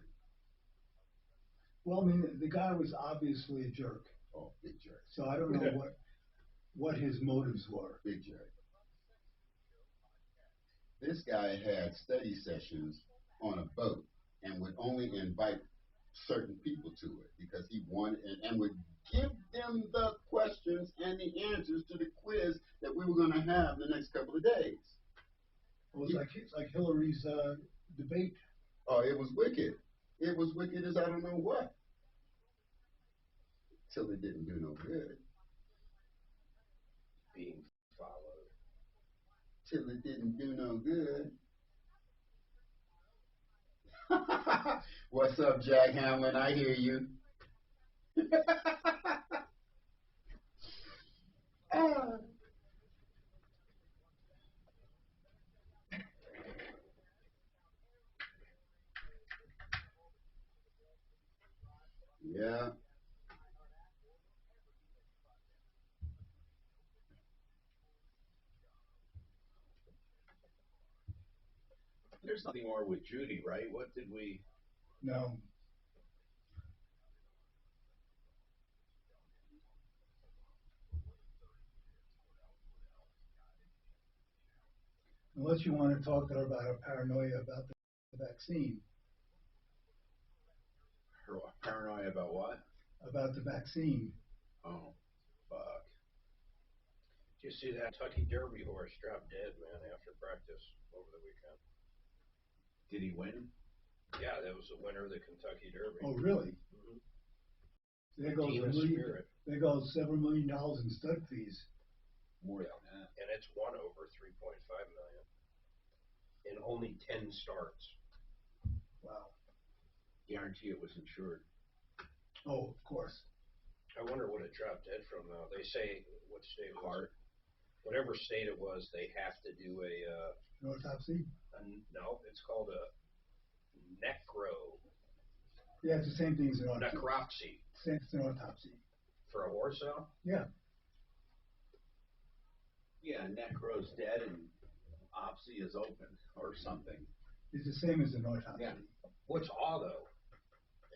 Well, I mean, the guy was obviously a jerk. Oh, big jerk. So I don't know what his motives were. Big jerk. This guy had study sessions on a boat and would only invite certain people to it because he wanted and would give them the questions and the answers to the quiz that we were going to have the next couple of days. It's like Hillary's debate. Oh, it was wicked. It was wicked as I don't know what. Till it didn't do no good. Being followed. Till it didn't do no good. What's up, Jack Hamlin? I hear you. Yeah. There's nothing more with Judy, right? What did we... No. Unless you want to talk to her about her paranoia about the vaccine. Her paranoia about what? About the vaccine. Oh, fuck. Did you see that Kentucky Derby horse drop dead, man, after practice over the weekend? Did he win? Yeah, that was the winner of the Kentucky Derby. Oh, really? Mm-hmm. There goes $7 million in stud fees. More than that. And it's won over $3.5 million in only 10 starts. Wow. Guarantee it was insured. Oh, of course. I wonder what it dropped dead from now. They say what state it was. Whatever state it was, they have to do an autopsy? No, it's called a Yeah, it's the same thing as an autopsy. necropsy. It's an autopsy. For a horse though? Yeah. Yeah, necro's dead and opsy is open or something. It's the same as an autopsy. Yeah. What's all though?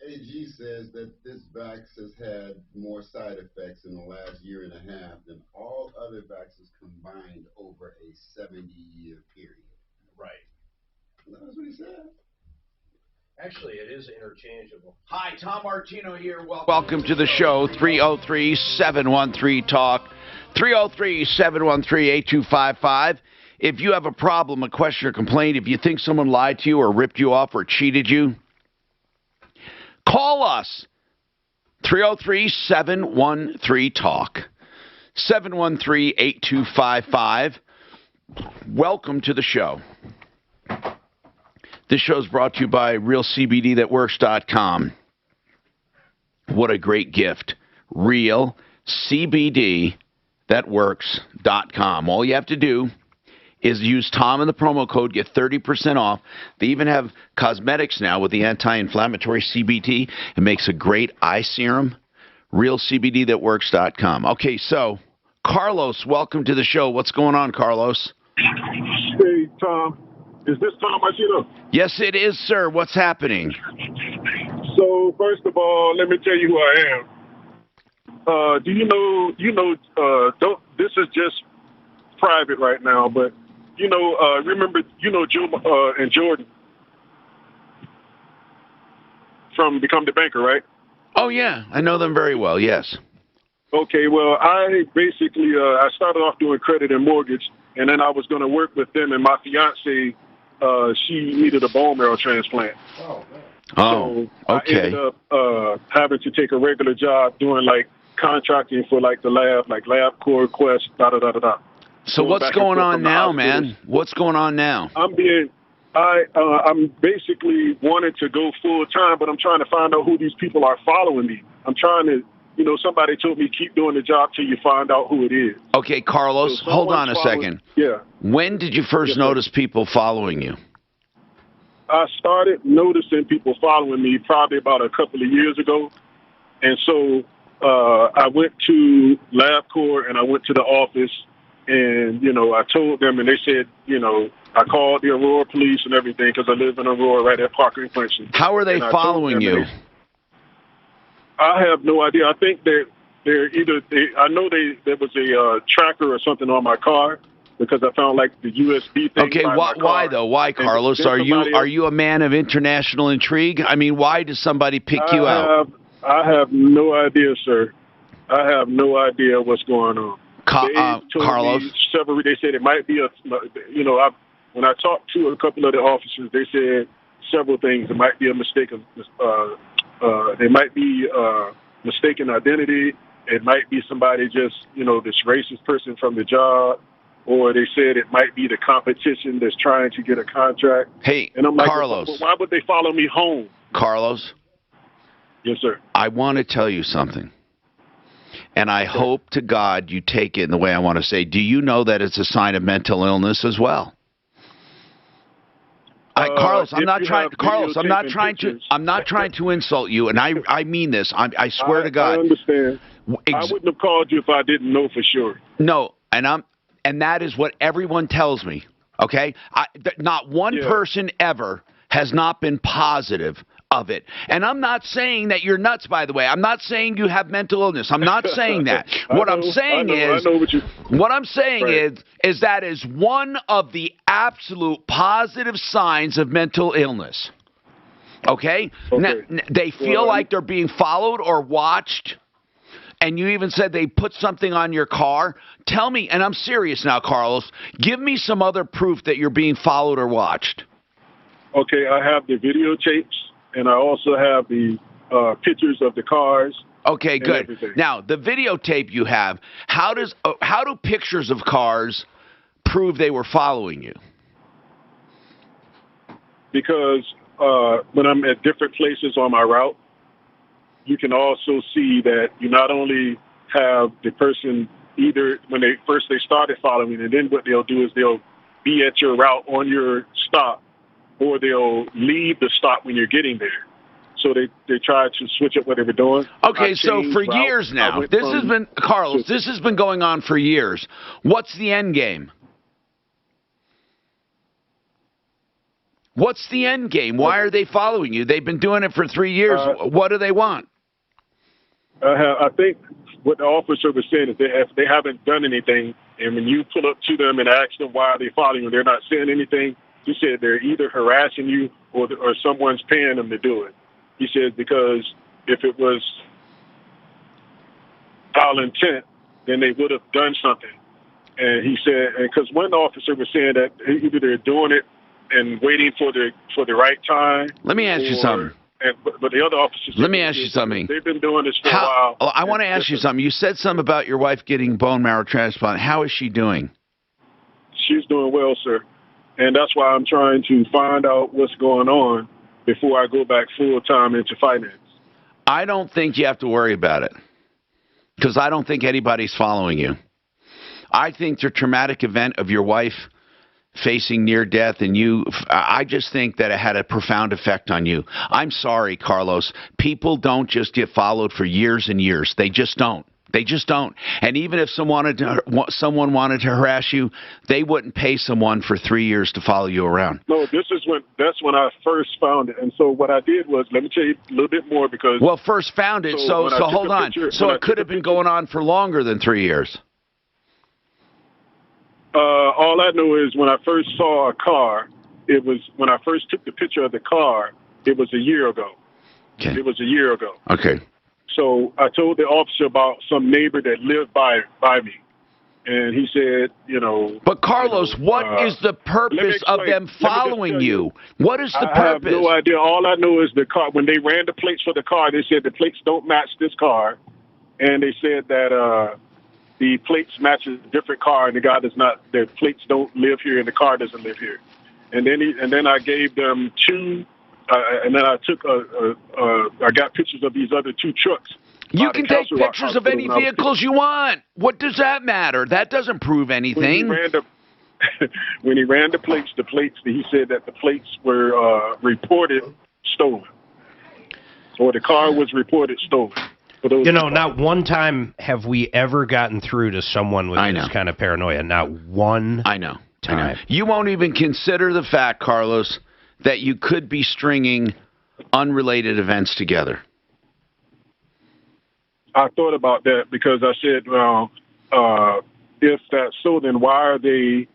AG says that this vax has had more side effects in the last year and a half than all other vaccines combined over a 70-year period. Right. That's what he said. Actually, it is interchangeable. Hi, Tom Martino here. Welcome to the show, 303-713-TALK, 303-713-8255. If you have a problem, a question, or complaint, if you think someone lied to you or ripped you off or cheated you, call us, 303-713-TALK, 713-8255. Welcome to the show. This show is brought to you by RealCBDThatWorks.com. What a great gift. RealCBDThatWorks.com. All you have to do is use Tom in the promo code, get 30% off. They even have cosmetics now with the anti-inflammatory CBD. It makes a great eye serum. RealCBDThatWorks.com. Okay, so, Carlos, welcome to the show. What's going on, Carlos? Hey, Tom. Is this Tom Martino? Yes, it is, sir. What's happening? So, first of all, let me tell you who I am. Do you know, don't, this is just private right now, but, remember, Joe and Jordan from Become the Banker, right? Oh, yeah. I know them very well, yes. Okay, well, I basically, I started off doing credit and mortgage, and then I was going to work with them, and my fiance, she needed a bone marrow transplant. Oh, so okay. I ended up having to take a regular job doing, contracting for, the lab, LabCorp, Quest, da-da-da-da-da. So what's going on now, man? What's going on now? I'm basically wanting to go full time, but I'm trying to find out who these people are following me. I'm trying to, somebody told me keep doing the job till you find out who it is. Okay, Carlos, So hold on a second. Yeah. When did you first notice people following you? I started noticing people following me probably about a couple of years ago. And so I went to LabCorp and I went to the office and, I told them and they said, I called the Aurora police and everything because I live in Aurora right at Parker and Clinton. How are they following you? I have no idea. I think they're either, I know there was a tracker or something on my car because I found like the USB thing. Okay, by my car. why though? Why, Carlos? then somebody Are you a man of international intrigue? I mean, why does somebody pick you out? I have no idea, sir. I have no idea what's going on. Carlos? They said it might be when I talked to a couple of the officers, they said several things. It might be a mistake of, it might be mistaken identity. It might be somebody just, this racist person from the job. Or they said it might be the competition that's trying to get a contract. Hey, and I'm like, Carlos. well, why would they follow me home? Carlos? Yes, sir. I want to tell you something. And I hope to God you take it in the way I want to say. Do you know that it's a sign of mental illness as well? Carlos, I'm not trying. Carlos, I'm not trying to. I'm not trying to insult you, and I mean this. I swear to God. I understand. I wouldn't have called you if I didn't know for sure. No, and that is what everyone tells me. Okay, not one person ever has not been positive of it. And I'm not saying that you're nuts, by the way. I'm not saying you have mental illness. I'm not saying that. What I'm saying is that is one of the absolute positive signs of mental illness. Okay? Now, they feel like they're being followed or watched. And you even said they put something on your car. Tell me, and I'm serious now, Carlos, give me some other proof that you're being followed or watched. Okay, I have the videotapes. And I also have the pictures of the cars. Okay, good. Everything. Now, the videotape you have, how do pictures of cars prove they were following you? Because when I'm at different places on my route, you can also see that you not only have the person either when they started following, and then what they'll do is they'll be at your route on your stop, or they'll leave the stop when you're getting there. So they try to switch up what they were doing. Okay, so for years now, this has been going on for years. What's the end game? What's the end game? Why are they following you? They've been doing it for 3 years. What do they want? I think what the officer was saying is they haven't done anything, and when you pull up to them and ask them why are they following you, they're not saying anything. He said they're either harassing you or someone's paying them to do it. He said because if it was foul intent, then they would have done something. And he said, because one officer was saying that either they're doing it and waiting for the right time. Let me ask you something. But the other officers. Let me ask you something. They've been doing this for a while. I want to ask you something. You said something about your wife getting bone marrow transplant. How is she doing? She's doing well, sir. And that's why I'm trying to find out what's going on before I go back full-time into finance. I don't think you have to worry about it because I don't think anybody's following you. I think the traumatic event of your wife facing near death and I just think that it had a profound effect on you. I'm sorry, Carlos. People don't just get followed for years and years. They just don't. They just don't. And even if someone wanted to harass you, they wouldn't pay someone for 3 years to follow you around. No, that's when I first found it. And so what I did was, let me tell you a little bit more because... Well, first found it, so hold on. So it could have been going on for longer than 3 years. All I know is when I first saw a car, when I first took the picture of the car, it was a year ago. Okay. It was a year ago. Okay. So I told the officer about some neighbor that lived by me. And he said, But Carlos, what is the purpose of them following you? What is the purpose? I have no idea. All I know is the car, when they ran the plates for the car, they said the plates don't match this car. And they said that the plates match a different car, and the guy does not, the plates don't live here, and the car doesn't live here. And then I gave them two. And then I took I got pictures of these other two trucks. You can take pictures of any vehicles you want. What does that matter? That doesn't prove anything. When he ran the plates, he said that the plates were reported stolen, or the car was reported stolen. Not one time have we ever gotten through to someone with this kind of paranoia. Not one time. You won't even consider the fact, Carlos, that you could be stringing unrelated events together. I thought about that because I said, if that's so, then why are they?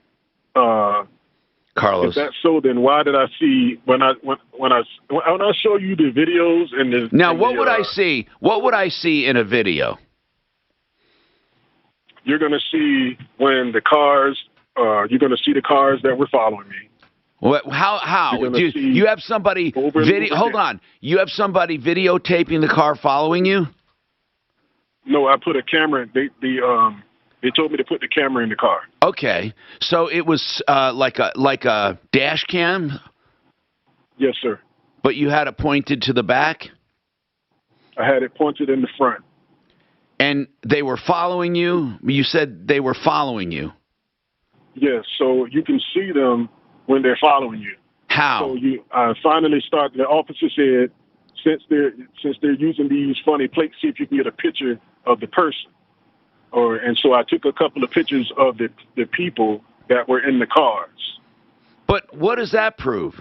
Carlos. If that's so, then why did I see when I show you the videos and the what would I see? What would I see in a video? You're going to see when the cars. You're going to see the cars that were following me. What? How? You have somebody video? Hold on. You have somebody videotaping the car following you? No, I put a camera. They told me to put the camera in the car. Okay, so it was like a dash cam. Yes, sir. But you had it pointed to the back. I had it pointed in the front. And they were following you. You said they were following you. Yes, so you can see them when they're following you. How? So finally started. The officer said, since they're using these funny plates, see if you can get a picture of the person. And so I took a couple of pictures of the people that were in the cars. But what does that prove?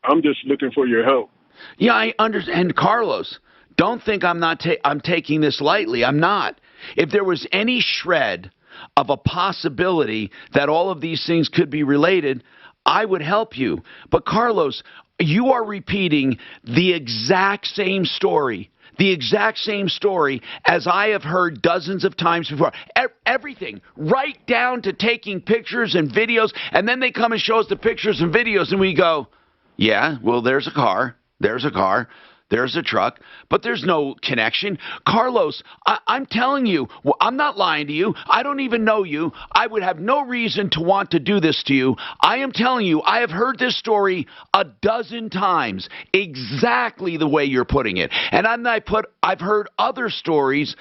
I'm just looking for your help. Yeah, I understand, Carlos. Don't think I'm taking this lightly. I'm not. If there was any shred of a possibility that all of these things could be related, I would help you. But Carlos, you are repeating the exact same story. The exact same story as I have heard dozens of times before. Everything, right down to taking pictures and videos, and then they come and show us the pictures and videos, and we go, yeah, well, there's a car, there's a truck, but there's no connection. Carlos, I'm telling you, I'm not lying to you. I don't even know you. I would have no reason to want to do this to you. I am telling you, I have heard this story a dozen times, exactly the way you're putting it. And I've heard other stories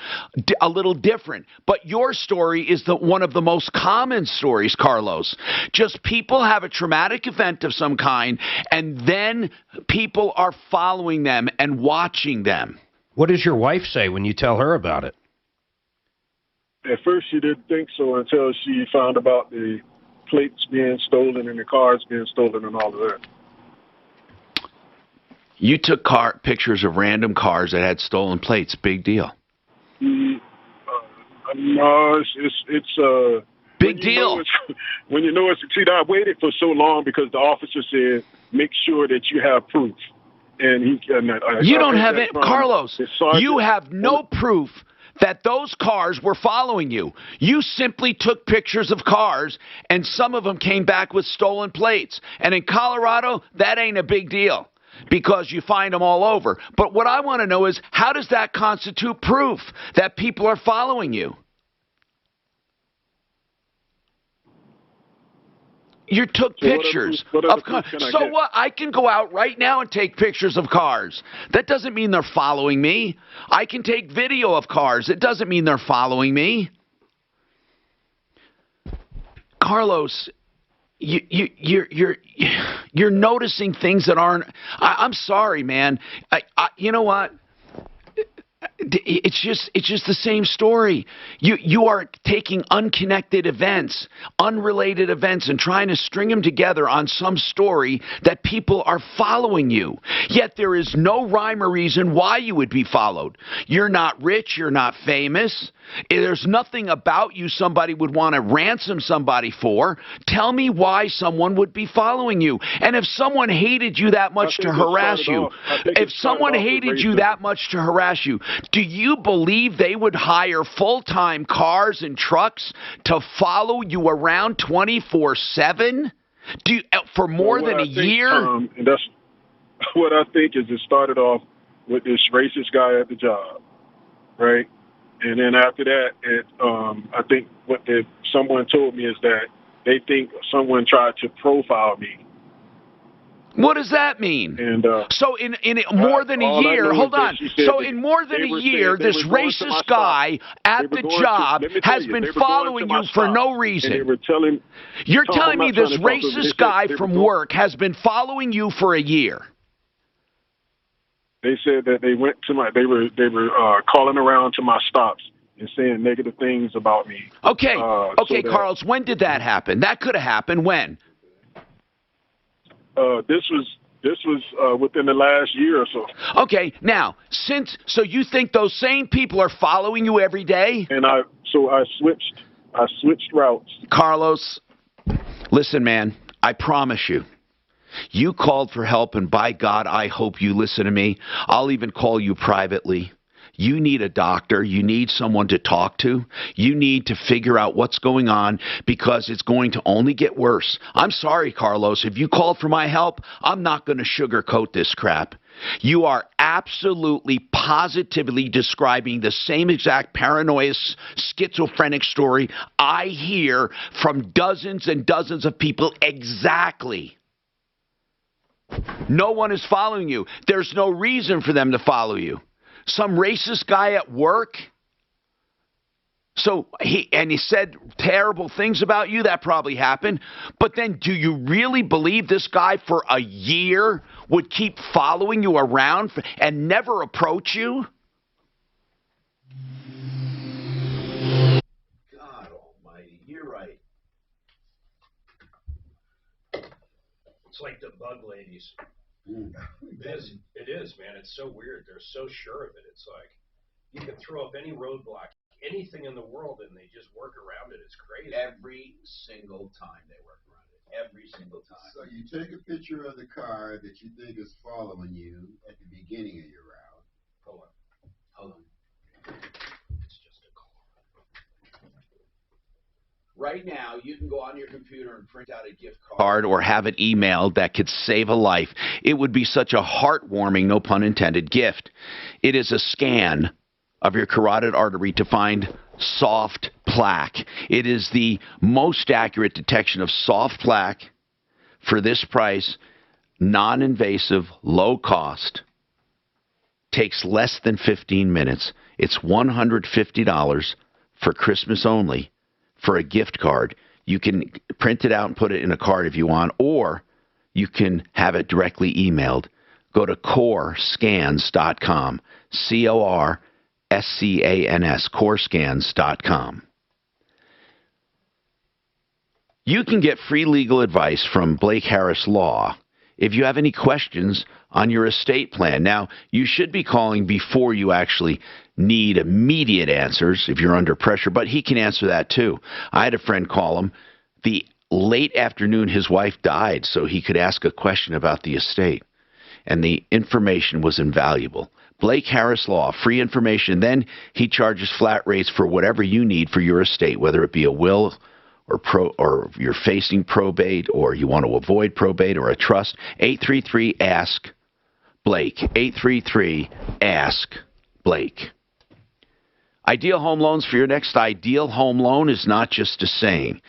a little different, but your story is one of the most common stories, Carlos. Just people have a traumatic event of some kind, and then people are following them and watching them. What does your wife say when you tell her about it? At first, she didn't think so until she found about the plates being stolen and the cars being stolen and all of that. You took pictures of random cars that had stolen plates. Big deal. No, it's big deal. When you know it's, see, I waited for so long because the officer said, make sure that you have proof. And you don't have it, Carlos. You have no proof that those cars were following you. You simply took pictures of cars, and some of them came back with stolen plates. And in Colorado, that ain't a big deal because you find them all over. But what I want to know is, how does that constitute proof that people are following you? You took pictures of cars. So what? I can go out right now and take pictures of cars. That doesn't mean they're following me. I can take video of cars. It doesn't mean they're following me. Carlos, you're noticing things that aren't. I'm sorry, man. You know what? It's just the same story. You are taking unconnected events, unrelated events, and trying to string them together on some story that people are following you. Yet there is no rhyme or reason why you would be followed. You're not rich. You're not famous. There's nothing about you somebody would want to ransom somebody for. Tell me why someone would be following you. And if someone hated you that much to harass you, do you believe they would hire full-time cars and trucks to follow you around 24/7? For more than a year? And that's what I think is it started off with this racist guy at the job, right? And then after that, I think what someone told me is that they think someone tried to profile me. What does that mean? And so in more than a year, hold on. So in more than a year, this racist guy at the job has been following you for no reason. You're telling me this racist guy from work has been following you for a year. They said that they went to they were calling around to my stops and saying negative things about me. Okay, Carlos, when did that happen? That could have happened when? This was This was within the last year or so. Okay, now, so you think those same people are following you every day? And I switched routes. Carlos, listen, man, I promise you. You called for help, and by God, I hope you listen to me. I'll even call you privately. You need a doctor. You need someone to talk to. You need to figure out what's going on because it's going to only get worse. I'm sorry, Carlos. If you called for my help, I'm not going to sugarcoat this crap. You are absolutely, positively describing the same exact paranoia, schizophrenic story I hear from dozens and dozens of people exactly. No one is following you. There's no reason for them to follow you. Some racist guy at work. So he said terrible things about you. That probably happened. But then do you really believe this guy for a year would keep following you around and never approach you? God almighty, you're right. It's like the bug ladies. It is, man. It's so weird. They're so sure of it. It's like you can throw up any roadblock, anything in the world, and they just work around it. It's crazy. Every single time they work around it. Every single time. So you take a picture of the car that you think is following you at the beginning of your route. Hold on. It's just a car. Right now, you can go on your computer and print out a gift Card or have it emailed that could save a life. It would be such a heartwarming, no pun intended, gift. It is a scan of your carotid artery to find soft plaque. It is the most accurate detection of soft plaque for this price, non-invasive, low cost. Takes less than 15 minutes. It's $150 for Christmas only for a gift card. You can print it out and put it in a card if you want, or you can have it directly emailed. Go to corescans.com, CORSCANS, corescans.com. You can get free legal advice from Blake Harris Law if you have any questions on your estate plan. Now, you should be calling before you actually need immediate answers if you're under pressure, but he can answer that too. I had a friend call him the late afternoon his wife died so he could ask a question about the estate, and the information was invaluable. Blake Harris Law, free information. Then he charges flat rates for whatever you need for your estate, whether it be a will or you're facing probate, or you want to avoid probate, or a trust. 833-ASK-BLAKE. 833-ASK-BLAKE. Ideal Home Loans for your next ideal home loan is not just a saying.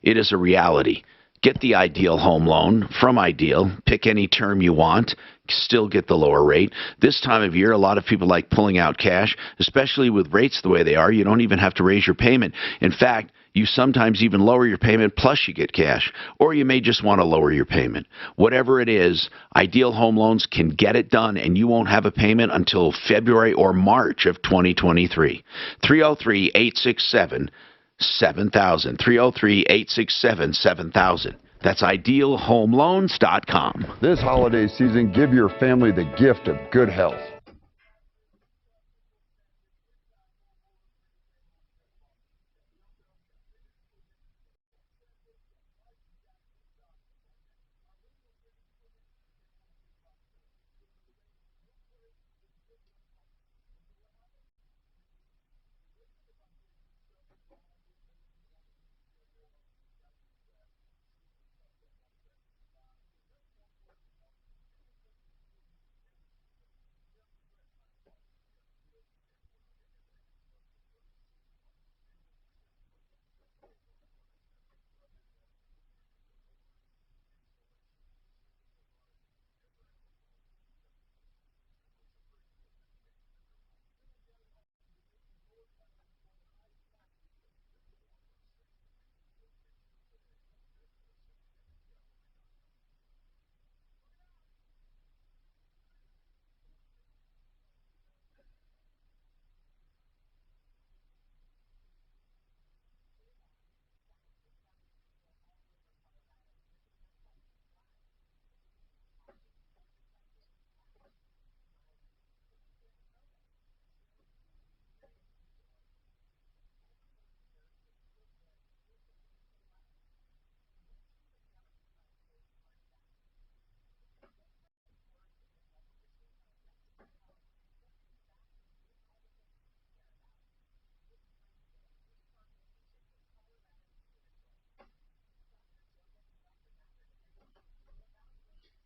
It is a reality. Get the Ideal Home Loan from Ideal. Pick any term you want. Still get the lower rate. This time of year, a lot of people like pulling out cash, especially with rates the way they are. You don't even have to raise your payment. In fact, you sometimes even lower your payment plus you get cash. Or you may just want to lower your payment. Whatever it is, Ideal Home Loans can get it done, and you won't have a payment until February or March of 2023. 303-867-7000. 303-867-7000. That's idealhomeloans.com. This holiday season, give your family the gift of good health.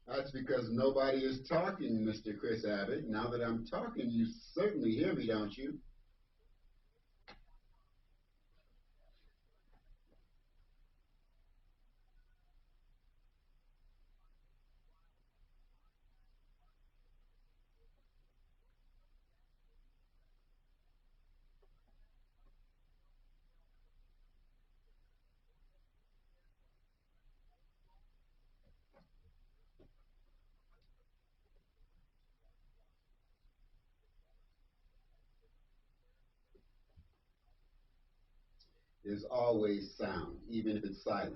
That's because nobody is talking, Mr. Chris Abbott. Now that I'm talking, you certainly hear me, don't you? There's always sound, even if it's silence.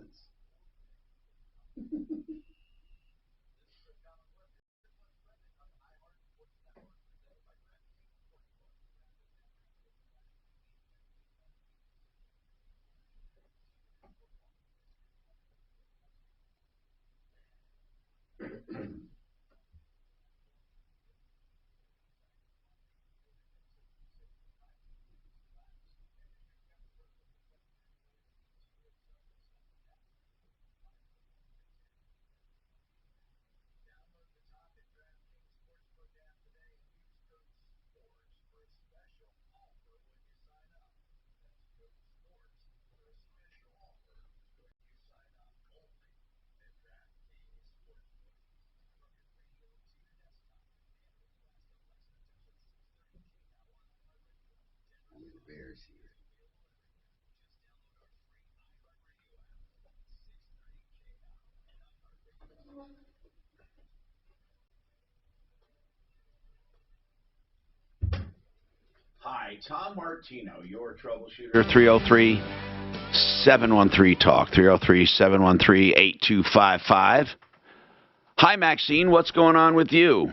Hi, Tom Martino, your troubleshooter. 303-713-TALK, 303-713-8255. Hi, Maxine. What's going on with you?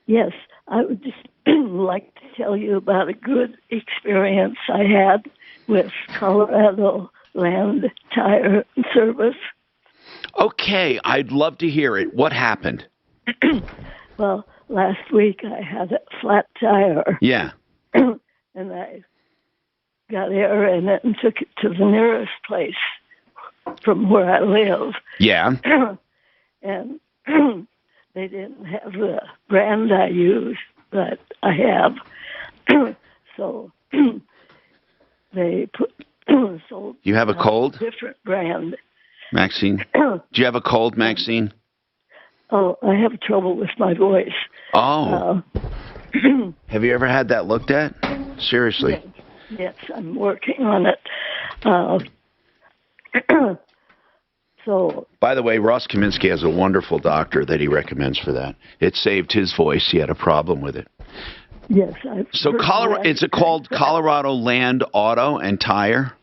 Yes, I would just like to tell you about a good experience I had with Colorado Land Tire Service. Okay, I'd love to hear it. What happened? Well, last week I had a flat tire. Yeah. And I got air in it and took it to the nearest place from where I live. Yeah. And they didn't have the brand I use, but I have. So they sold. You have a cold? Different brand. Maxine? Do you have a cold, Maxine? Oh, I have trouble with my voice. Oh. Have you ever had that looked at? Seriously? Yes, I'm working on it. So. By the way, Ross Kaminsky has a wonderful doctor that he recommends for that. It saved his voice. He had a problem with it. Yes. So it's called Colorado Land Auto and Tire?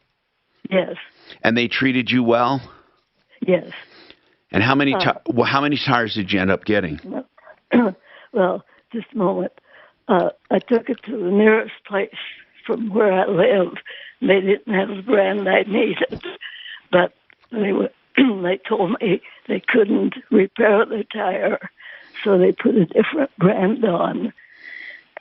Yes. And they treated you well? Yes. And how many tires did you end up getting? Well, just a moment. I took it to the nearest place from where I live. They didn't have the brand I needed, but they told me they couldn't repair the tire, so they put a different brand on.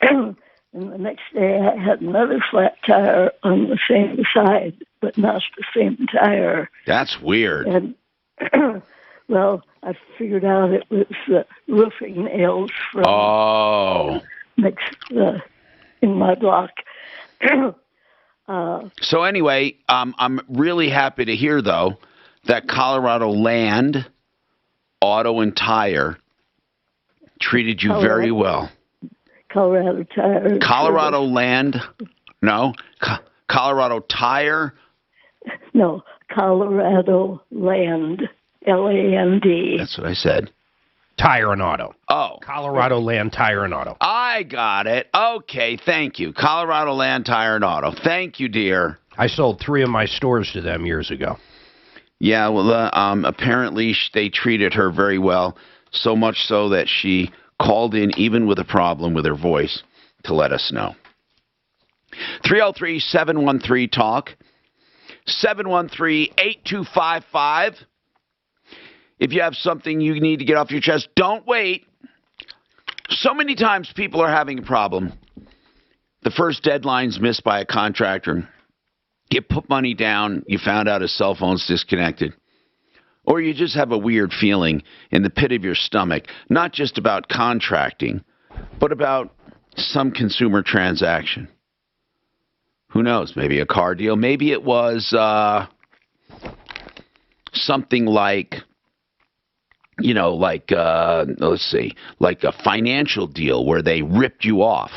And the next day I had another flat tire on the same side, but not the same tire. That's weird. And well, I figured out it was the roofing nails from in my block. So anyway, I'm really happy to hear, though, that Colorado Land Auto and Tire treated you very well. Colorado Tire. Colorado Land, no, Colorado Tire. No, Colorado Land, Land. That's what I said. Tire and Auto. Oh. Colorado Land Tire and Auto. I got it. Okay, thank you. Colorado Land Tire and Auto. Thank you, dear. I sold 3 of my stores to them years ago. Yeah, well, apparently they treated her very well, so much so that she called in even with a problem with her voice to let us know. 303-713-TALK, 713-8255. If you have something you need to get off your chest, don't wait. So many times people are having a problem. The first deadline's missed by a contractor. You put money down. You found out his cell phone's disconnected. Or you just have a weird feeling in the pit of your stomach, not just about contracting, but about some consumer transaction. Who knows? Maybe a car deal. Maybe it was something like, let's see, like a financial deal where they ripped you off.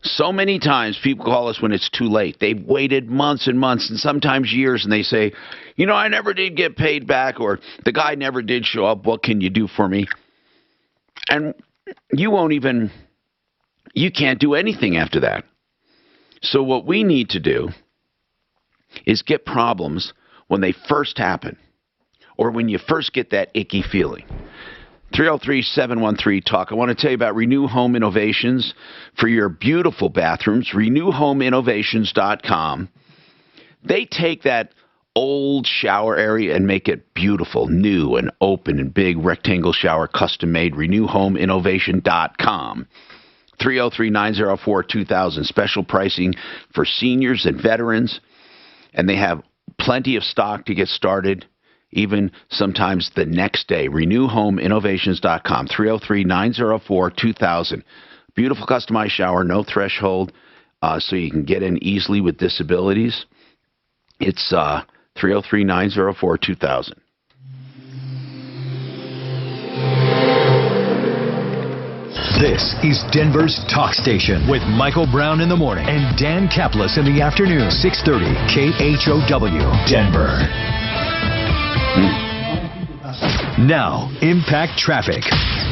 So many times people call us when it's too late. They've waited months and months and sometimes years, and they say, I never did get paid back, or the guy never did show up. What can you do for me? And you can't do anything after that. So what we need to do is get problems when they first happen, or when you first get that icky feeling. 303-713-TALK. I want to tell you about Renew Home Innovations for your beautiful bathrooms. RenewHomeInnovations.com. They take that old shower area and make it beautiful, new and open and big rectangle shower, custom made. RenewHomeInnovation.com. 303-904-2000. Special pricing for seniors and veterans. And they have plenty of stock to get started, even sometimes the next day. RenewHomeInnovations.com. 303-904-2000. Beautiful customized shower, no threshold, so you can get in easily with disabilities. It's 303-904-2000. This is Denver's Talk Station with Michael Brown in the morning and Dan Kaplis in the afternoon. 630 KHOW, Denver. Now, Impact Traffic.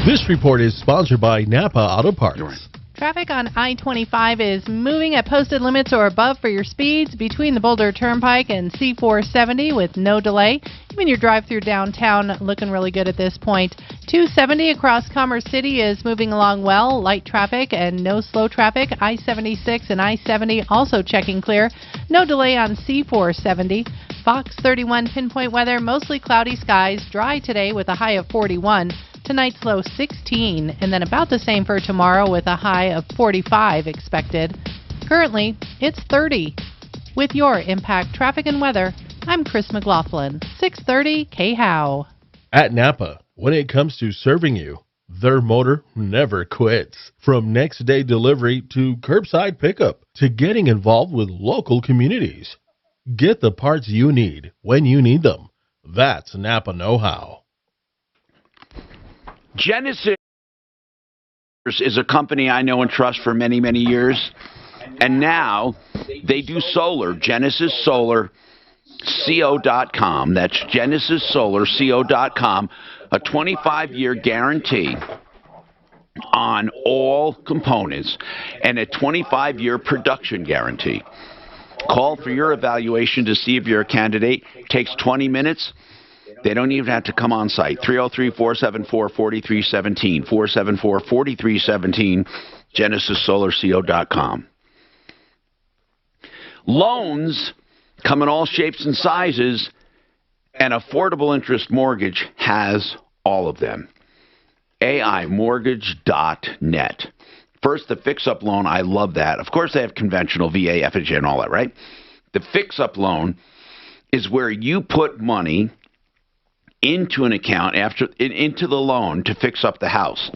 This report is sponsored by Napa Auto Parts. Traffic on I-25 is moving at posted limits or above for your speeds between the Boulder Turnpike and C-470 with no delay. Even your drive-through downtown looking really good at this point. 270 across Commerce City is moving along well. Light traffic and no slow traffic. I-76 and I-70 also checking clear. No delay on C-470. Fox 31 pinpoint weather, mostly cloudy skies. Dry today with a high of 41. Tonight's low 16, and then about the same for tomorrow with a high of 45 expected. Currently, it's 30. With your Impact Traffic and Weather, I'm Chris McLaughlin, 630 KHOW. At Napa, when it comes to serving you, their motor never quits. From next day delivery to curbside pickup to getting involved with local communities. Get the parts you need when you need them. That's Napa know-how. Genesis is a company I know and trust for many, many years. And now they do solar. GenesisSolarCO.com. That's GenesisSolarCO.com. A 25-year guarantee on all components and a 25-year production guarantee. Call for your evaluation to see if you're a candidate. It takes 20 minutes. They don't even have to come on site. 303-474-4317. 474-4317. GenesisSolarCO.com. Loans come in all shapes and sizes, and Affordable Interest Mortgage has all of them. AIMortgage.net. First, the fix-up loan. I love that. Of course, they have conventional VA, FHA, and all that, right? The fix-up loan is where you put money into an account into the loan to fix up the house.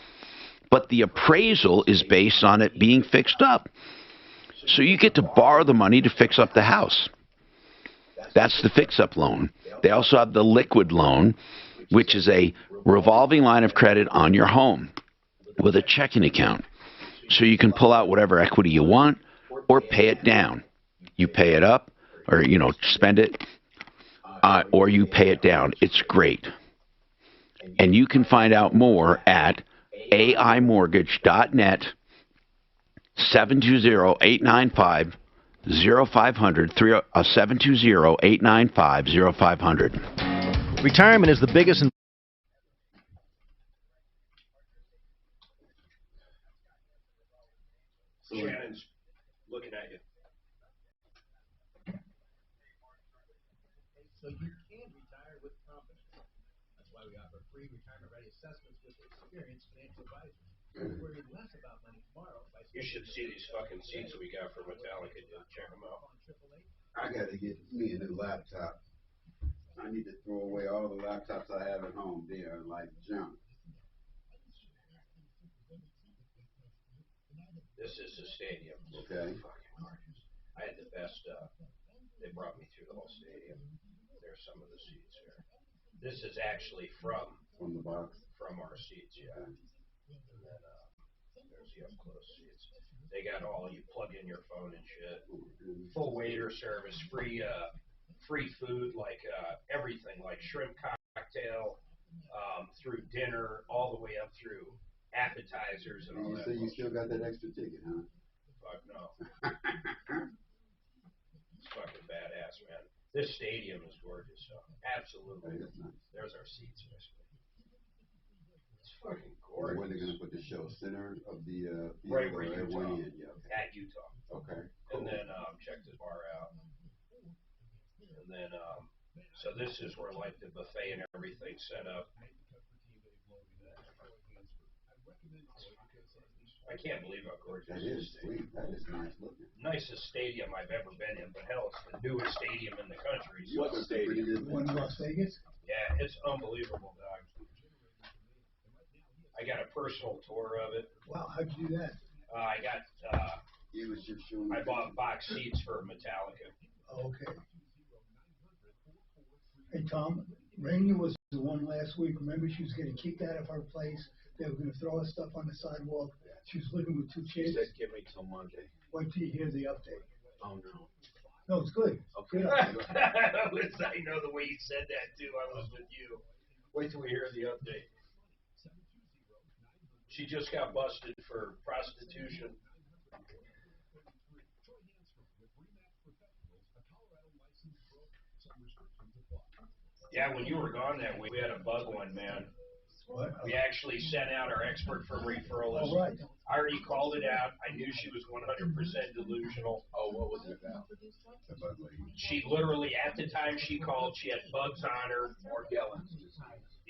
But the appraisal is based on it being fixed up. So you get to borrow the money to fix up the house. That's the fix-up loan. They also have the liquid loan, which is a revolving line of credit on your home with a checking account. So you can pull out whatever equity you want or pay it down. You pay it up or, spend it. Or you pay it down. It's great. And you can find out more at AIMortgage.net, 720-895-0500, 720-895-0500. Retirement is the biggest... Shannon's looking at you. So you can retire with confidence. That's why we offer free retirement-ready assessments with experienced financial advisors. Worry less about money tomorrow. You should see these fucking seats we got for Metallica, dude. Check them out. I got to get me a new laptop. I need to throw away all the laptops I have at home. They are like junk. This is the stadium. Okay. I had the best. They brought me through the whole stadium. There's some of the seats here. This is actually from the box. From our seats, yeah. And then there's the up close seats. They got all, you plug in your phone and shit. Full waiter service, free food, like everything, like shrimp cocktail, through dinner, all the way up through appetizers and all You that. say you still got that extra ticket, huh? Fuck no. It's fucking badass, man. This stadium is gorgeous, so absolutely. That is nice. There's our seats, basically. It's fucking gorgeous. Where are they going to put the show? Center of the field Right where or Utah. one end? Yeah, okay. At Utah. Okay. And then check the bar out. And then so this is where like the buffet and everything set up. I can't believe how gorgeous That is sweet. That is nice looking. Nicest stadium I've ever been in, but hell, it's the newest stadium in the country. So What stadium? One in Las Vegas? yeah, it's unbelievable, dog. I got a personal tour of it. Wow, how'd you do that? I got. I bought box seats for Metallica. Oh, okay. Hey, Tom, Rainey was the one last week. Remember, she was getting kicked out of her place. They were going to throw her stuff on the sidewalk. She was living with two kids. She said, give me till Monday. Wait till you hear the update. Oh, no. No, it's good. Okay. Good update. I know the way you said that, too. I was with you. Wait till we hear the update. She just got busted for prostitution. Yeah, when you were gone that week, we had a bug one, man. What? We actually sent out our expert from referrals. Oh, right. I already called it out. I knew she was 100% delusional. Oh, what was it about? She literally, at the time she called, she had bugs on her. Morgellons.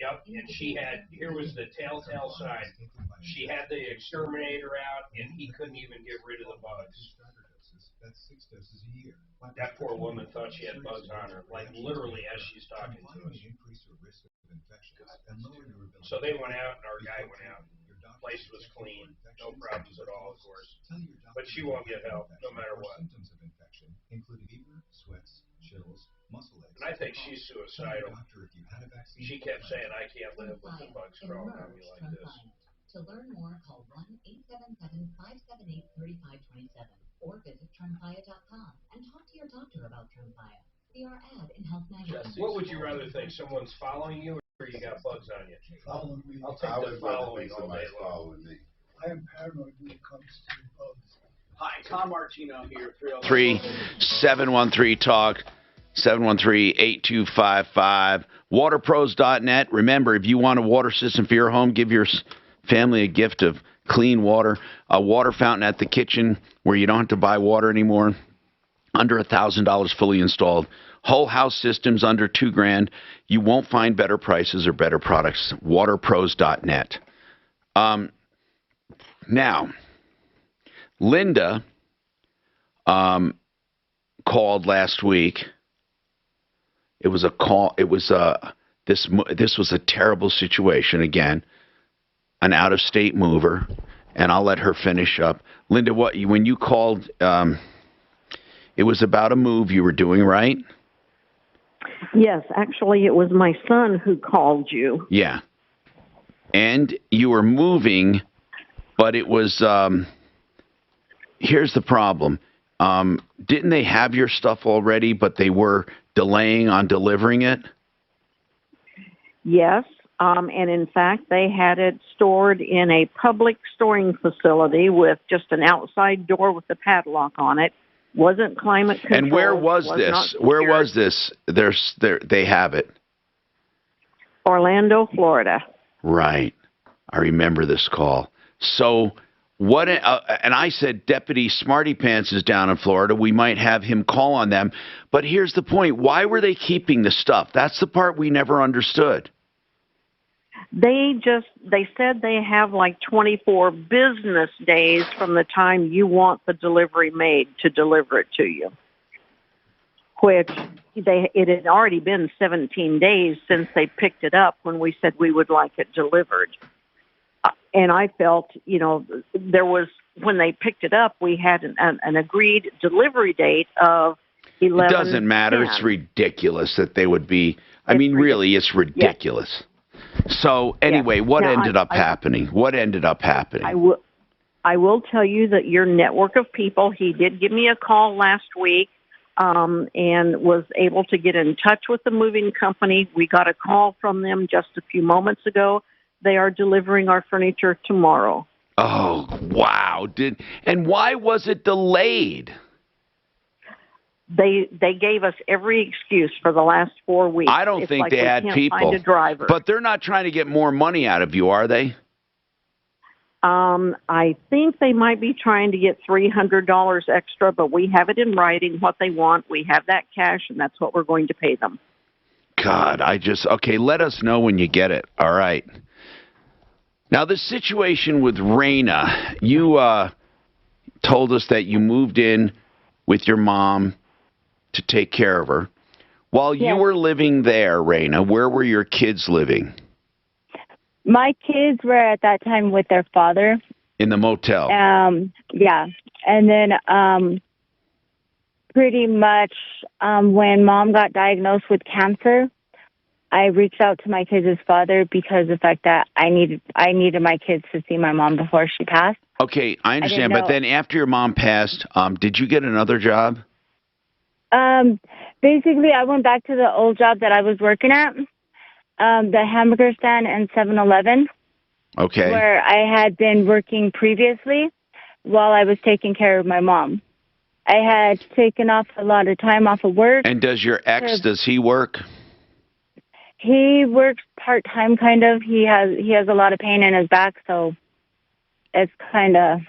Yep, and she had, here was the telltale sign. She had the exterminator out, and he couldn't even get rid of the bugs. That's 6 doses a year. That poor woman thought she had bugs on her, like literally as she's talking to us. So they went out, and our guy went out. Place was clean, no problems at all, of course. But she won't get help, no matter what. And I think she's suicidal. She kept saying, I can't live with the bugs crawling on me like this. To learn more, call 1-877-578-3527 or visit Trempaya.com and talk to your doctor about Trempaya. See our ad in Health Magazine. What would you rather think? Someone's following you or you got bugs on you? Following me. I'll take I the would rather following think all day somebody's long. following me. I am paranoid when it comes to bugs. Hi, Tom Martino here. 3-713-TALK, 713-8255, waterpros.net. Remember, if you want a water system for your home, give your family a gift of clean water, a water fountain at the kitchen where you don't have to buy water anymore, under $1,000 fully installed. Whole house systems under $2,000. You won't find better prices or better products. Waterpros.net. Now, Linda called last week. It was a call. It was this was a terrible situation again. An out-of-state mover, and I'll let her finish up. Linda, when you called, it was about a move you were doing, right? Yes, actually, it was my son who called you. Yeah. And you were moving, but it was, here's the problem. Didn't they have your stuff already, but they were delaying on delivering it? Yes, and in fact, they had it stored in a public storing facility with just an outside door with a padlock on it. Wasn't climate controlled. And where was this? Where was this? They have it. Orlando, Florida. Right. I remember this call. So what? And I said, Deputy Smarty Pants is down in Florida. We might have him call on them. But here's the point. Why were they keeping the stuff? That's the part we never understood. They said they have like 24 business days from the time you want the delivery made to deliver it to you. which it had already been 17 days since they picked it up when we said we would like it delivered. And I felt, there was, when they picked it up, we had an agreed delivery date of 11. It doesn't matter. It's ridiculous that they would be. Really, it's ridiculous. Yes. So anyway, what ended up happening? What ended up happening? I will tell you that your network of people, he did give me a call last week and was able to get in touch with the moving company. We got a call from them just a few moments ago. They are delivering our furniture tomorrow. Oh, wow. And why was it delayed? They gave us every excuse for the last 4 weeks. I don't think they had people. Find a driver. But they're not trying to get more money out of you, are they? I think they might be trying to get $300 extra, but we have it in writing what they want. We have that cash, and that's what we're going to pay them. God, okay, let us know when you get it. All right. Now, the situation with Raina, you told us that you moved in with your mom to take care of her. While you were living there, Raina, where were your kids living? My kids were at that time with their father. In the motel? Yeah. And then pretty much when Mom got diagnosed with cancer, I reached out to my kids' father because of the fact that I needed my kids to see my mom before she passed. Okay, I understand. But then after your mom passed, did you get another job? Basically, I went back to the old job that I was working at, the hamburger stand and 7-Eleven. Okay. Where I had been working previously while I was taking care of my mom. I had taken off a lot of time off of work. And does your ex, does he work? He works part-time, kind of. He has a lot of pain in his back, so it's kind of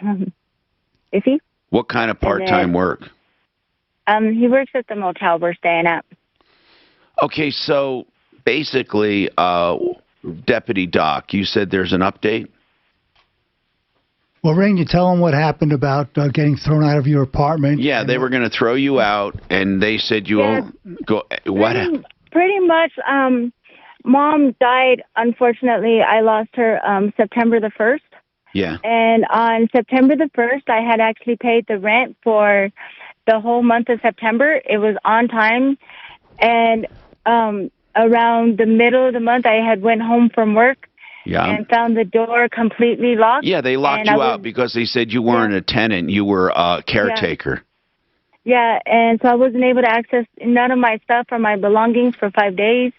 iffy. What kind of part-time work? He works at the motel we're staying at. Okay, so basically, Deputy Doc, you said there's an update? Well, Rain, you tell them what happened about getting thrown out of your apartment. Yeah, they were going to throw you out, and they said you won't go. What happened? Pretty much, Mom died, unfortunately. I lost her September the 1st. Yeah. And on September the 1st, I had actually paid the rent for the whole month of September. It was on time. And around the middle of the month, I had went home from work and found the door completely locked. Yeah, they locked you out because they said you weren't a tenant. You were a caretaker. Yeah, and so I wasn't able to access none of my stuff or my belongings for 5 days.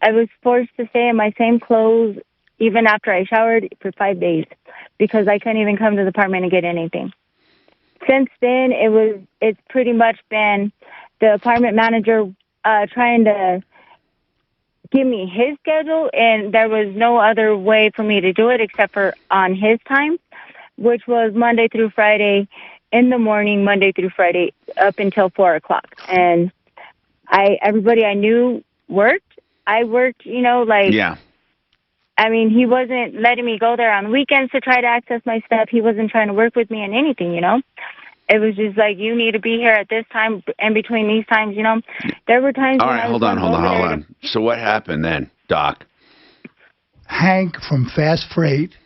I was forced to stay in my same clothes even after I showered for 5 days because I couldn't even come to the apartment and get anything. Since then, it's pretty much been the apartment manager trying to give me his schedule, and there was no other way for me to do it except for on his time, which was Monday through Friday in the morning, Monday through Friday, up until 4 o'clock. And everybody I knew worked. I worked, Yeah. I mean, he wasn't letting me go there on weekends to try to access my stuff. He wasn't trying to work with me in anything, It was just like, you need to be here at this time and between these times, There were times All right, hold on. So what happened then, Doc? Hank from Fast Freight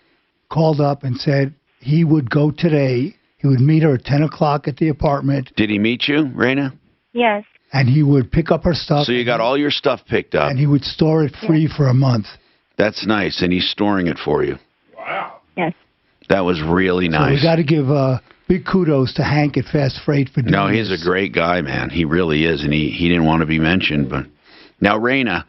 called up and said he would go today. He would meet her at 10 o'clock at the apartment. Did he meet you, Raina? Yes. And he would pick up her stuff. So you got all your stuff picked up. And he would store it free for a month. That's nice, and he's storing it for you. Wow. Yes. That was really nice. So we got to give big kudos to Hank at Fast Freight for doing No, he's a great guy, man. He really is, and he didn't want to be mentioned. But now, Raina,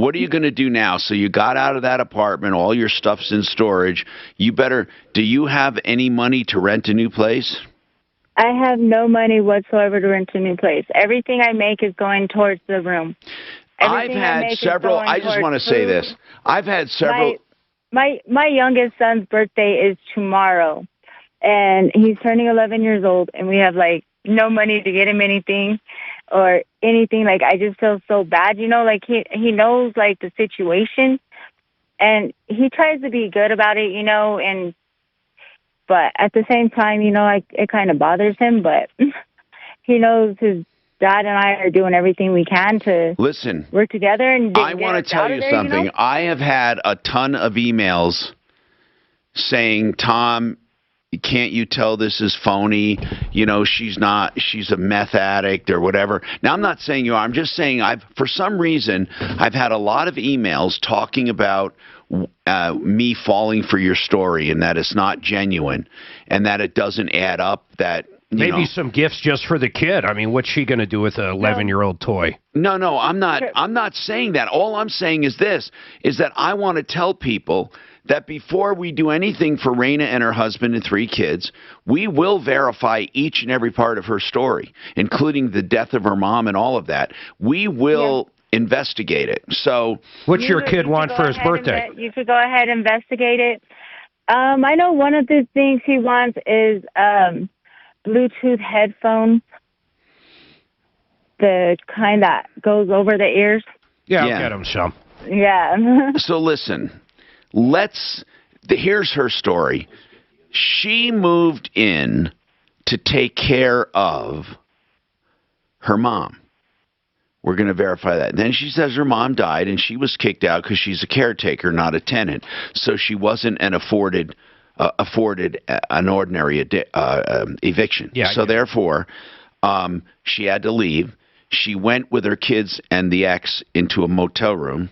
what are you going to do now? So you got out of that apartment, all your stuff's in storage. Do you have any money to rent a new place? I have no money whatsoever to rent a new place. Everything I make is going towards the room. I've had several. I just want to say this. I've had several. My youngest son's birthday is tomorrow, and he's turning 11 years old, and we have no money to get him anything or anything. I just feel so bad, he knows the situation, and he tries to be good about it, but at the same time, it kind of bothers him, but he knows Dad and I are doing everything we can to work together. And I want to tell you something. I have had a ton of emails saying, Tom, can't you tell this is phony? You know, she's a meth addict or whatever. Now, I'm not saying you are. I'm just saying for some reason, I've had a lot of emails talking about me falling for your story and that it's not genuine and that it doesn't add up, that maybe some gifts just for the kid. I mean, what's she going to do with an 11-year-old toy? No, I'm not saying that. All I'm saying is this, is that I want to tell people that before we do anything for Raina and her husband and 3 kids, we will verify each and every part of her story, including the death of her mom and all of that. We will investigate it. So what's your kid want for his birthday? You could go ahead and investigate it. I know one of the things he wants is Bluetooth headphones, the kind that goes over the ears. Yeah, I'll get him some. Yeah. So listen, here's her story. She moved in to take care of her mom. We're going to verify that. Then she says her mom died and she was kicked out because she's a caretaker, not a tenant. So she wasn't afforded an ordinary eviction. Yeah, so therefore, she had to leave. She went with her kids and the ex into a motel room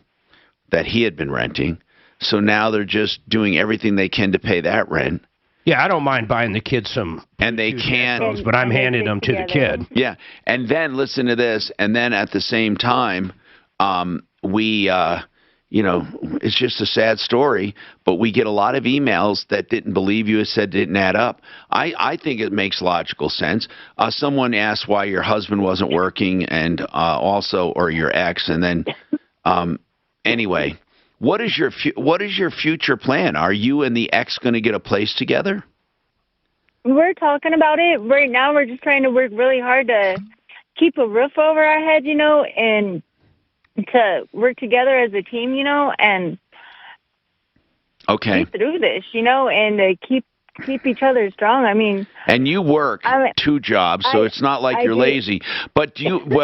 that he had been renting. So now they're just doing everything they can to pay that rent. Yeah, I don't mind buying the kids some. And they can't. But I'm handing them to the kid. Yeah. And then listen to this. And then at the same time, it's just a sad story, but we get a lot of emails that didn't believe you, said didn't add up. I think it makes logical sense. Someone asked why your husband wasn't working and or your ex. And then anyway. What is your future plan? Are you and the ex going to get a place together? We're talking about it. Right now, we're just trying to work really hard to keep a roof over our head, and to work together as a team, and get through this, and to keep each other strong. I mean, and you work 2 jobs, so it's not like you're lazy. But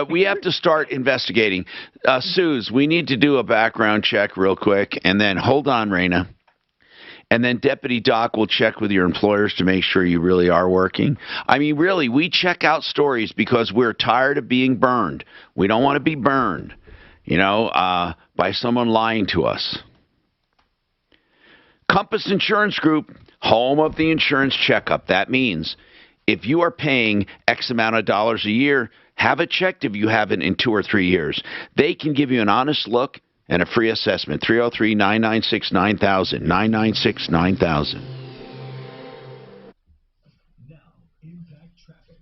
we have to start investigating. Suze, we need to do a background check real quick, and then hold on, Raina. And then Deputy Doc will check with your employers to make sure you really are working. I mean, really, we check out stories because we're tired of being burned. We don't want to be burned, by someone lying to us. Compass Insurance Group, home of the insurance checkup. That means if you are paying X amount of dollars a year, have it checked if you haven't in 2 or 3 years. They can give you an honest look and a free assessment. 303-996-9000. 996-9000. Now, Impact Traffic.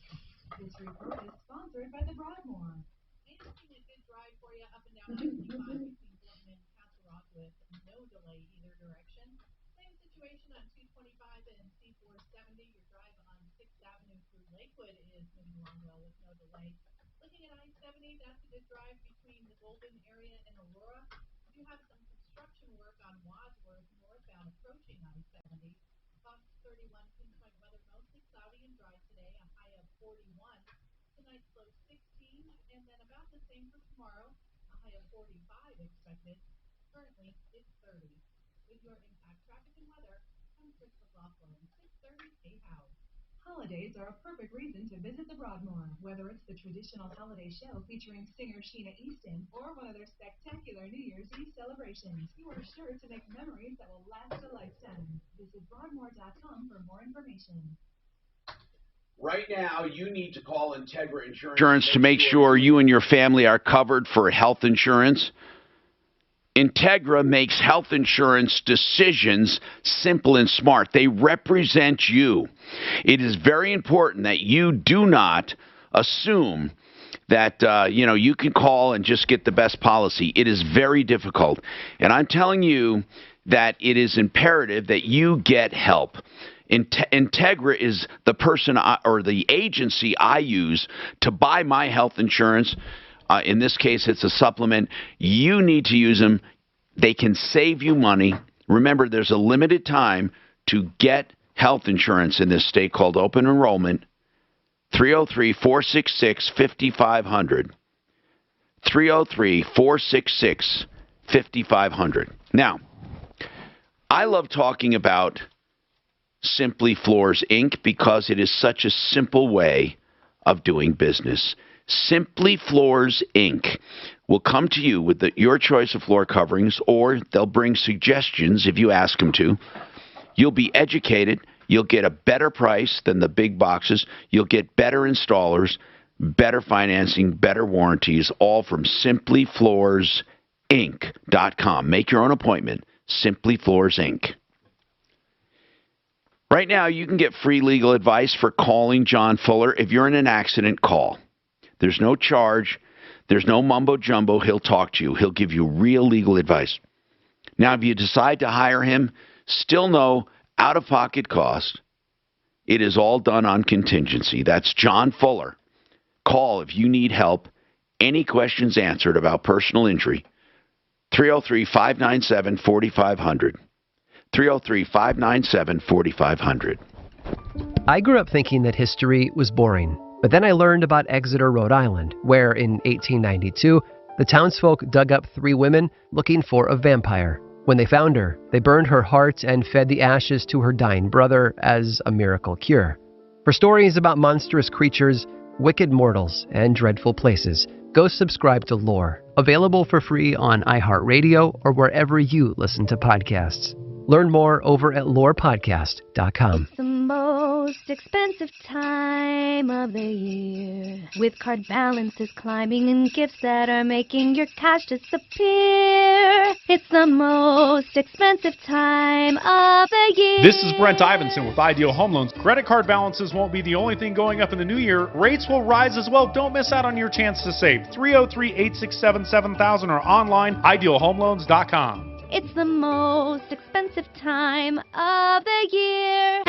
This report is sponsored by the Broadmoor. Anything a good drive for you up and down I-65 between Portland and Castle Rock with no delay either direction. Same situation on 225 and C470. Your drive on 6th Avenue through Lakewood is moving along well with no delay. Looking at I-70, that's a good drive between the Golden area and Aurora. You have some construction work on Wadsworth northbound approaching I-70. Fox 31 pinpoint weather mostly cloudy and dry today, a high of 41. Tonight's low 16, and then about the same for tomorrow, a high of 45 expected. Currently, it's 30. With your Impact Traffic and Weather, I'm Chris McLaughlin, 630 KHOW. Holidays are a perfect reason to visit the Broadmoor. Whether it's the traditional holiday show featuring singer Sheena Easton or one of their spectacular New Year's Eve celebrations, you are sure to make memories that will last a lifetime. Visit Broadmoor.com for more information. Right now, you need to call Integra Insurance to make sure you and your family are covered for health insurance. Integra makes health insurance decisions simple and smart. They represent you. It is very important that you do not assume that, you can call and just get the best policy. It is very difficult. And I'm telling you that it is imperative that you get help. Integra is the person or the agency I use to buy my health insurance. In this case, it's a supplement. You need to use them. They can save you money. Remember, there's a limited time to get health insurance in this state called open enrollment. 303-466-5500. 303-466-5500. Now, I love talking about Simply Floors, Inc. because it is such a simple way of doing business. Simply Floors, Inc. will come to you with your choice of floor coverings, or they'll bring suggestions if you ask them to. You'll be educated. You'll get a better price than the big boxes. You'll get better installers, better financing, better warranties, all from simplyfloorsinc.com. Make your own appointment, Simply Floors, Inc. Right now, you can get free legal advice for calling John Fuller. If you're in an accident, call. There's no charge. There's no mumbo-jumbo. He'll talk to you. He'll give you real legal advice. Now, if you decide to hire him, still no out-of-pocket cost. It is all done on contingency. That's John Fuller. Call if you need help. Any questions answered about personal injury. 303-597-4500. 303-597-4500. I grew up thinking that history was boring, but then I learned about Exeter, Rhode Island, where in 1892, the townsfolk dug up 3 women looking for a vampire. When they found her, they burned her heart and fed the ashes to her dying brother as a miracle cure. For stories about monstrous creatures, wicked mortals, and dreadful places, go subscribe to Lore, available for free on iHeartRadio or wherever you listen to podcasts. Learn more over at lorepodcast.com. It's the most expensive time of the year, with card balances climbing and gifts that are making your cash disappear. It's the most expensive time of the year. This is Brent Ivinson with Ideal Home Loans. Credit card balances won't be the only thing going up in the new year. Rates will rise as well. Don't miss out on your chance to save. 303-867-7000 or online, idealhomeloans.com. It's the most expensive time of the year.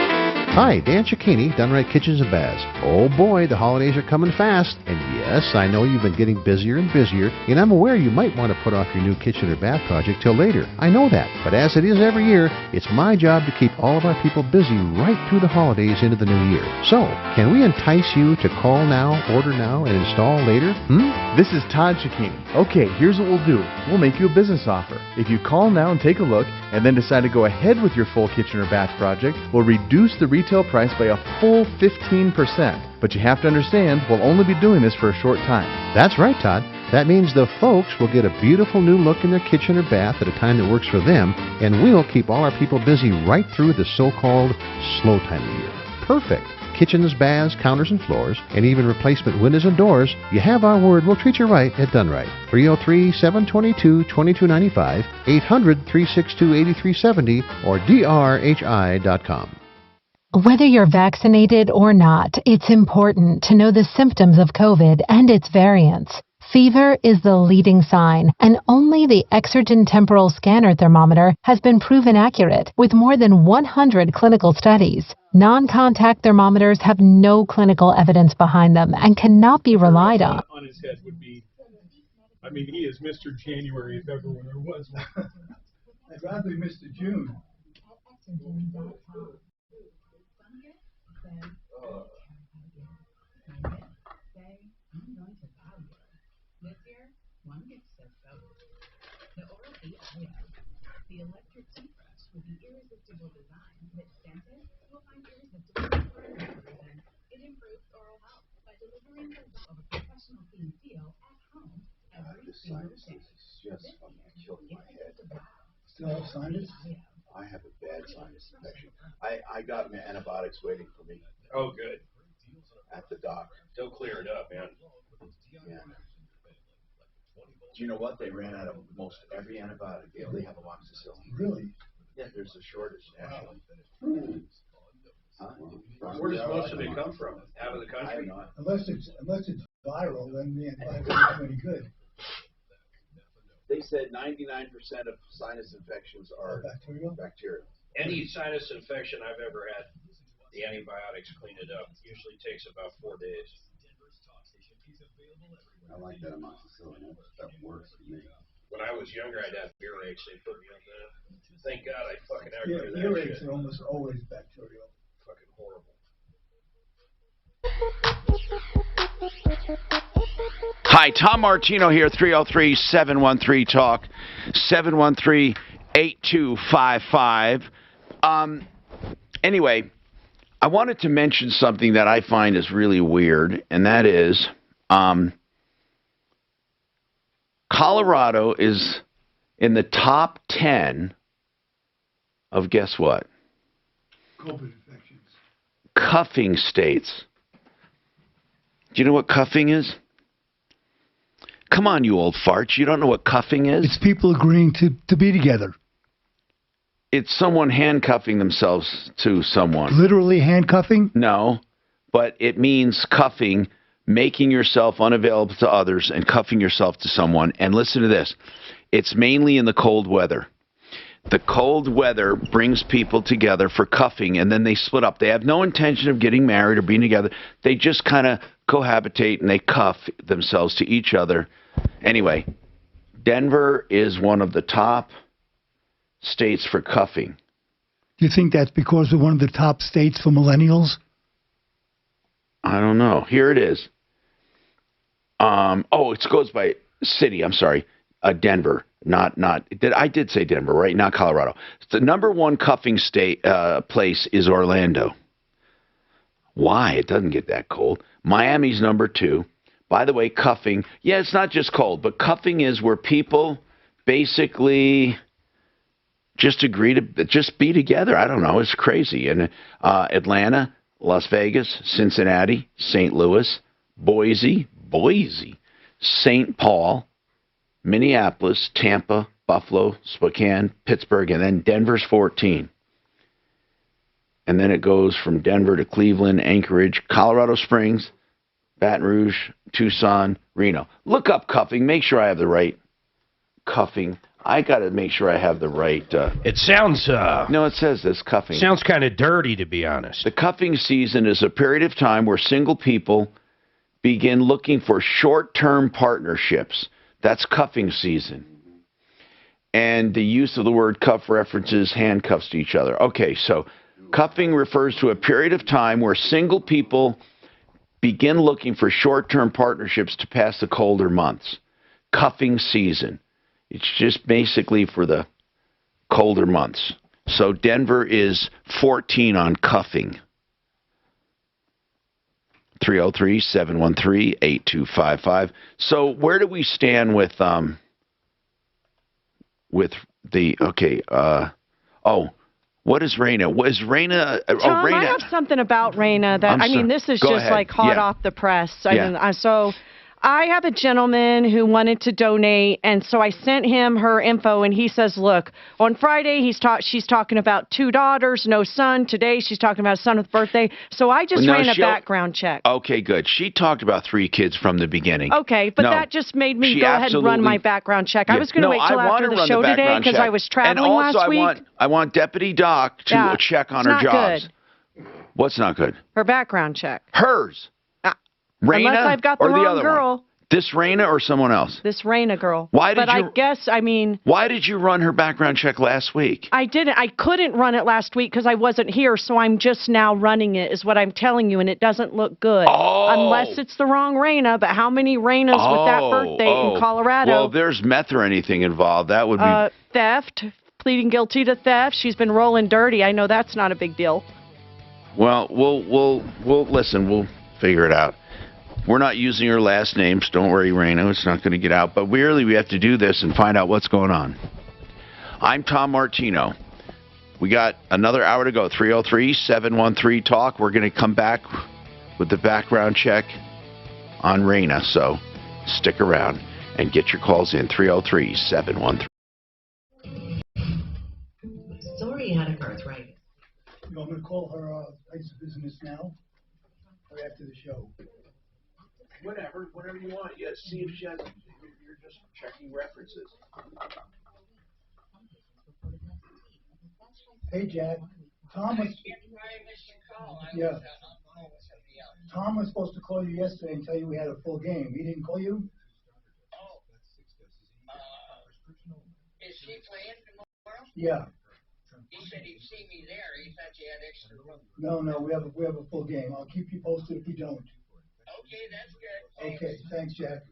Hi, Dan Cicchini, Dunright Kitchens and Baths. Oh boy, the holidays are coming fast. And yes, I know you've been getting busier and busier, and I'm aware you might want to put off your new kitchen or bath project till later. I know that. But as it is every year, it's my job to keep all of our people busy right through the holidays into the new year. So, can we entice you to call now, order now, and install later? This is Todd Cicchini. Okay, here's what we'll do. We'll make you a business offer. If you call now and take a look, and then decide to go ahead with your full kitchen or bath project, we'll reduce the retail price by a full 15%. But you have to understand, we'll only be doing this for a short time. That's right, Todd. That means the folks will get a beautiful new look in their kitchen or bath at a time that works for them, and we'll keep all our people busy right through the so-called slow time of the year. Perfect. Kitchens, baths, counters, and floors, and even replacement windows and doors. You have our word. We'll treat you right at Dunright. 303-722-2295, 800-362-8370, or drhi.com. Whether you're vaccinated or not, it's important to know the symptoms of COVID and its variants. Fever is the leading sign, and only the Exergen temporal scanner thermometer has been proven accurate with more than 100 clinical studies. Non-contact thermometers have no clinical evidence behind them and cannot be relied on. On his head would be, I mean, he is Mr. January if ever there was one. I'd rather be Mr. June. This year, one gets so covered. The Oral-B IO, the electric toothbrush with the irresistible design that dentists will find irresistible for another reason. It improves oral health by delivering the result of a professional clean feel at home every single day. Just fucking killing my head. Still have sinus? I have a bad sinus infection. I got my antibiotics waiting for me. Oh, good. At the doc. They'll clear it up, man. Yeah. Do you know what? They ran out of most every antibiotic. They only have amoxicillin. Really? Yeah, there's a shortage, actually. Where does most of it come from? Out of the country? Unless it's viral, then the antibiotics aren't any good. They said 99% of sinus infections are bacterial. Any sinus infection I've ever had, the antibiotics clean it up. Usually takes about 4 days. I like that amoxicillin. That works for me. When I was younger, I'd have earaches. They put me on that. Thank God I fucking ever did that earaches shit. are almost always bacterial. Fucking horrible. Hi, Tom Martino here, 303-713-TALK, 713-8255. Anyway, I wanted to mention something that I find is really weird, and that is Colorado is in the top 10 of, guess what? COVID infections. Cuffing states. Do you know what cuffing is? Come on, you old farts. You don't know what cuffing is? It's people agreeing to be together. It's someone handcuffing themselves to someone. Literally handcuffing? No, but it means cuffing, making yourself unavailable to others and cuffing yourself to someone. And listen to this. It's mainly in the cold weather. The cold weather brings people together for cuffing, and then they split up. They have no intention of getting married or being together. They just kind of cohabitate, and they cuff themselves to each other. Anyway, Denver is one of the top states for cuffing. Do you think that's because we're one of the top states for millennials? I don't know. Here it is. It goes by city. I'm sorry. Denver. I did say Denver, right? Not Colorado. The number one cuffing state place is Orlando. Why? It doesn't get that cold. Miami's number 2. By the way, cuffing. Yeah, it's not just cold, but cuffing is where people basically just agree to just be together. I don't know. It's crazy. And Atlanta, Las Vegas, Cincinnati, St. Louis, Boise, St. Paul, Minneapolis, Tampa, Buffalo, Spokane, Pittsburgh, and then Denver's 14. And then it goes from Denver to Cleveland, Anchorage, Colorado Springs, Baton Rouge, Tucson, Reno. Look up cuffing. Make sure I have the right cuffing. I got to make sure I have the right... it sounds... no, it says this, cuffing. Sounds kind of dirty, to be honest. The cuffing season is a period of time where single people begin looking for short-term partnerships. That's cuffing season. And the use of the word cuff references handcuffs to each other. Okay, so cuffing refers to a period of time where single people begin looking for short-term partnerships to pass the colder months. Cuffing season. It's just basically for the colder months. So Denver is 14 on cuffing. 303-713-8255. So where do we stand with the what is Raina? Was Raina? Tom, Raina. I have something about Raina that this is Go just ahead. like hot Yeah. off the press. Yeah. So I have a gentleman who wanted to donate, and so I sent him her info, and he says, look, on Friday she's talking about 2 daughters, no son. Today she's talking about a son with birthday. So I just ran a background check. Okay, good. She talked about 3 kids from the beginning. Okay, but that just made me go ahead and run my background check. I was going to wait till after the show today because I was traveling last week. I want Deputy Doc to check on her jobs. Good. What's not good? Her background check. Hers. Raina, unless I've got the wrong girl. One? This Raina or someone else? This Raina girl. Why did Why did you run her background check last week? I didn't. I couldn't run it last week because I wasn't here, so I'm just now running it, is what I'm telling you, and it doesn't look good. Unless it's the wrong Raina, but how many Rainas with that birthday in Colorado? Well, if there's meth or anything involved, that would be... theft, pleading guilty to theft. She's been rolling dirty. I know that's not a big deal. Well, we'll listen, we'll figure it out. We're not using her last names. Don't worry, Raina. It's not going to get out. But we have to do this and find out what's going on. I'm Tom Martino. We got another hour to go. 303-713-TALK. We're going to come back with the background check on Raina. So stick around and get your calls in. 303-713. Sorry, had a arthritis. You want me to call her place of business now or after the show? Whatever you want. Yeah, see if she has. You're just checking references. Hey, Jack. Tom was supposed to call you yesterday and tell you we had a full game. He didn't call you? Is she playing tomorrow? Yeah. He said he'd see me there. He thought you had extra room. No, we have a full game. I'll keep you posted if we don't. Okay, that's good. Okay, thanks, Jack.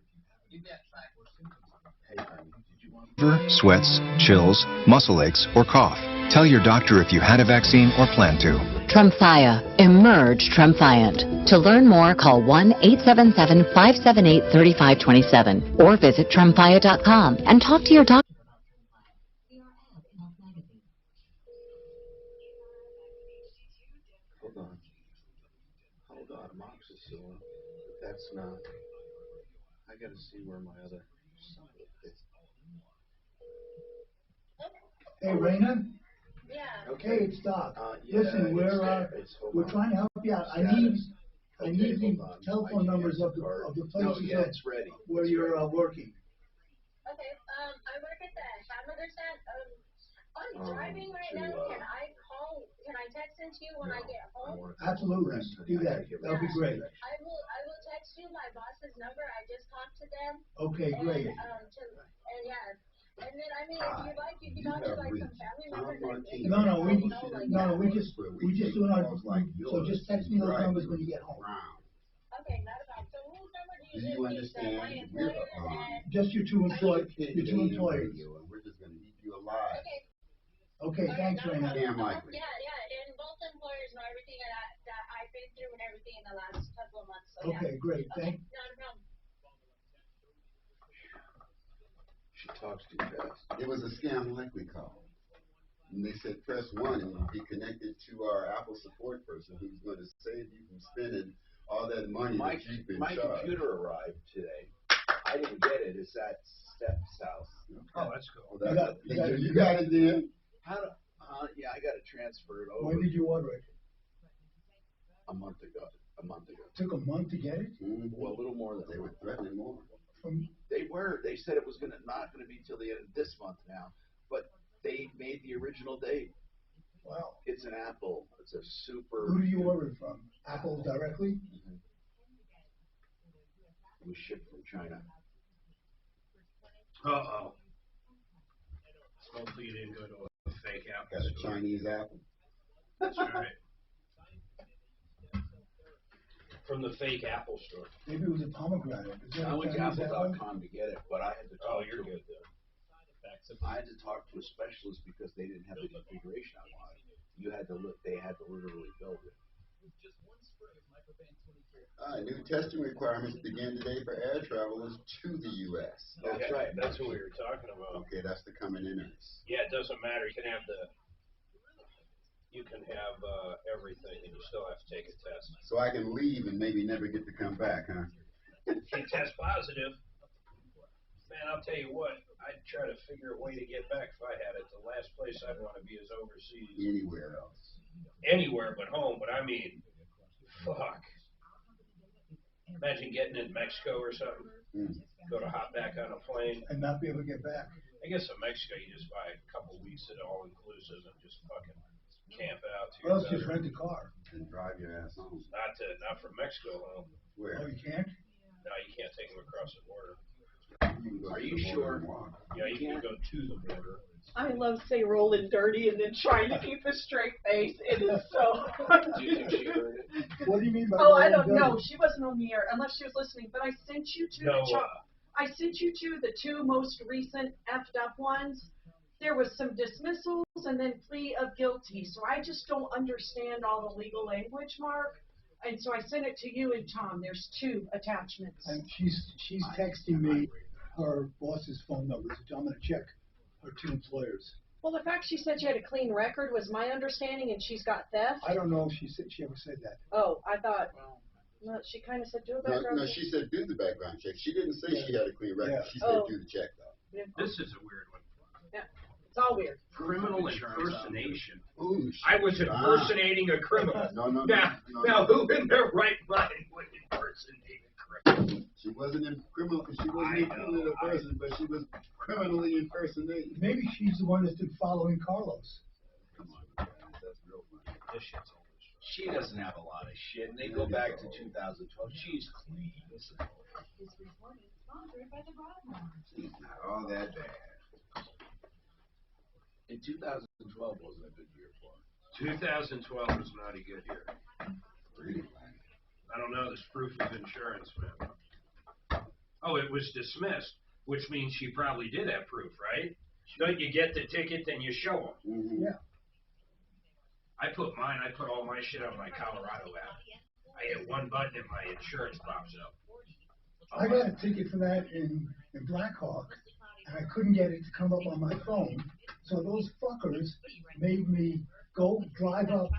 You bet. Fever, sweats, chills, muscle aches, or cough. Tell your doctor if you had a vaccine or plan to. Tremfya. Emerge Tremfyant. To learn more, call 1-877-578-3527 or visit tremfya.com and talk to your doctor. Hold on. Hold on. Amoxicillin. But that's not. I gotta see where my other. Hey, Raina? Yeah. Okay, it's Doc. Yeah, Listen, we're trying to help you out. I need the telephone numbers of the places where you're working. Okay, I work at the Hamburger stand. I'm driving right now. Can I text it to you when I get home? Absolutely, do that. That'll be great. I will text you my boss's number. I just talked to them. Okay, great. And yeah. And then, I mean, if you like, you can talk to like some family members. No, we just doing our, so just text me those numbers when you get home. Okay, not about, so whose number do Do you understand? Just your two employers. We're just gonna eat you alive. Okay, thanks, Raina. Damn likely. Yeah, and both employers know everything that I've been through and everything in the last couple of months. So okay, yeah. great. Thank. Not a problem. She talks too fast. It was a scam like we call. And they said press 1 and you'll be connected to our Apple support person who's going to save you from spending all that money that you've been charged. My computer arrived today. I didn't get it. It's at Steph's house. Okay. Oh, that's cool. Well, you got it then? How do, yeah, I got to transfer it over. When did you order it? A month ago. Took a month to get it? Well, a little more than they were threatening more. They said it was not going to be till the end of this month now, but they made the original date. Wow. It's an Apple. It's a super. Who do you order it from? Apple directly? Mm-hmm. It was shipped from China. Uh-oh. Hopefully you didn't go to a fake Apple. Got a Chinese Apple. That's right. From the fake Apple store. Maybe it was a pomegranate. I went to Apple.com to get it, but I had to talk you're good then. I had to talk to a specialist because they didn't have the configuration I wanted. They had to literally build it. New testing requirements begin today for air travelers to the U.S. That's right. That's what we were talking about. Okay, that's the coming in. Yeah, it doesn't matter. You can have everything, and you still have to take a test. So I can leave and maybe never get to come back, huh? If you test positive, man, I'll tell you what, I'd try to figure a way to get back if I had it. The last place I'd want to be is overseas. Anywhere else. Anywhere but home, but I mean, fuck. Imagine getting in Mexico or something. Go to hop back on a plane. And not be able to get back. I guess in Mexico you just buy a couple weeks at all-inclusive and just fucking camp out. Or else just rent a car. And drive your ass home. Not from Mexico home. Where? Oh, you can't? No, you can't take them across the border. Are you sure? Yeah, you can go to the border. I love say rolling dirty and then trying to keep a straight face. It is so. Do you think she heard it? What do you mean by Oh, I rolling don't know. dirty? She wasn't on the air unless she was listening. But I sent you to I sent you to the two most recent effed up ones. There was some dismissals and then plea of guilty. So I just don't understand all the legal language, Mark. And so I sent it to you and Tom. There's two attachments. And she's texting me her boss's phone numbers. I'm going to check her two employers. Well, the fact she said she had a clean record was my understanding, and she's got theft. I don't know if she ever said that. Oh, I thought. No, she kind of said do a background check. No, she said do the background check. She didn't say she had a clean record. Yeah. She said do the check, though. Yeah. This is a weird one. Yeah, it's all weird. Criminal impersonation. Ooh, I was impersonating a criminal. No. Now who in their right mind would impersonate a criminal? She wasn't she wasn't impersonating a person, but she was criminally impersonating. Maybe she's the one that's been following Carlos. Come on, that's real funny. This shit's old. She doesn't have a lot of shit, and they go back to 2012. She's clean. She's not all that bad. In 2012 wasn't a good year for her. 2012 was not a good year. Really? I don't know. This proof of insurance, man. Oh, it was dismissed, which means she probably did have proof, right? Don't you get the ticket, then you show them? Mm-hmm. Yeah. I put all my shit on my Colorado app. I hit one button and my insurance pops up. I got a ticket for that in Blackhawk, and I couldn't get it to come up on my phone. So those fuckers made me drive up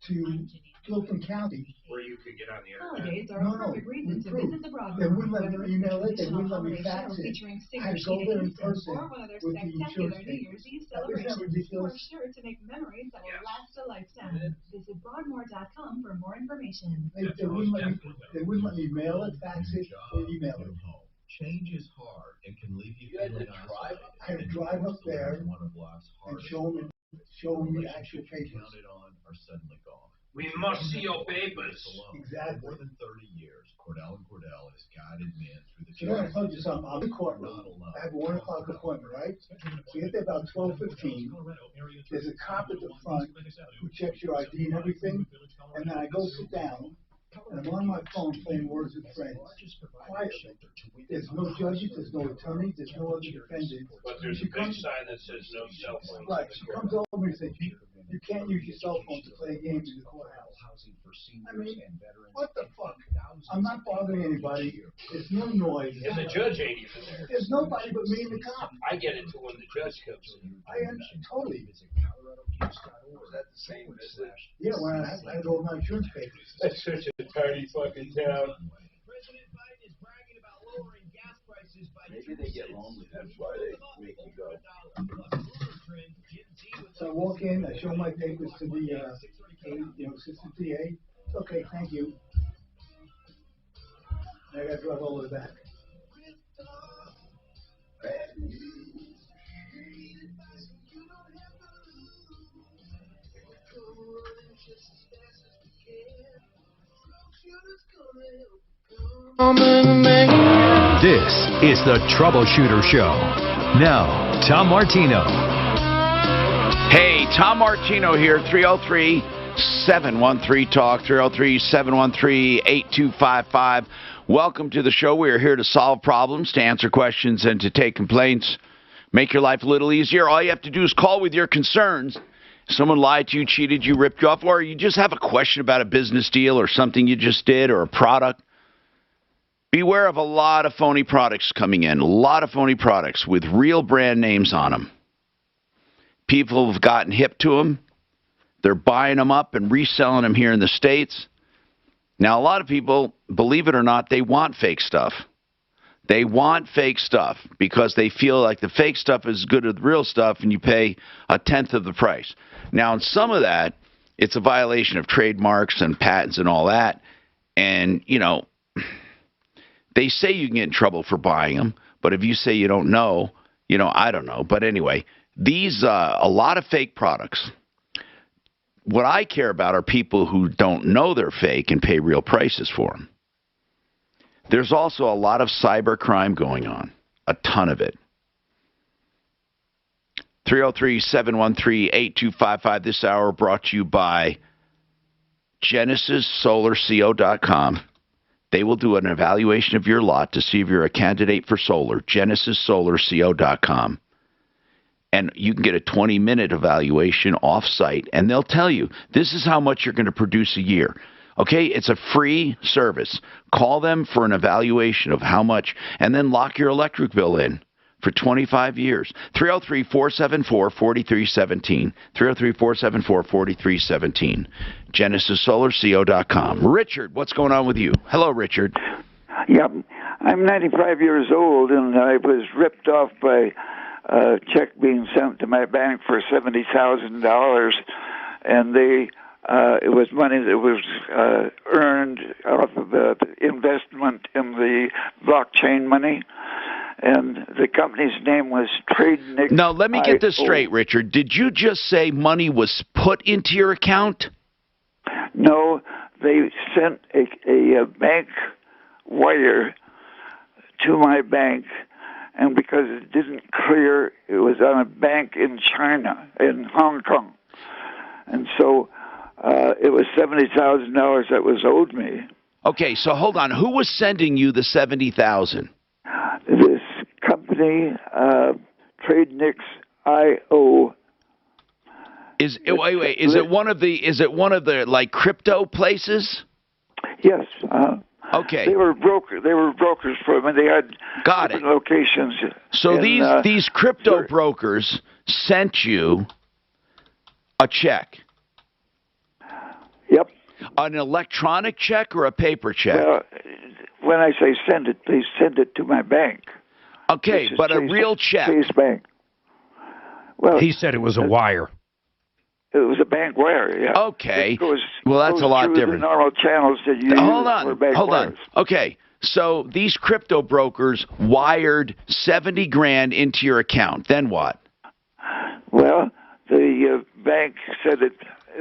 to Gilpin County. Where you could get on the Holidays internet. are a perfect reason to visit the Broadway. They wouldn't let Whether me it's email the it, they wouldn't let me traditional fax holiday it. show featuring I had to go Singer there in Sheeta person or one of their with the spectacular insurance New Year's Eve Isn't that celebrations. ridiculous? You're sure to make memories that will last a lifetime. Visit Broadmoor.com for more information. They wouldn't let me mail it, fax it, or email it. Change is hard and can leave you feeling isolated. I had to drive up there and show them the actual papers. Counted on are suddenly gone. We must see your papers. Exactly. For more than 30 years, Cordell & Cordell has guided men through the You know, I told you something. I'm in the courtroom. I have a 1 o'clock appointment, right? We get there about 12:15. There's a cop at the front who checks your ID and everything. And then I go sit down, and I'm on my phone playing Words with Friends. Quietly. There's no judges, there's no attorneys, there's no other defendant. But there's a big sign that says no cell phones. Right. She comes over and says, you can't use your cell phone to play games in the courthouse. I mean, what the fuck? I'm not bothering anybody. There's no noise. And the judge ain't even there. There's nobody but me and the cop. I get it to when the judge comes in. I understand totally. Was that the same visit? Yeah, when I had all my insurance papers. That's such a tiny fucking town. Maybe they get lonely. That's why they make you go. So I walk in, I show my papers to the assistant PA. Okay, thank you. And I got to drive all the way back. This is the Troubleshooter Show. Now, Tom Martino. Hey, Tom Martino here, 303-713-TALK, 303-713-8255. Welcome to the show. We are here to solve problems, to answer questions, and to take complaints. Make your life a little easier. All you have to do is call with your concerns. Someone lied to you, cheated you, ripped you off, or you just have a question about a business deal or something you just did or a product. Beware of a lot of phony products coming in, a lot of phony products with real brand names on them. People have gotten hip to them. They're buying them up and reselling them here in the States. Now, a lot of people, believe it or not, they want fake stuff. They want fake stuff because they feel like the fake stuff is good as the real stuff and you pay a tenth of the price. Now, in some of that, it's a violation of trademarks and patents and all that. And, you know, they say you can get in trouble for buying them, but if you say you don't know, you know, I don't know. But anyway, these, a lot of fake products. What I care about are people who don't know they're fake and pay real prices for them. There's also a lot of cyber crime going on, a ton of it. 303-713-8255. This hour brought to you by GenesisSolarCO.com. They will do an evaluation of your lot to see if you're a candidate for solar. GenesisSolarCO.com. And you can get a 20-minute evaluation off-site, and they'll tell you, this is how much you're going to produce a year. Okay, it's a free service. Call them for an evaluation of how much, and then lock your electric bill in for 25 years. 303-474-4317. 303-474-4317. GenesisSolarCO.com. Richard, what's going on with you? Hello, Richard. Yep. I'm 95 years old, and I was ripped off by a check being sent to my bank for $70,000, and it was money that was earned off of the investment in the blockchain money, and the company's name was TradeNix. Now, let me get this straight, Richard. Did you just say money was put into your account? No, they sent a bank wire to my bank, and because it didn't clear, it was on a bank in China, in Hong Kong. And so it was $70,000 that was owed me. Okay, so hold on. Who was sending you the 70,000? This company, TradeNix IO. Wait. Is it one of the like crypto places? Yes. Okay. They were brokers for me. They had different locations. So these crypto brokers sent you a check. Yep. An electronic check or a paper check? Well, when I say send it, they send it to my bank. Okay, but a real check. Chase Bank. Well, he said it was a wire. It was a bank wire, yeah. Okay. Well, that's a lot different. The normal channels that you use for bank Hold wires. on. Okay. So these crypto brokers wired 70 grand into your account. Then what? Well, the bank said it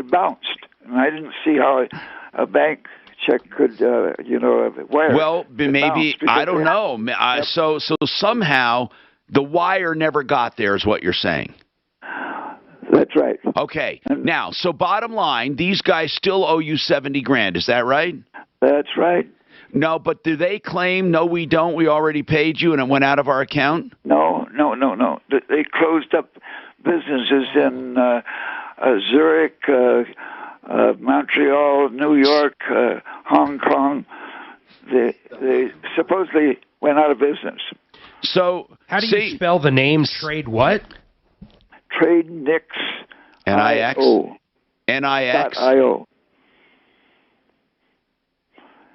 bounced, and I didn't see how a bank check could, wire. Well, maybe I don't know. So somehow the wire never got there, is what you're saying. That's right. Okay. Now, so bottom line, these guys still owe you 70 grand. Is that right? That's right. No, but do they claim, no, we don't, we already paid you and it went out of our account? No. They closed up businesses in Zurich, Montreal, New York, Hong Kong. They supposedly went out of business. So, how do you spell the name Trade what? TradeNix. N-I-X? N-I-X? .io.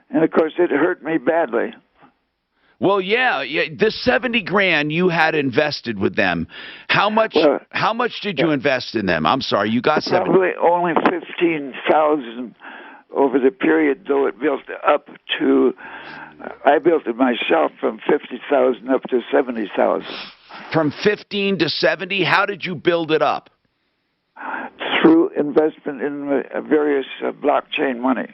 And, of course, it hurt me badly. Well, yeah. The 70 grand you had invested with them. How much did you invest in them? I'm sorry, you got 70. Probably only 15,000 over the period, though it built up to, I built it myself from 50,000 up to 70,000. From 15 to 70, how did you build it up? Through investment in various blockchain money.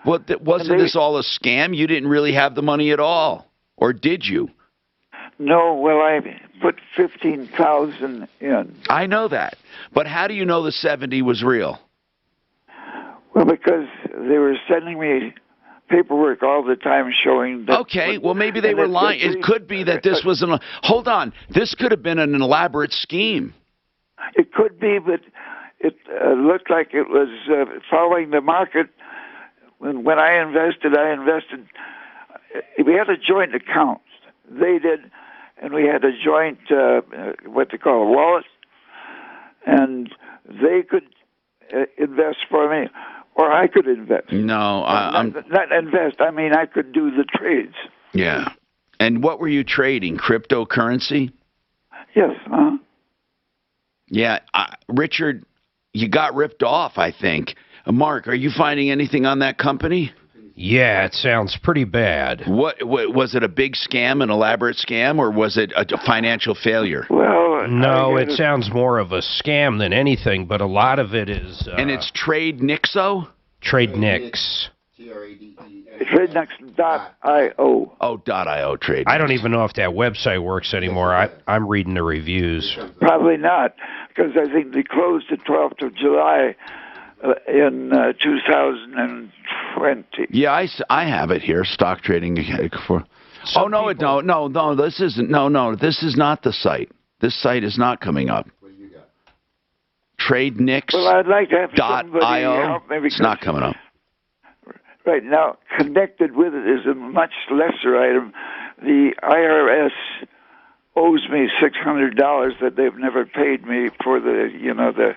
Wasn't this all a scam? You didn't really have the money at all, or did you? No, well, I put 15,000 in. I know that, but how do you know the 70 was real? Well, because they were sending me paperwork all the time showing that... Okay, well, maybe they were lying. It could be that this was an... Hold on. This could have been an elaborate scheme. It could be, but it looked like it was following the market. When I invested, we had a joint account. They did, and we had a joint, what they call a wallet, and they could invest for me, or I could invest. No, not invest. I mean, I could do the trades. Yeah. And what were you trading? Cryptocurrency? Yes. Yeah, Richard, you got ripped off, I think. Mark, are you finding anything on that company? Yeah, it sounds pretty bad. What was it, a big scam, an elaborate scam, or was it a financial failure? Well, no, it sounds more of a scam than anything, but a lot of it is... and it's TradeNixo? TradeNix. TradeNix.io. Oh, .io, TradeNix. I don't even know if that website works anymore. I'm reading the reviews. Probably not, because I think they closed the 12th of July in 2020. Yeah, I have it here. Stock trading for. No, this isn't. No, this is not the site. This site is not coming up. What do you got? TradeNix. Well, I'd like to have somebody help me. It's not coming up. Right now, connected with it is a much lesser item. The IRS owes me $600 that they've never paid me for the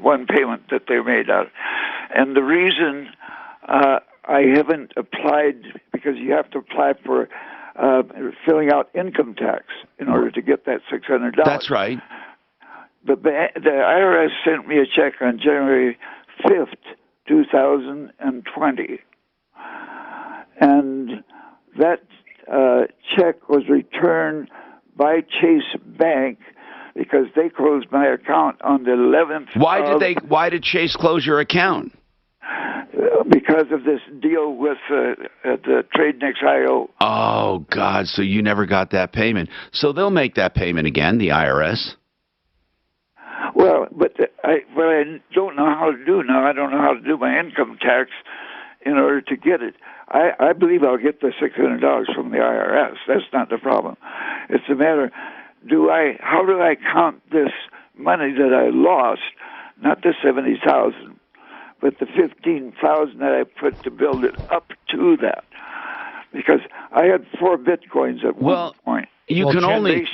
one payment that they made out. And the reason I haven't applied, because you have to apply for filling out income tax in order to get that $600. That's right. But the IRS sent me a check on January 5th, 2020. And that check was returned by Chase Bank because they closed my account on the 11th. Why did Chase close your account? Because of this deal with the TradeNix.io. Oh, God, so you never got that payment. So they'll make that payment again, the IRS. Well, Well, but what I don't know how to do now, I don't know how to do my income tax in order to get it. I believe I'll get the $600 from the IRS. That's not the problem. It's a matter, how do I count this money that I lost, not the 70,000, but the 15,000 that I put to build it up to that? Because I had 4 Bitcoins at one point. You can only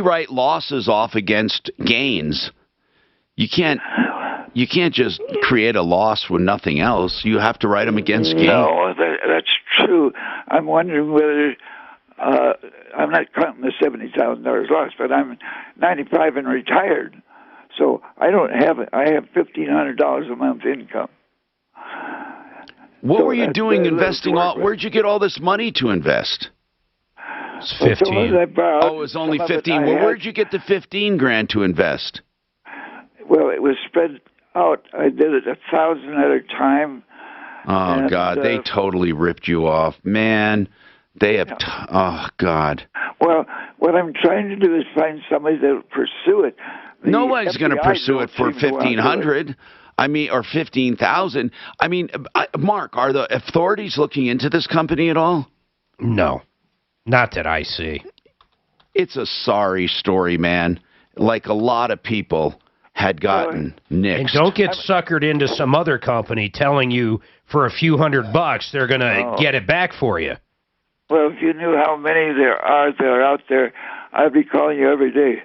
write losses off against gains. You can't just create a loss with nothing else. You have to write them against gains. No, that's true. I'm wondering whether I'm not counting the $70,000 loss, but I'm 95 and retired, so I don't have it. I have $1,500 a month income. What were you doing investing all? Where'd you get all this money to invest? It's 15. Oh, it was only 15. Well, where'd you get the 15 grand to invest? Well, it was spread out. I did it 1,000 at a time. Oh, God, they totally ripped you off. Man, they have, oh, God. Well, what I'm trying to do is find somebody that will pursue it. Nobody's going to pursue it for 1,500. I mean, or 15,000. I mean, Mark, are the authorities looking into this company at all? No, not that I see. It's a sorry story, man. Like a lot of people had gotten nixed. And don't get suckered into some other company telling you for a few $100 they're going to get it back for you. Well, if you knew how many there are out there, I'd be calling you every day.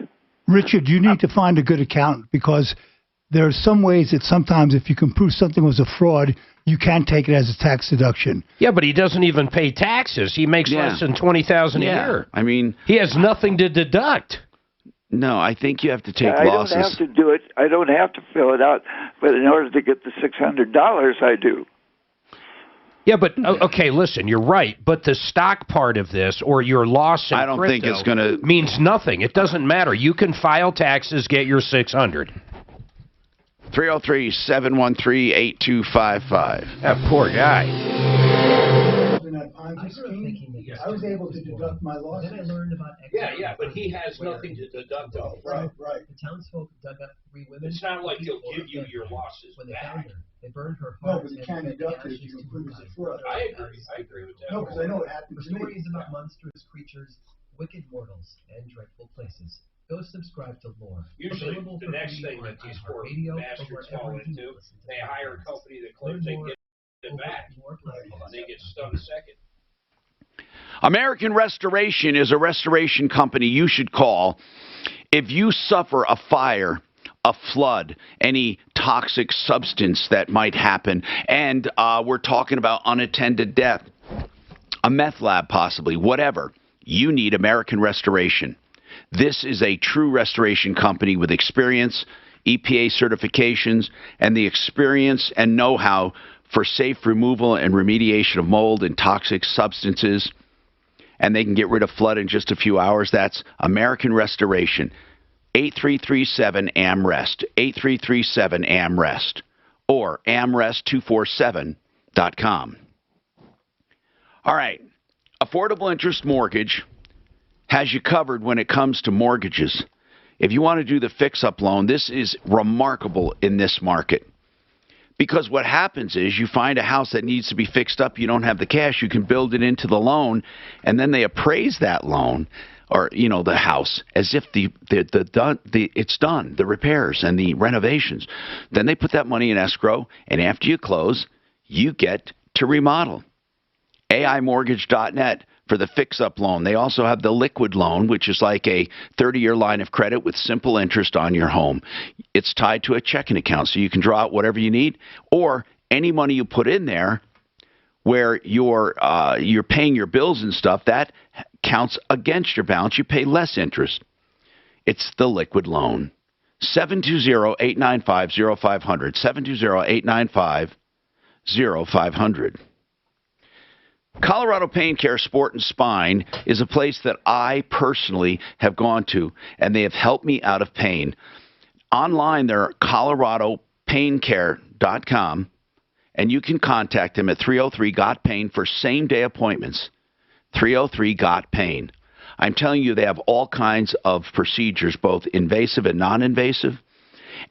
Richard, you need to find a good accountant, because there are some ways that sometimes if you can prove something was a fraud, you can take it as a tax deduction. Yeah, but he doesn't even pay taxes. He makes less than $20,000 a year. I mean, he has nothing to deduct. No, I think you have to take I losses. don't have to do it. I don't have to fill it out. But in order to get the $600, I do. Yeah, but, okay, listen, you're right. But the stock part of this, or your loss in I don't think it's going to... means nothing. It doesn't matter. You can file taxes, get your $600. 303-713-8255. That poor guy. I was able to deduct my losses. Then I learned about Yeah, but he has nothing to deduct off. Right. The townsfolk dug up 3 women. It's not like he'll give you your losses When they back. found her, they burned her No, heart. but you can't deduct it if you can prove it's a fraud. I agree with that. No, because I know it happened For to me. stories about monstrous creatures, wicked mortals, and dreadful places, go subscribe to Lore. Usually, Available the for next free thing on that these poor iHeartRadio or bastards wherever fall you into, listen to they hire a company that claims they can get it back, and they get stung a second. American Restoration is a restoration company you should call if you suffer a fire, a flood, any toxic substance that might happen, and we're talking about unattended death, a meth lab possibly, whatever. You need American Restoration. This is a true restoration company with experience, EPA certifications, and the experience and know-how for safe removal and remediation of mold and toxic substances. And they can get rid of flood in just a few hours. That's American Restoration. 8337-AMREST. 8337-AMREST. Or amrest247.com. All right. Affordable Interest Mortgage has you covered when it comes to mortgages. If you want to do the fix-up loan, this is remarkable in this market. Because what happens is you find a house that needs to be fixed up, you don't have the cash, you can build it into the loan, and then they appraise that loan, or, you know, the house, as if it's done, the repairs and the renovations. Then they put that money in escrow, and after you close, you get to remodel. AImortgage.net for the fix-up loan. They also have the liquid loan, which is like a 30-year line of credit with simple interest on your home. It's tied to a checking account, so you can draw out whatever you need, or any money you put in there where you're paying your bills and stuff, that counts against your balance. You pay less interest. It's the liquid loan. 720-895-0500. 720-895-0500. Colorado Pain Care Sport and Spine is a place that I personally have gone to, and they have helped me out of pain. Online, they're coloradopaincare.com, and you can contact them at 303-GOT-PAIN for same-day appointments. 303-GOT-PAIN. I'm telling you, they have all kinds of procedures, both invasive and non-invasive,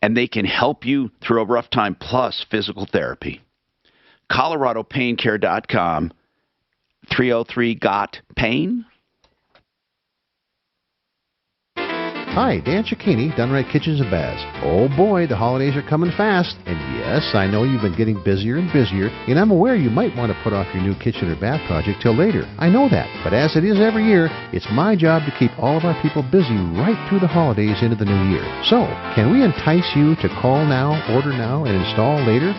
and they can help you through a rough time, plus physical therapy. ColoradoPainCare.com, 303-GOT-PAIN. Hi, Dan Cicchini, Done Right Kitchens and Baths. Oh boy, the holidays are coming fast. And yes, I know you've been getting busier and busier, and I'm aware you might want to put off your new kitchen or bath project till later. I know that. But as it is every year, it's my job to keep all of our people busy right through the holidays into the new year. So, can we entice you to call now, order now, and install later?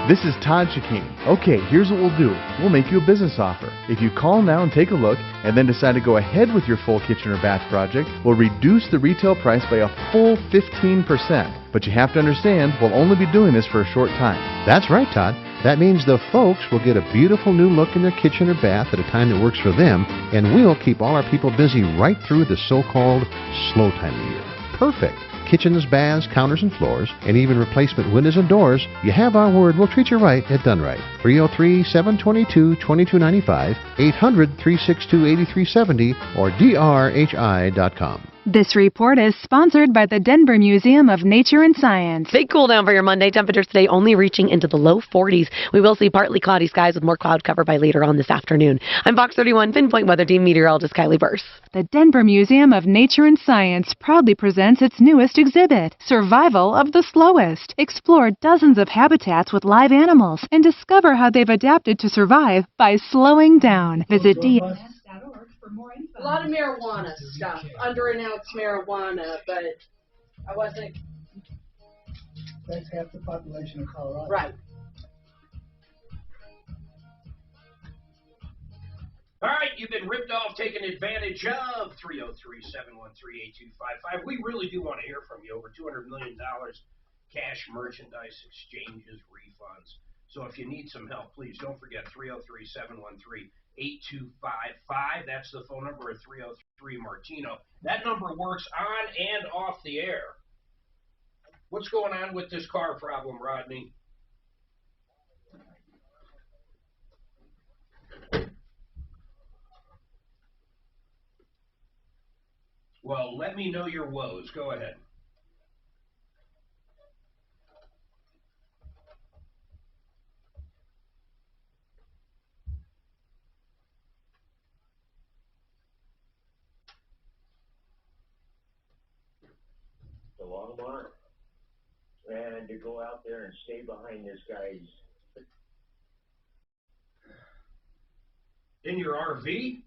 This is Todd Cicchini. Okay, here's what we'll do. We'll make you a business offer. If you call now and take a look, and then decide to go ahead with your full kitchen or bath project, we'll reduce the retail price by a full 15%. But you have to understand, we'll only be doing this for a short time. That's right, Todd. That means the folks will get a beautiful new look in their kitchen or bath at a time that works for them, and we'll keep all our people busy right through the so-called slow time of the year. Perfect. Kitchens, baths, counters, and floors, and even replacement windows and doors. You have our word. We'll treat you right at Done Right. 303-722-2295, 800-362-8370, or drhi.com. This report is sponsored by the Denver Museum of Nature and Science. Big cool down for your Monday. Temperatures today only reaching into the low 40s. We will see partly cloudy skies with more cloud cover by later on this afternoon. I'm Fox 31 Pinpoint Weather Team meteorologist Kylie Burse. The Denver Museum of Nature and Science proudly presents its newest exhibit, Survival of the Slowest. Explore dozens of habitats with live animals and discover how they've adapted to survive by slowing down. Visit A lot of marijuana stuff, underannounced marijuana, but I wasn't. That's half the population of Colorado. Right. All right, you've been ripped off, taken advantage of. 303-713-8255. We really do want to hear from you. Over $200 million cash, merchandise, exchanges, refunds. So if you need some help, please don't forget 303-713-8255. That's the phone number at 303 Martino. That number works on and off the air. What's going on with this car problem, Rodney? Well, let me know your woes. Go ahead. The long mark, and to go out there and stay behind this guy's. In your RV?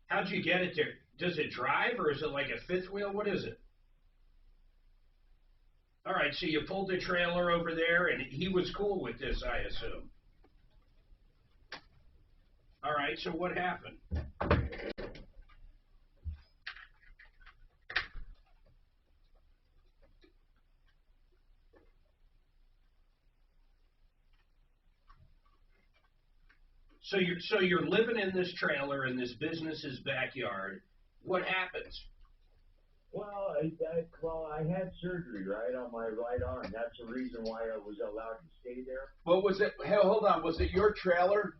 How'd you get it there? Does it drive, or is it like a fifth wheel? What is it? All right, so you pulled the trailer over there, and he was cool with this, I assume. All right, so what happened? So you're living in this trailer in this business's backyard. What happens? Well, I had surgery right on my right arm. That's the reason why I was allowed to stay there. Well, was it? Hey, hold on. Was it your trailer?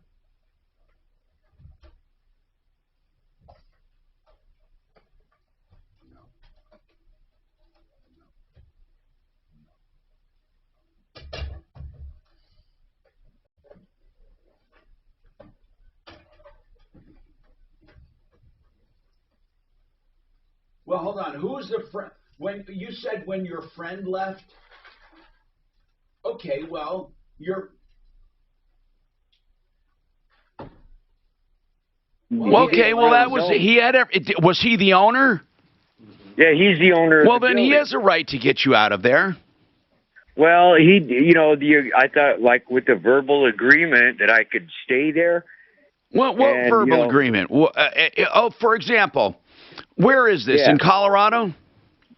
Well, hold on. Who's the friend? When you said when your friend left? Okay, well, you're. Okay, well, that was he had. Was he the owner? Yeah, he's the owner. Well, of the then building. he has a right to get you out of there. Well, I thought like with the verbal agreement that I could stay there. What and, verbal agreement? For example, where is this in Colorado?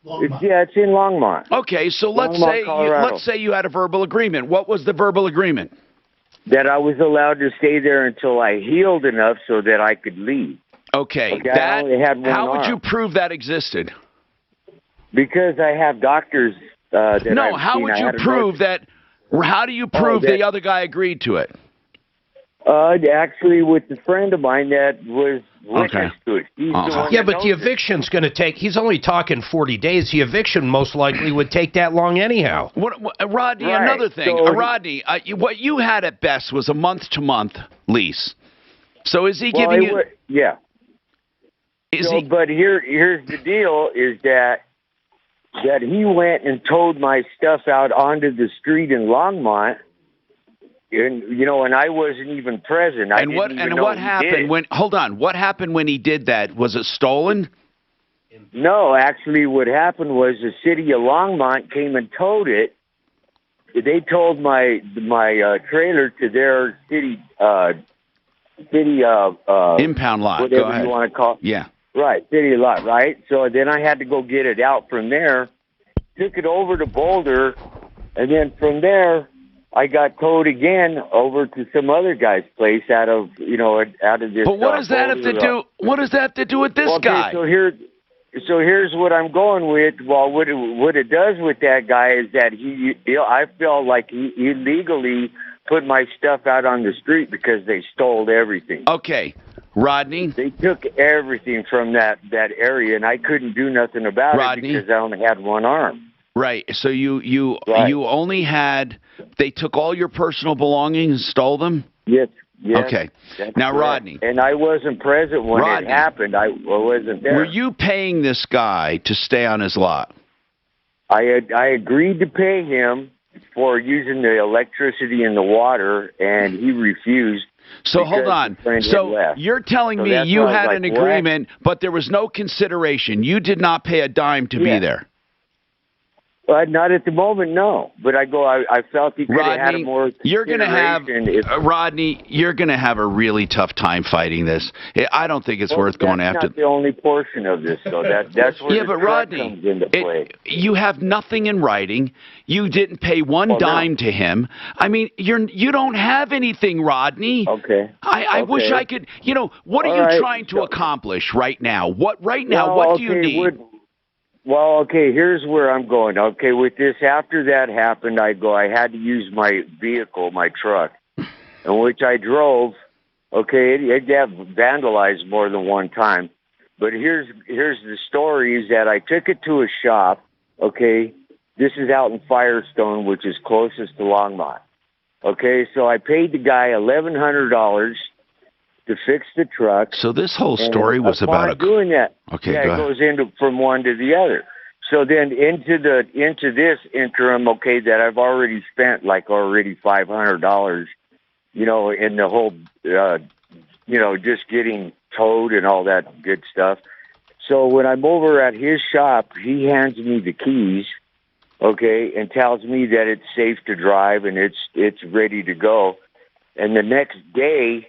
It's in Longmont. Okay, so let's say you had a verbal agreement. What was the verbal agreement? That I was allowed to stay there until I healed enough so that I could leave. Okay, I only had one how would arm. you prove that existed? Because I have doctors. That no, I've how seen. would you prove that? How do you prove that the other guy agreed to it? Actually, with a friend of mine that was witness to it. He's the one Yeah, that but the knows it. eviction's going to take, he's only talking 40 days. The eviction most likely would take that long anyhow. Rodney, Right. another thing. So Rodney, what you had at best was a month-to-month lease. So is he giving you... Yeah. But here's the deal, is that he went and towed my stuff out onto the street in Longmont, and I wasn't even present. I And didn't even know what he happened did it. when... Hold on. What happened when he did that? Was it stolen? No, actually, what happened was the city of Longmont came and towed it. They towed my trailer to their city impound lot. whatever Go ahead. you want to call it. Yeah. Right, city lot, right? So then I had to go get it out from there, took it over to Boulder, and then from there I got towed again over to some other guy's place out of this. But what does that have to do? What does that have to do with this guy? So here's what I'm going with. Well, what it does with that guy is that I feel like he illegally put my stuff out on the street because they stole everything. Okay. Rodney? They took everything from that area, and I couldn't do nothing about it because I only had one arm. Right. So you only had... They took all your personal belongings and stole them? Yes. Okay. Now, correct. Rodney. And I wasn't present when it happened. I wasn't there. Were you paying this guy to stay on his lot? I agreed to pay him for using the electricity and the water, and he refused. So hold on. So you're telling me you had an agreement, but there was no consideration. You did not pay a dime to be there. Not at the moment, no. But I felt he could have had a more Rodney, you're going to have a really tough time fighting this. I don't think it's worth going after. That's not the only portion of this, though. That's where the truck comes into play. You have nothing in writing. You didn't pay one dime to him. I mean, you don't have anything, Rodney. Okay. I wish I could. What are you trying to accomplish right now? What do you need? Well, okay, here's where I'm going. Okay, with this, after that happened, I had to use my vehicle, my truck, in which I drove. Okay, it got vandalized more than one time. But here's the story, is that I took it to a shop. Okay, this is out in Firestone, which is closest to Longmont. Okay, so I paid the guy $1,100 to fix the truck. So this whole story was about doing that. Okay, yeah, go it ahead. goes into from one to the other. So then into this interim, okay, that I've already spent $500, in the whole, just getting towed and all that good stuff. So when I'm over at his shop, he hands me the keys, okay, and tells me that it's safe to drive and it's ready to go. And the next day,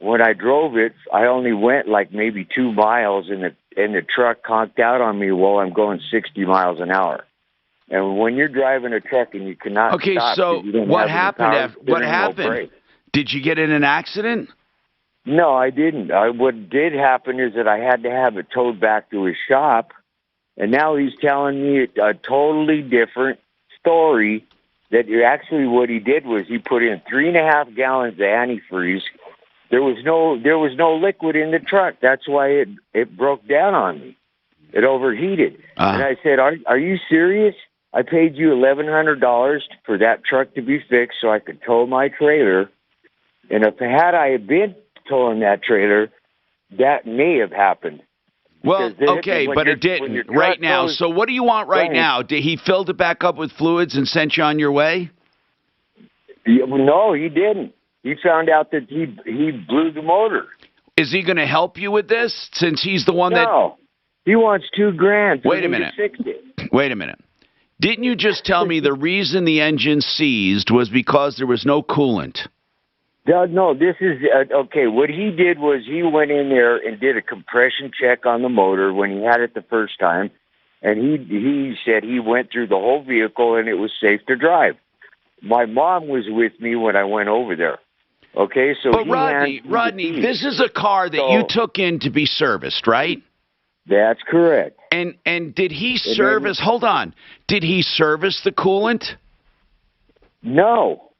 when I drove it, I only went maybe 2 miles, and the truck conked out on me while I'm going 60 miles an hour. And when you're driving a truck and you cannot stop, so you don't what have happened? what happened? Did you get in an accident? No, I didn't. What did happen is that I had to have it towed back to his shop, and now he's telling me a totally different story. That actually what he did was he put in 3.5 gallons of antifreeze. There was no liquid in the truck. That's why it broke down on me. It overheated. And I said, "Are you serious? I paid you $1,100 for that truck to be fixed so I could tow my trailer. And if I had been towing that trailer, that may have happened." Well, okay, but it didn't right now. So what do you want right now? Did he filled it back up with fluids and sent you on your way? No, he didn't. He found out that he blew the motor. Is he going to help you with this since he's the one that... No. He wants $2,000 for Wait a me minute. to fix it. Wait a minute. Didn't you just tell me the reason the engine seized was because there was no coolant? No, this is... okay, what he did was he went in there and did a compression check on the motor when he had it the first time, and he said he went through the whole vehicle and it was safe to drive. My mom was with me when I went over there. Okay, so but Rodney, this is a car that you took in to be serviced, right? That's correct. And did he service? Hold on. Did he service the coolant? No.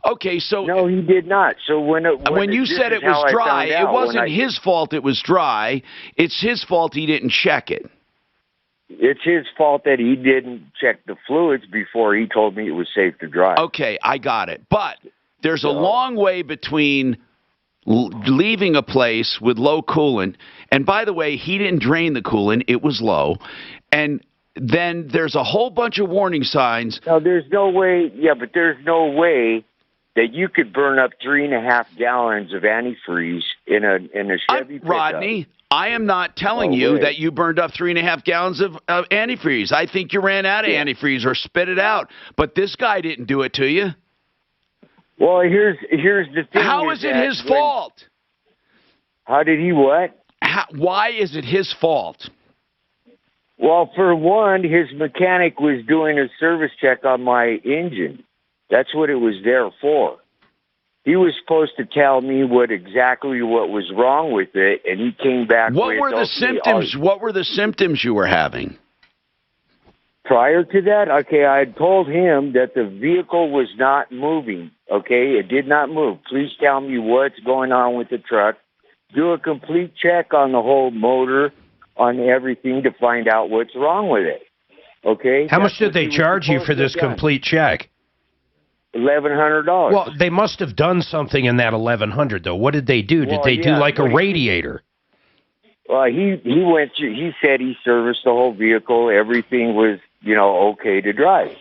Okay, so no, he did not. So when you said it was dry, it wasn't his fault. It was dry. It's his fault he didn't check it. It's his fault that he didn't check the fluids before he told me it was safe to drive. Okay, I got it. But there's a long way between leaving a place with low coolant, and by the way, he didn't drain the coolant. It was low. And then there's a whole bunch of warning signs. No, there's no way. Yeah, but there's no way that you could burn up 3.5 gallons of antifreeze in a Chevy pickup. Rodney, I am not telling you that you burned up 3.5 gallons of antifreeze. I think you ran out of antifreeze or spit it out. But this guy didn't do it to you. Well, here's the thing. How is it his fault? How did he what? Why is it his fault? Well, for one, his mechanic was doing a service check on my engine. That's what it was there for. He was supposed to tell me exactly what was wrong with it, and he came back with... What were the symptoms? What were the symptoms you were having? Prior to that, okay, I had told him that the vehicle was not moving, okay? It did not move. Please tell me what's going on with the truck. Do a complete check on the whole motor, on everything to find out what's wrong with it, okay? How much did they charge you for this complete check? $1,100. Well, they must have done something in that $1,100, though. What did they do? Did they do like a radiator? Well, he went to, he said he serviced the whole vehicle. Everything was, okay to drive.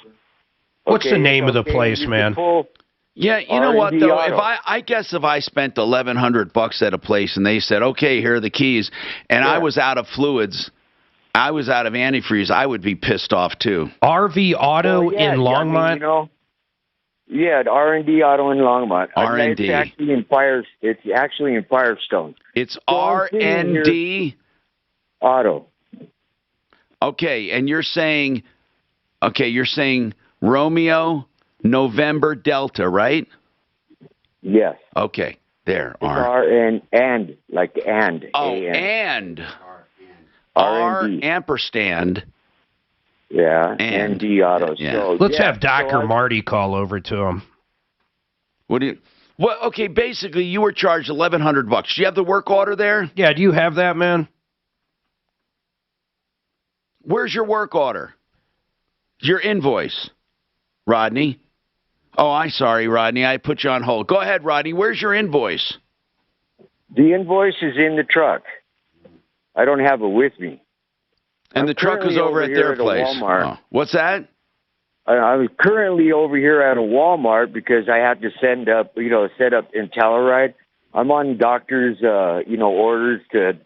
What's the name of the place, man? Yeah, you know what though? If I guess if I spent $1,100 at a place and they said, "Okay, here are the keys," and I was out of fluids, I was out of antifreeze, I would be pissed off too. RV Auto in Longmont. Yeah, R&D Auto in Longmont. R&D. It's actually in Firestone. It's R&D Auto. Okay, and you're saying Romeo, November, Delta, right? Yes. Okay, there. And like and. Oh, and. R ampersand. Yeah, and D Auto. Yeah. So, Let's have Dr. Marty call over to him. Well, okay, basically you were charged $1,100. Do you have the work order there? Yeah, do you have that, man? Where's your work order? Your invoice, Rodney. Oh, I'm sorry, Rodney. I put you on hold. Go ahead, Rodney. Where's your invoice? The invoice is in the truck. I don't have it with me. And the truck is over at their place. Oh. What's that? I'm currently over here at a Walmart because I have to set up IntelliRide. I'm on doctor's, orders to,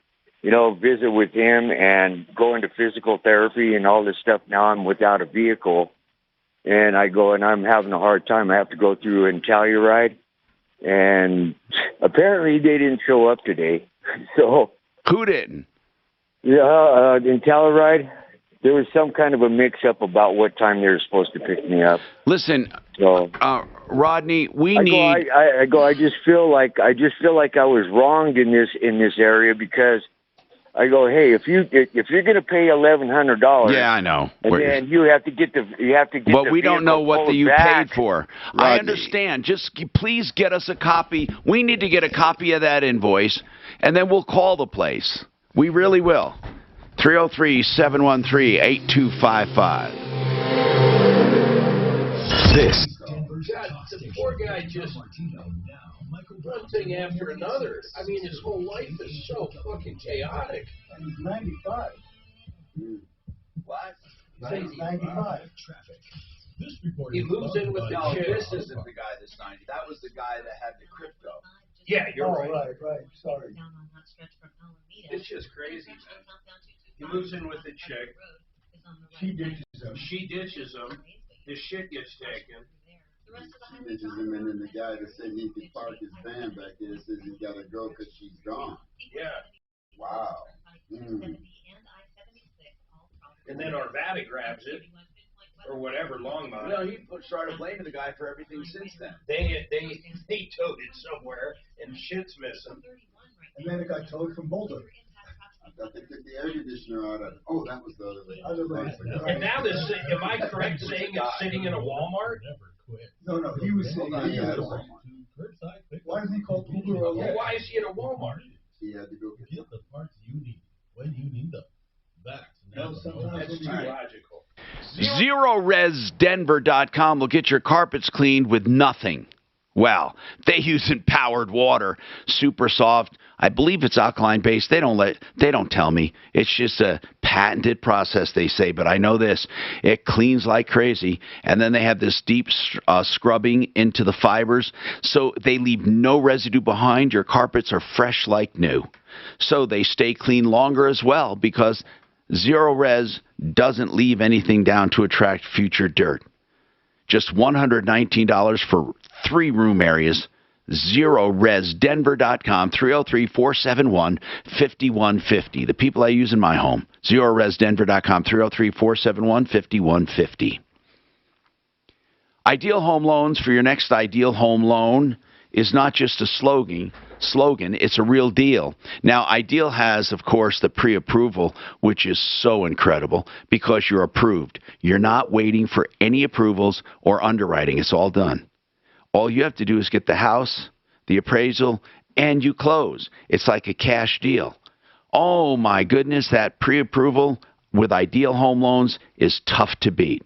visit with him and go into physical therapy and all this stuff. Now I'm without a vehicle, and I'm having a hard time. I have to go through IntelliRide, and apparently they didn't show up today. So who didn't? Yeah, IntelliRide. There was some kind of a mix-up about what time they were supposed to pick me up. Listen, Rodney, I just feel like I was wronged in this area because I go, hey, if you're going to pay $1,100, yeah, I know, and then you have to get but we don't know what you paid for. Rodney. I understand. Just please get us a copy. We need to get a copy of that invoice, and then we'll call the place. We really will. 303-713-8255. This. God, the poor guy just one thing after another. I mean, his whole life is so fucking chaotic. And he's 95. What? He's 95. He moves in with the chick. This isn't the guy that's 90. That was the guy that had the crypto. Yeah, you're right. Right. Sorry. It's just crazy, man. He moves in with the chick. She ditches him. His shit gets taken. She ditches him, and then the guy that said he could park his van back there says he's got to go because she's gone. Yeah. Wow. Mm. And then Arvada grabs it, or whatever, Longmont. Well, he started blaming the guy for everything since then. They towed it somewhere, and shit's missing. And then it got towed from Boulder. I thought they took the air conditioner out of it. Oh, that was the other way. And now am I correct saying it's sitting in a Walmart? No, he was saying Hold on, he yeah, had a Walmart. Why doesn't he call Uber or Well, Lyft? why is he at a Walmart? He had to go get the parts you need when you need them. That's That's too logical. ZeroResDenver.com will get your carpets cleaned with nothing. Well, they use empowered water, super soft. I believe it's alkaline based. They don't tell me. It's just a patented process, they say, but I know this. It cleans like crazy, and then they have this deep scrubbing into the fibers, so they leave no residue behind. Your carpets are fresh like new. So they stay clean longer as well because Zero Res doesn't leave anything down to attract future dirt. Just $119 for 3 room areas. ZeroResDenver.com, 303-471-5150. The people I use in my home. ZeroResDenver.com, 303-471-5150. Ideal Home Loans for your next ideal home loan is not just a slogan, it's a real deal. Now, Ideal has, of course, the pre-approval, which is so incredible because you're approved. You're not waiting for any approvals or underwriting. It's all done. All you have to do is get the house, the appraisal, and you close. It's like a cash deal. Oh, my goodness, that pre-approval with Ideal Home Loans is tough to beat.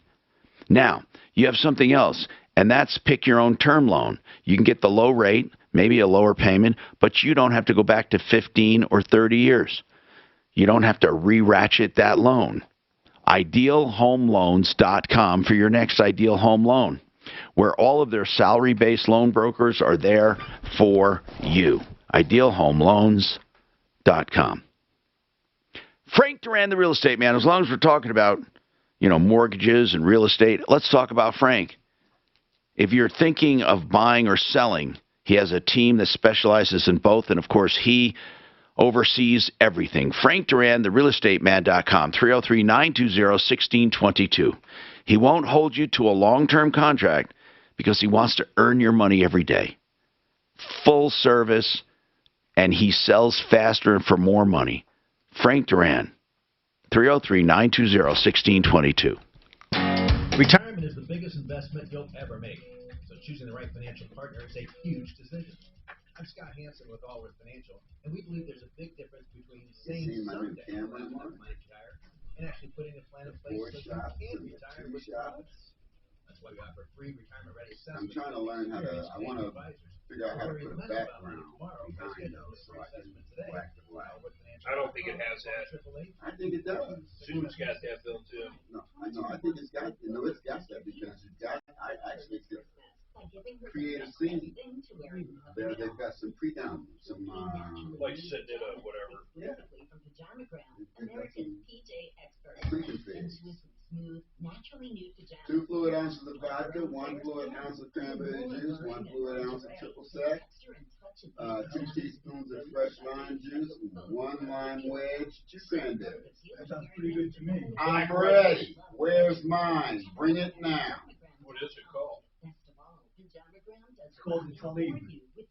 Now, you have something else, and that's pick your own term loan. You can get the low rate, maybe a lower payment, but you don't have to go back to 15 or 30 years. You don't have to re-ratchet that loan. IdealHomeLoans.com for your next ideal home loan, where all of their salary-based loan brokers are there for you. IdealHomeLoans.com. Frank Duran, the real estate man. As long as we're talking about, mortgages and real estate, let's talk about Frank. If you're thinking of buying or selling, he has a team that specializes in both, and of course, he oversees everything. Frank Duran, therealestateman.com, 303-920-1622. He won't hold you to a long-term contract because he wants to earn your money every day. Full service, and he sells faster and for more money. Frank Duran, 303-920-1622. Retirement is the biggest investment you'll ever make, so choosing the right financial partner is a huge decision. I'm Scott Hansen with Allworth Financial, and we believe there's a big difference between saying someday I'm going to retire and actually putting a plan in place so you can retire with confidence. That's why we offer free retirement-ready assessments. I'm trying to learn how to. I want to figure out how to put a background behind those so I can whack the black. I don't think it has that. I think it does. Zoom's got that built in. No, I know. I think it's got. It's got that because it's got. I actually could create a scene. They've got some pre-down, some like sitting in a whatever. Yeah. American PJ expert. Pre-configured. Smooth, naturally nude pajamas. 2 fluid ounces of vodka, 1 fluid ounce of cranberry juice, 1 fluid ounce of triple sec, 2 teaspoons of fresh lime juice, 1 lime wedge, 2 cranberries. That sounds pretty good to me. I'm ready. Where's mine? Bring it now. What is it called? It's called the Talib.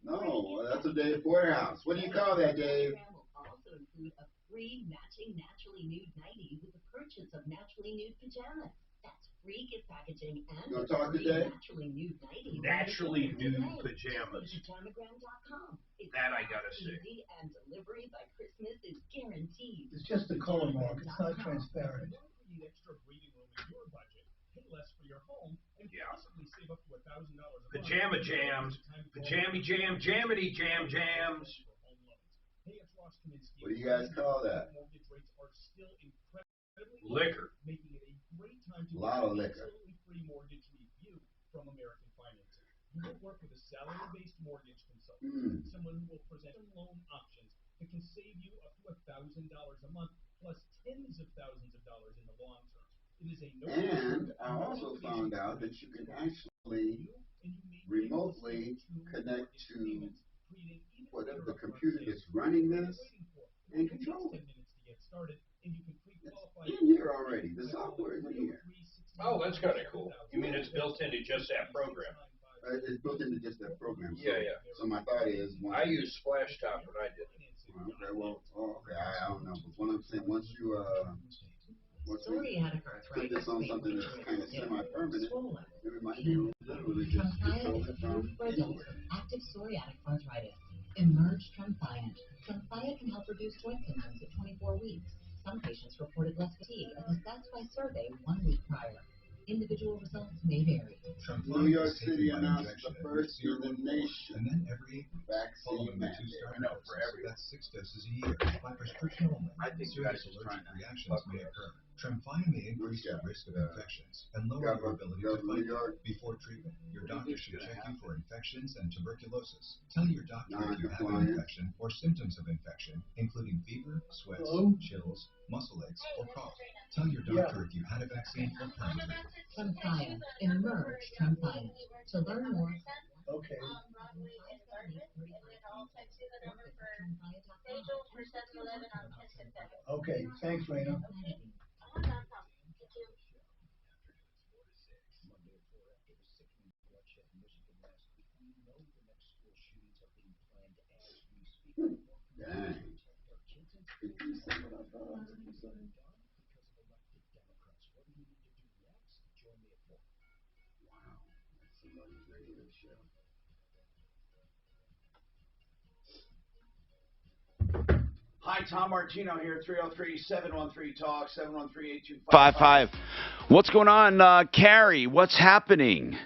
No, that's a Dave Warehouse. What do you call that, Dave? Also include a free matching naturally nude nightie with the purchase of naturally nude pajamas. That's free gift packaging and You want to talk free today? naturally nude nightie. Naturally nude pajamas. Pajamagram.com. It's That I gotta see. easy and delivery by Christmas is guaranteed. It's just a color mark. It's not transparent. Need extra breathing room in your budget, pay less for your home, and possibly save up to $1,000 a month. Pajama jams. Pajammy jam, jamity jam jams. What do you guys call that? Liquor. A lot of liquor. From American Financing. We will work with a salary-based mortgage consultant, someone who will present loan options that can save you up to $1,000 a month, plus tens of thousands of dollars in the long term. It is a And I also found out that you can actually remotely connect to whatever the computer that's running this and control it. It's in here already. The software is in here. Oh, that's kind of cool. You mean it's built into just that program? It's built into just that program. So, Yeah. So my thought is, I used Splashtop when I did it. Okay, well, okay, I don't know, but what I'm saying, once you Psoriatic Put arthritis this on may something be that's kind of stiff, semi-permanent. swollen, It might be literally just Tremfya is approved for adults with active psoriatic arthritis. Emerge Tremfya. Tremfya can help reduce joint symptoms at 24 weeks. Some patients reported less fatigue at the Satisfy survey 1 week prior. Individual results may vary. New York City announced the first in the nation and then every vaccine mandate. for every. That's 6 doses a year by prescription only. I think you guys are just trying to reactions may occur. Tremfya may increase the risk of infections and lower your ability to fight them. Before treatment, your doctor should check you for infections and tuberculosis. Tell your doctor if you have an infection or symptoms of infection, including fever, sweats, chills, muscle aches, or cough. Tell your doctor if you had a vaccine or plan to. Tremfya. Emerge Tremfya. To learn more, Okay. Okay, thanks, Raina. Dang. Hi, Tom Martino here, 303-713-TALK, 713-825-55. What's going on, Carrie? What's happening?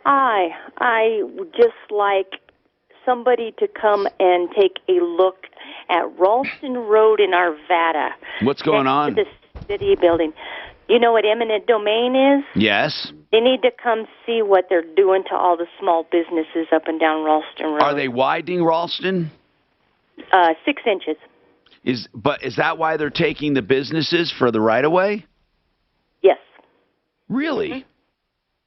Hi, I would just like somebody to come and take a look at Ralston Road in Arvada. What's going on? Next to the city building. You know what eminent domain is? Yes. They need to come see what they're doing to all the small businesses up and down Ralston Road. Are they widening Ralston? 6 inches. Is that why they're taking the businesses for the right-of-way? Yes. Really? Mm-hmm.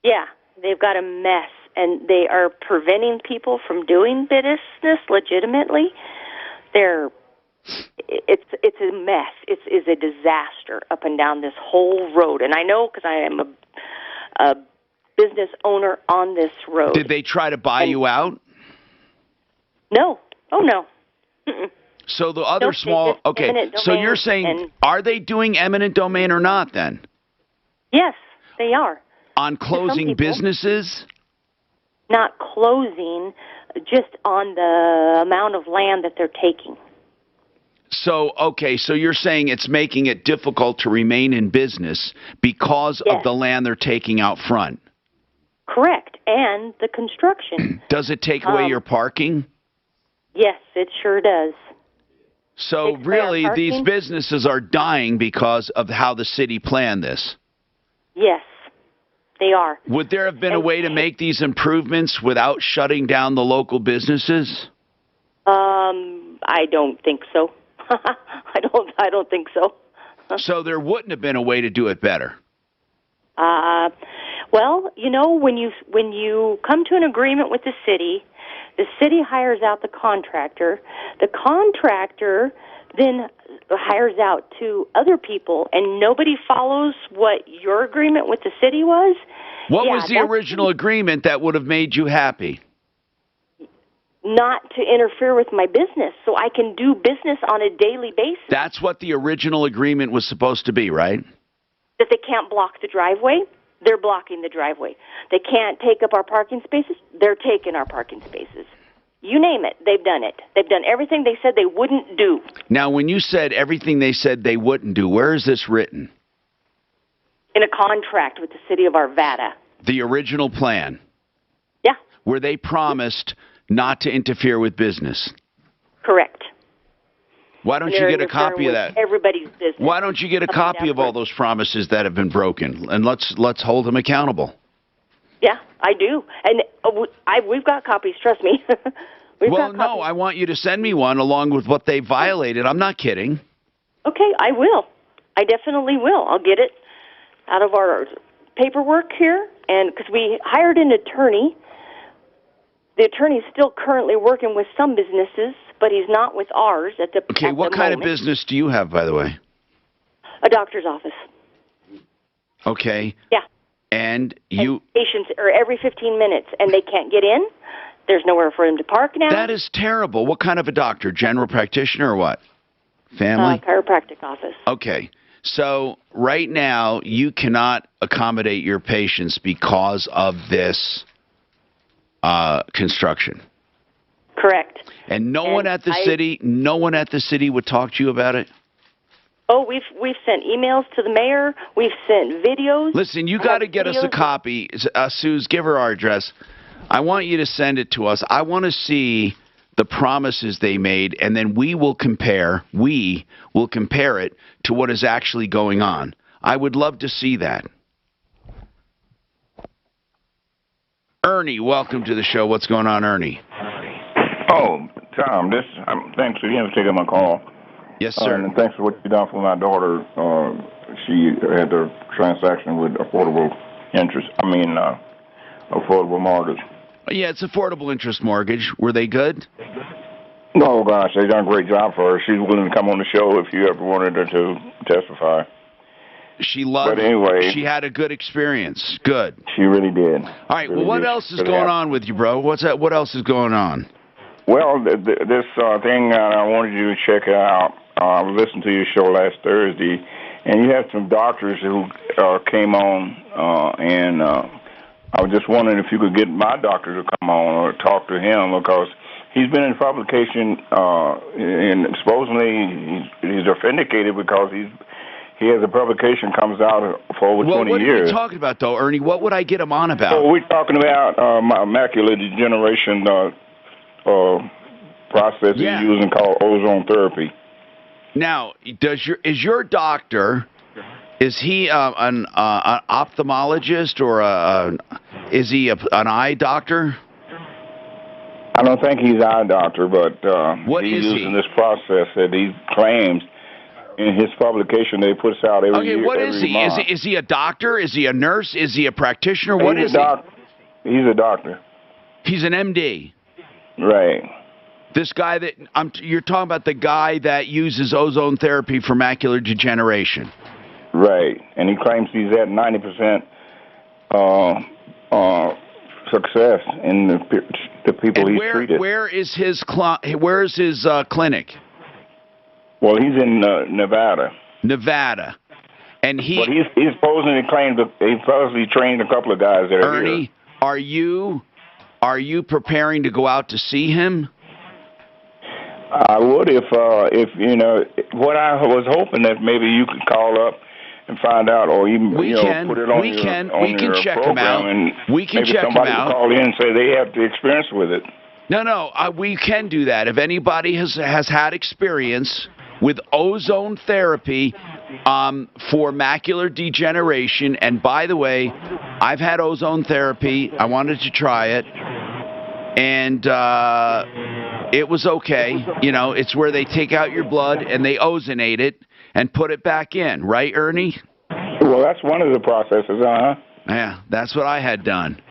Yeah, they've got a mess, and they are preventing people from doing business legitimately. It's a mess. It's a disaster up and down this whole road, and I know because I am a business owner on this road. Did they try to buy you out? No. Oh no. Mm-mm. So the other small, okay, so you're saying, are they doing eminent domain or not then? Yes, they are. On closing businesses? Not closing, just on the amount of land that they're taking. So, okay, so you're saying it's making it difficult to remain in business because of the land they're taking out front? Correct, and the construction. Does it take away your parking? Yes, it sure does. So really, these businesses are dying because of how the city planned this? Yes, they are. Would there have been a way to make these improvements without shutting down the local businesses? I don't think so. I don't think so. So there wouldn't have been a way to do it better? Well, you know, when you come to an agreement with the city hires out the contractor. The contractor then hires out to other people, and nobody follows what your agreement with the city was. What was the original agreement that would have made you happy? Not to interfere with my business, so I can do business on a daily basis. That's what the original agreement was supposed to be, right? That they can't block the driveway. They're blocking the driveway. They can't take up our parking spaces. They're taking our parking spaces. You name it, they've done it. They've done everything they said they wouldn't do. Now, when you said everything they said they wouldn't do, where is this written? In a contract with the city of Arvada. The original plan? Yeah. Where they promised not to interfere with business? Correct. Why don't you get a copy of that? Everybody's business. Why don't you get a copy of all those promises that have been broken? And let's hold them accountable. Yeah, I do. And we've got copies, trust me. Well, no, I want you to send me one along with what they violated. I'm not kidding. Okay, I will. I definitely will. I'll get it out of our paperwork here, and because we hired an attorney. The attorney's still currently working with some businesses, but he's not with ours at the Okay, what kind of business do you have, by the way? A doctor's office. Okay. Yeah. And you... Patients are every 15 minutes, and they can't get in. There's nowhere for them to park now. That is terrible. What kind of a doctor? General practitioner or what? Family? Chiropractic office. Okay. So right now, you cannot accommodate your patients because of this construction. Correct. And no one at the city would talk to you about it? Oh, we've sent emails to the mayor. We've sent videos. Listen, you got to get us a copy. Suze, give her our address. I want you to send it to us. I want to see the promises they made, and then we will compare it to what is actually going on. I would love to see that. Ernie, welcome to the show. What's going on, Ernie? Oh, Tom, thanks again for taking my call. Yes, sir. And thanks for what you've done for my daughter. She had a transaction with affordable mortgage. Yeah, it's affordable interest mortgage. Were they good? Oh, gosh, they've done a great job for her. She's willing to come on the show if you ever wanted her to testify. She loved it. Anyway, she had a good experience. Good. She really did. All right, well, what else is going on with you, bro? What else is going on? Well, this thing I wanted you to check out. I listened to your show last Thursday, and you had some doctors who came on, and I was just wondering if you could get my doctor to come on or talk to him, because he's been in publication, and supposedly he's authenticated because he has a publication comes out for over 20 years. What are you talking about, though, Ernie? What would I get him on about? So we're talking about macular degeneration process he's using called ozone therapy. Now, is your doctor, is he an ophthalmologist or is he an eye doctor? I don't think he's an eye doctor, but he's using this process that he claims in his publication they puts out every year. Okay, what is he? Is he a doctor? Is he a nurse? Is he a practitioner? What is he? He's a doctor. He's an MD. Right. This guy that you're talking about, the guy that uses ozone therapy for macular degeneration. Right, and he claims he's at 90% success in the people he's treated. Where is his clinic? Well, he's in Nevada. Nevada, and he supposedly claimed he supposedly trained a couple of guys that are Ernie, here. are you preparing to go out to see him? I would if you know what I was hoping that maybe you could call up and find out, or even put it on your check program, him out. And we can maybe check somebody him out. Will call in and say they have the experience with it. No, we can do that. If anybody has had experience with ozone therapy for macular degeneration, and by the way, I've had ozone therapy. I wanted to try it, and it was okay. You know, it's where they take out your blood and they ozonate it and put it back in. Right, Ernie? Well, that's one of the processes, Yeah, that's what I had done.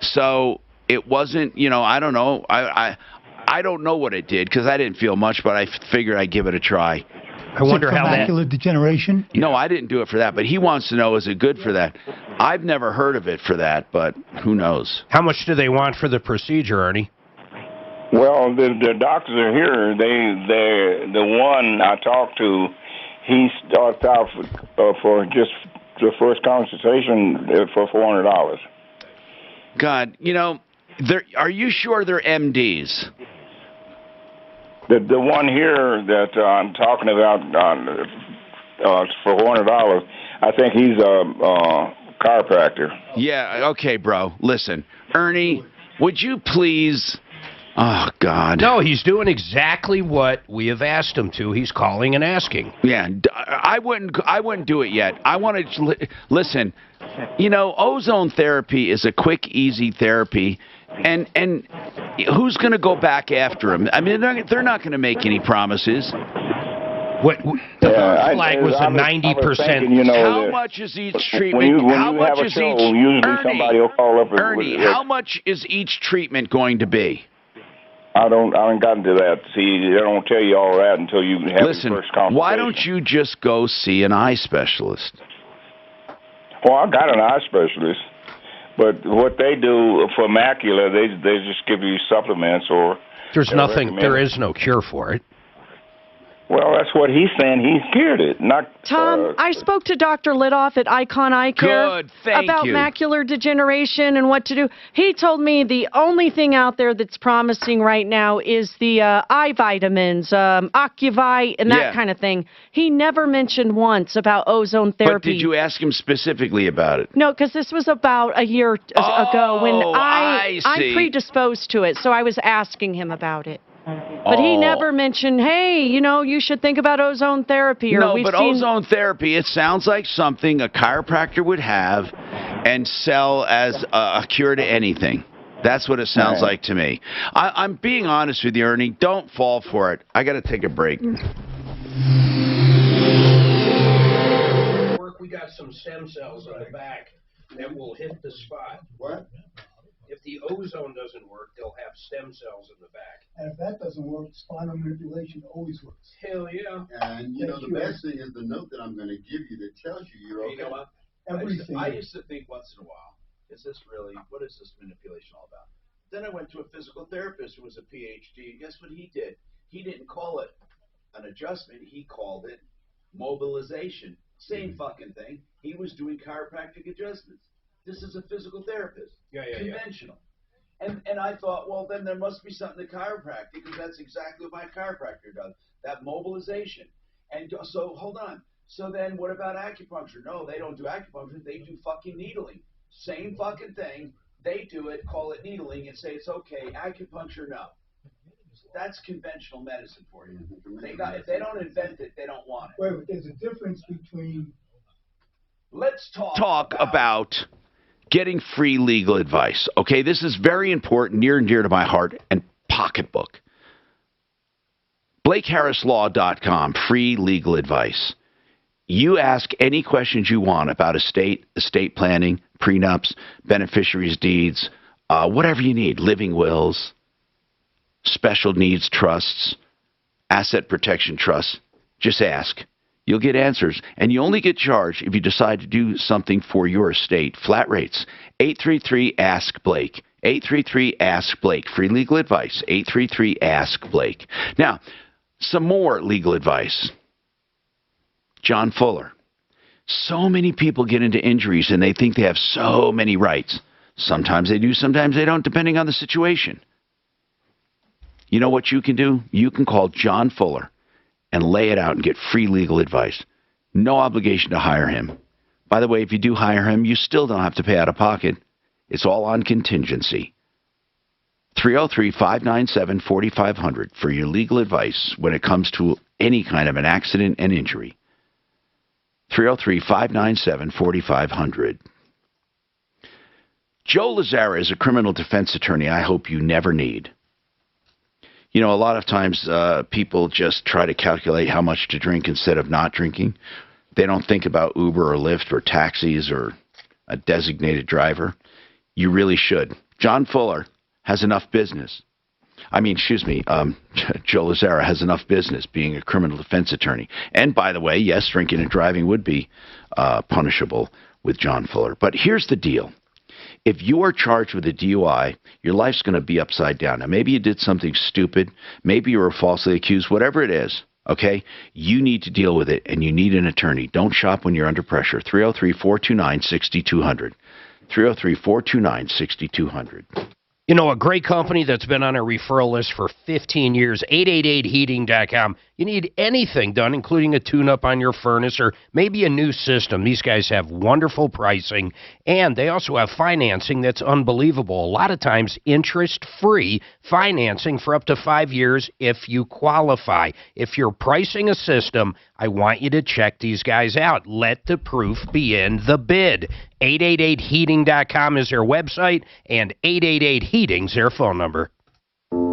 So it wasn't, I don't know. I don't know what it did because I didn't feel much, but I figured I'd give it a try. I wonder how macular degeneration? No, I didn't do it for that, but he wants to know, is it good for that? I've never heard of it for that, but who knows? How much do they want for the procedure, Ernie? Well, the doctors are here. The one I talked to, he starts out for just the first consultation for $400. God, are you sure they're MDs? The one here that I'm talking about for $400, I think he's a chiropractor. Yeah, okay, bro. Listen, Ernie, would you please... Oh, God. No, he's doing exactly what we have asked him to. He's calling and asking. Yeah, I wouldn't do it yet. I want to... Listen, ozone therapy is a quick, easy therapy, and who's going to go back after him? I mean, they're not going to make any promises. What the first flag was a 90%. How much is each treatment? Usually somebody will call up. Ernie, how much is each treatment going to be? I haven't gotten to that. See, they don't tell you all that until you have the first consultation. Why don't you just go see an eye specialist? Well, I got an eye specialist, but what they do for macula, they just give you supplements or. There is no cure for it. Well, that's what he's saying. He's cured it. Not Tom, I spoke to Dr. Lidoff at Icon Eye Care Good, thank about you. macular degeneration and what to do. He told me the only thing out there that's promising right now is the eye vitamins, Ocuvite, and that kind of thing. He never mentioned once about ozone therapy. But did you ask him specifically about it? No, because this was about a year ago when I I'm see. predisposed to it, so I was asking him about it. But he never mentioned, hey, you know, you should think about ozone therapy. Or No, we've but seen... ozone therapy, it sounds like something a chiropractor would have and sell as a cure to anything. That's what it sounds like to me. I'm being honest with you, Ernie. Don't fall for it. I got to take a break. We got some stem cells on the back that will hit the spot. What? If the ozone doesn't work, they'll have stem cells in the back. And if that doesn't work, spinal manipulation always works. Hell yeah. And you know, the best thing is the note that I'm going to give you that tells you you're okay. You know what? Everything. I used to think once in a while, is this really, what is this manipulation all about? Then I went to a physical therapist who was a PhD, and guess what he did? He didn't call it an adjustment, he called it mobilization. Same fucking thing. He was doing chiropractic adjustments. This is a physical therapist. Conventional. And I thought, well, then there must be something to chiropractic, because that's exactly what my chiropractor does, that mobilization. And so, hold on. So then what about acupuncture? No, they don't do acupuncture. They do fucking needling. Same fucking thing. They do it, call it needling, and say it's okay. Acupuncture, no. That's conventional medicine for you. If they don't invent it, they don't want it. Wait, but there's a difference between... Let's talk about getting free legal advice. Okay, this is very important, near and dear to my heart and pocketbook. BlakeHarrisLaw.com, free legal advice. You ask any questions you want about estate planning, prenups, beneficiaries' deeds, whatever you need, living wills, special needs trusts, asset protection trusts. Just ask. You'll get answers, and you only get charged if you decide to do something for your estate. Flat rates. 833-ASK-BLAKE. 833-ASK-BLAKE. Free legal advice. 833-ASK-BLAKE. Now, some more legal advice. John Fuller. So many people get into injuries, and they think they have so many rights. Sometimes they do, sometimes they don't, depending on the situation. You know what you can do? You can call John Fuller and lay it out and get free legal advice. No obligation to hire him. By the way, if you do hire him, you still don't have to pay out of pocket. It's all on contingency. 303-597-4500 for your legal advice when it comes to any kind of an accident and injury. 303-597-4500. Joe Lazara is a criminal defense attorney I hope you never need. You know, a lot of times people just try to calculate how much to drink instead of not drinking. They don't think about Uber or Lyft or taxis or a designated driver. You really should. John Fuller has enough business. Joe Lazara has enough business being a criminal defense attorney. And by the way, yes, drinking and driving would be punishable with John Fuller. But here's the deal. If you are charged with a DUI, your life's going to be upside down. Now, maybe you did something stupid. Maybe you were falsely accused. Whatever it is, okay, you need to deal with it, and you need an attorney. Don't shop when you're under pressure. 303-429-6200. 303-429-6200. You know, a great company that's been on our referral list for 15 years, 888heating.com. You need anything done, including a tune-up on your furnace or maybe a new system. These guys have wonderful pricing, and they also have financing that's unbelievable. A lot of times, interest-free financing for up to 5 years if you qualify. If you're pricing a system, I want you to check these guys out. Let the proof be in the bid. 888heating.com is their website, and 888-HEATING's their phone number.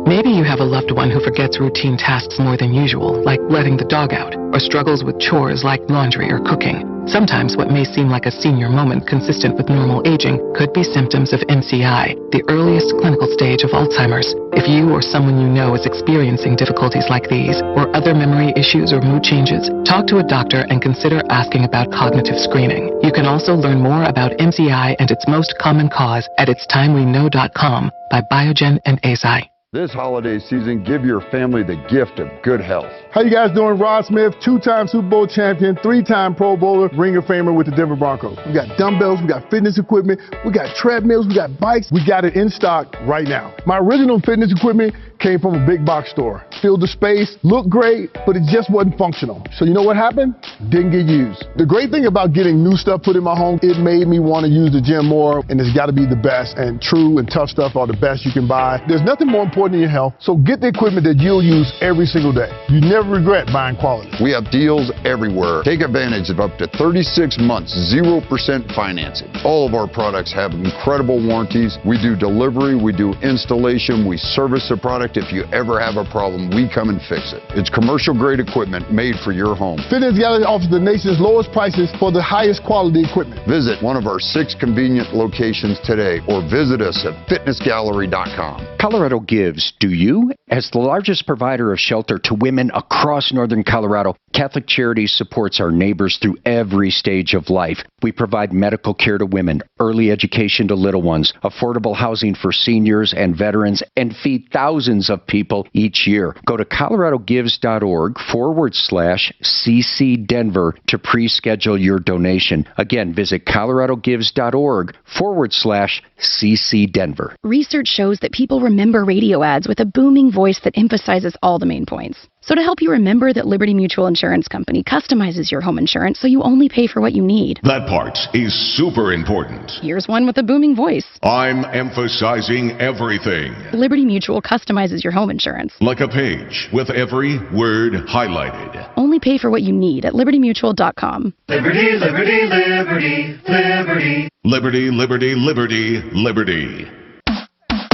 Maybe you have a loved one who forgets routine tasks more than usual, like letting the dog out, or struggles with chores like laundry or cooking. Sometimes what may seem like a senior moment consistent with normal aging could be symptoms of MCI, the earliest clinical stage of Alzheimer's. If you or someone you know is experiencing difficulties like these, or other memory issues or mood changes, talk to a doctor and consider asking about cognitive screening. You can also learn more about MCI and its most common cause at itstimeweknow.com by Biogen and Eisai. This holiday season, give your family the gift of good health. How you guys doing? Rod Smith, 2-time Super Bowl champion, 3-time Pro Bowler, Ring of Famer with the Denver Broncos. We got dumbbells, we got fitness equipment, we got treadmills, we got bikes. We got it in stock right now. My original fitness equipment came from a big box store. Filled the space, looked great, but it just wasn't functional. So you know what happened? Didn't get used. The great thing about getting new stuff put in my home, it made me want to use the gym more, and it's got to be the best. And true and tough stuff are the best you can buy. There's nothing more important than your health, so get the equipment that you'll use every single day. You never regret buying quality. We have deals everywhere. Take advantage of up to 36 months, 0% financing. All of our products have incredible warranties. We do delivery, we do installation, we service the product. If you ever have a problem, we come and fix it. It's commercial grade equipment made for your home. Fitness Gallery offers the nation's lowest prices for the highest quality equipment. Visit one of our 6 convenient locations today or visit us at fitnessgallery.com. Colorado Gives. Do you? As the largest provider of shelter to women across northern Colorado, Catholic Charities supports our neighbors through every stage of life. We provide medical care to women, early education to little ones, affordable housing for seniors and veterans, and feed thousands of people each year. Go to coloradogives.org/CC Denver to pre-schedule your donation. Again, visit coloradogives.org/CC Denver. Research shows that people remember radio ads with a booming voice that emphasizes all the main points. So to help you remember that Liberty Mutual Insurance Company customizes your home insurance so you only pay for what you need. That part is super important. Here's one with a booming voice. I'm emphasizing everything. Liberty Mutual customizes your home insurance. Like a page with every word highlighted. Only pay for what you need at libertymutual.com. Liberty, liberty, liberty, liberty. Liberty, liberty, liberty, liberty.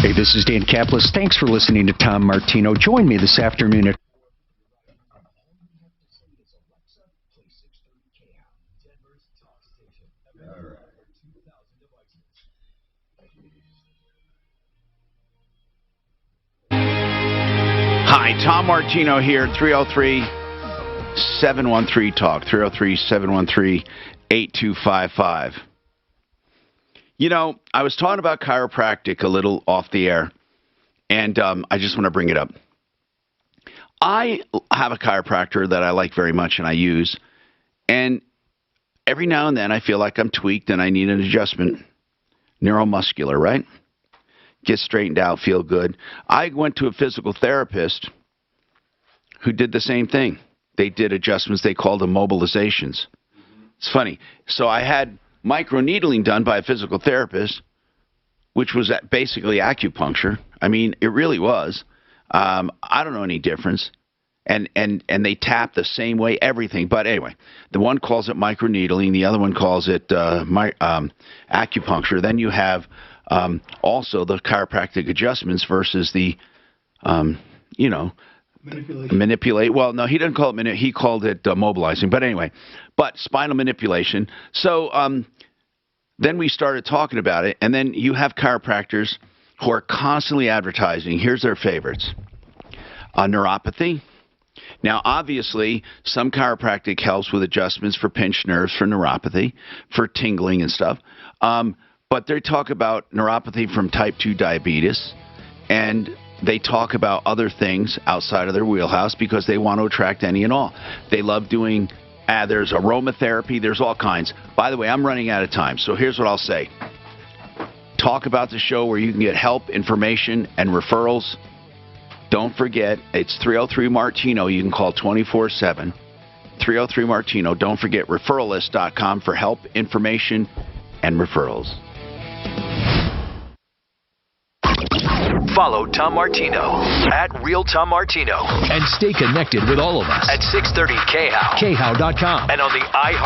Hey, this is Dan Kaplis. Thanks for listening to Tom Martino. Join me this afternoon at Hi, Tom Martino here, 303-713-TALK, 303-713-8255. You know, I was talking about chiropractic a little off the air, and I just want to bring it up. I have a chiropractor that I like very much and I use, and every now and then I feel like I'm tweaked and I need an adjustment. Neuromuscular, right? Get straightened out, feel good. I went to a physical therapist who did the same thing. They did adjustments. They called them mobilizations. It's funny. So I had microneedling done by a physical therapist, which was basically acupuncture. I mean, it really was. I don't know any difference. And they tap the same way, everything. But anyway, the one calls it microneedling. The other one calls it acupuncture. Then you have also the chiropractic adjustments versus the, manipulate. Well, no, he didn't call it he called it mobilizing. But anyway, spinal manipulation. So then we started talking about it, and then you have chiropractors who are constantly advertising. Here's their favorites. Neuropathy. Now, obviously, some chiropractic helps with adjustments for pinched nerves, for neuropathy, for tingling and stuff. But they talk about neuropathy from type 2 diabetes, and they talk about other things outside of their wheelhouse because they want to attract any and all. They love doing, there's aromatherapy, there's all kinds. By the way, I'm running out of time, so here's what I'll say. Talk about the show where you can get help, information, and referrals. Don't forget, it's 303-MARTINO. You can call 24/7. 303-MARTINO. Don't forget referralist.com for help, information, and referrals. Follow Tom Martino at Real Tom Martino. And stay connected with all of us at 630 KHOW, KHOW.com, and on the iHeart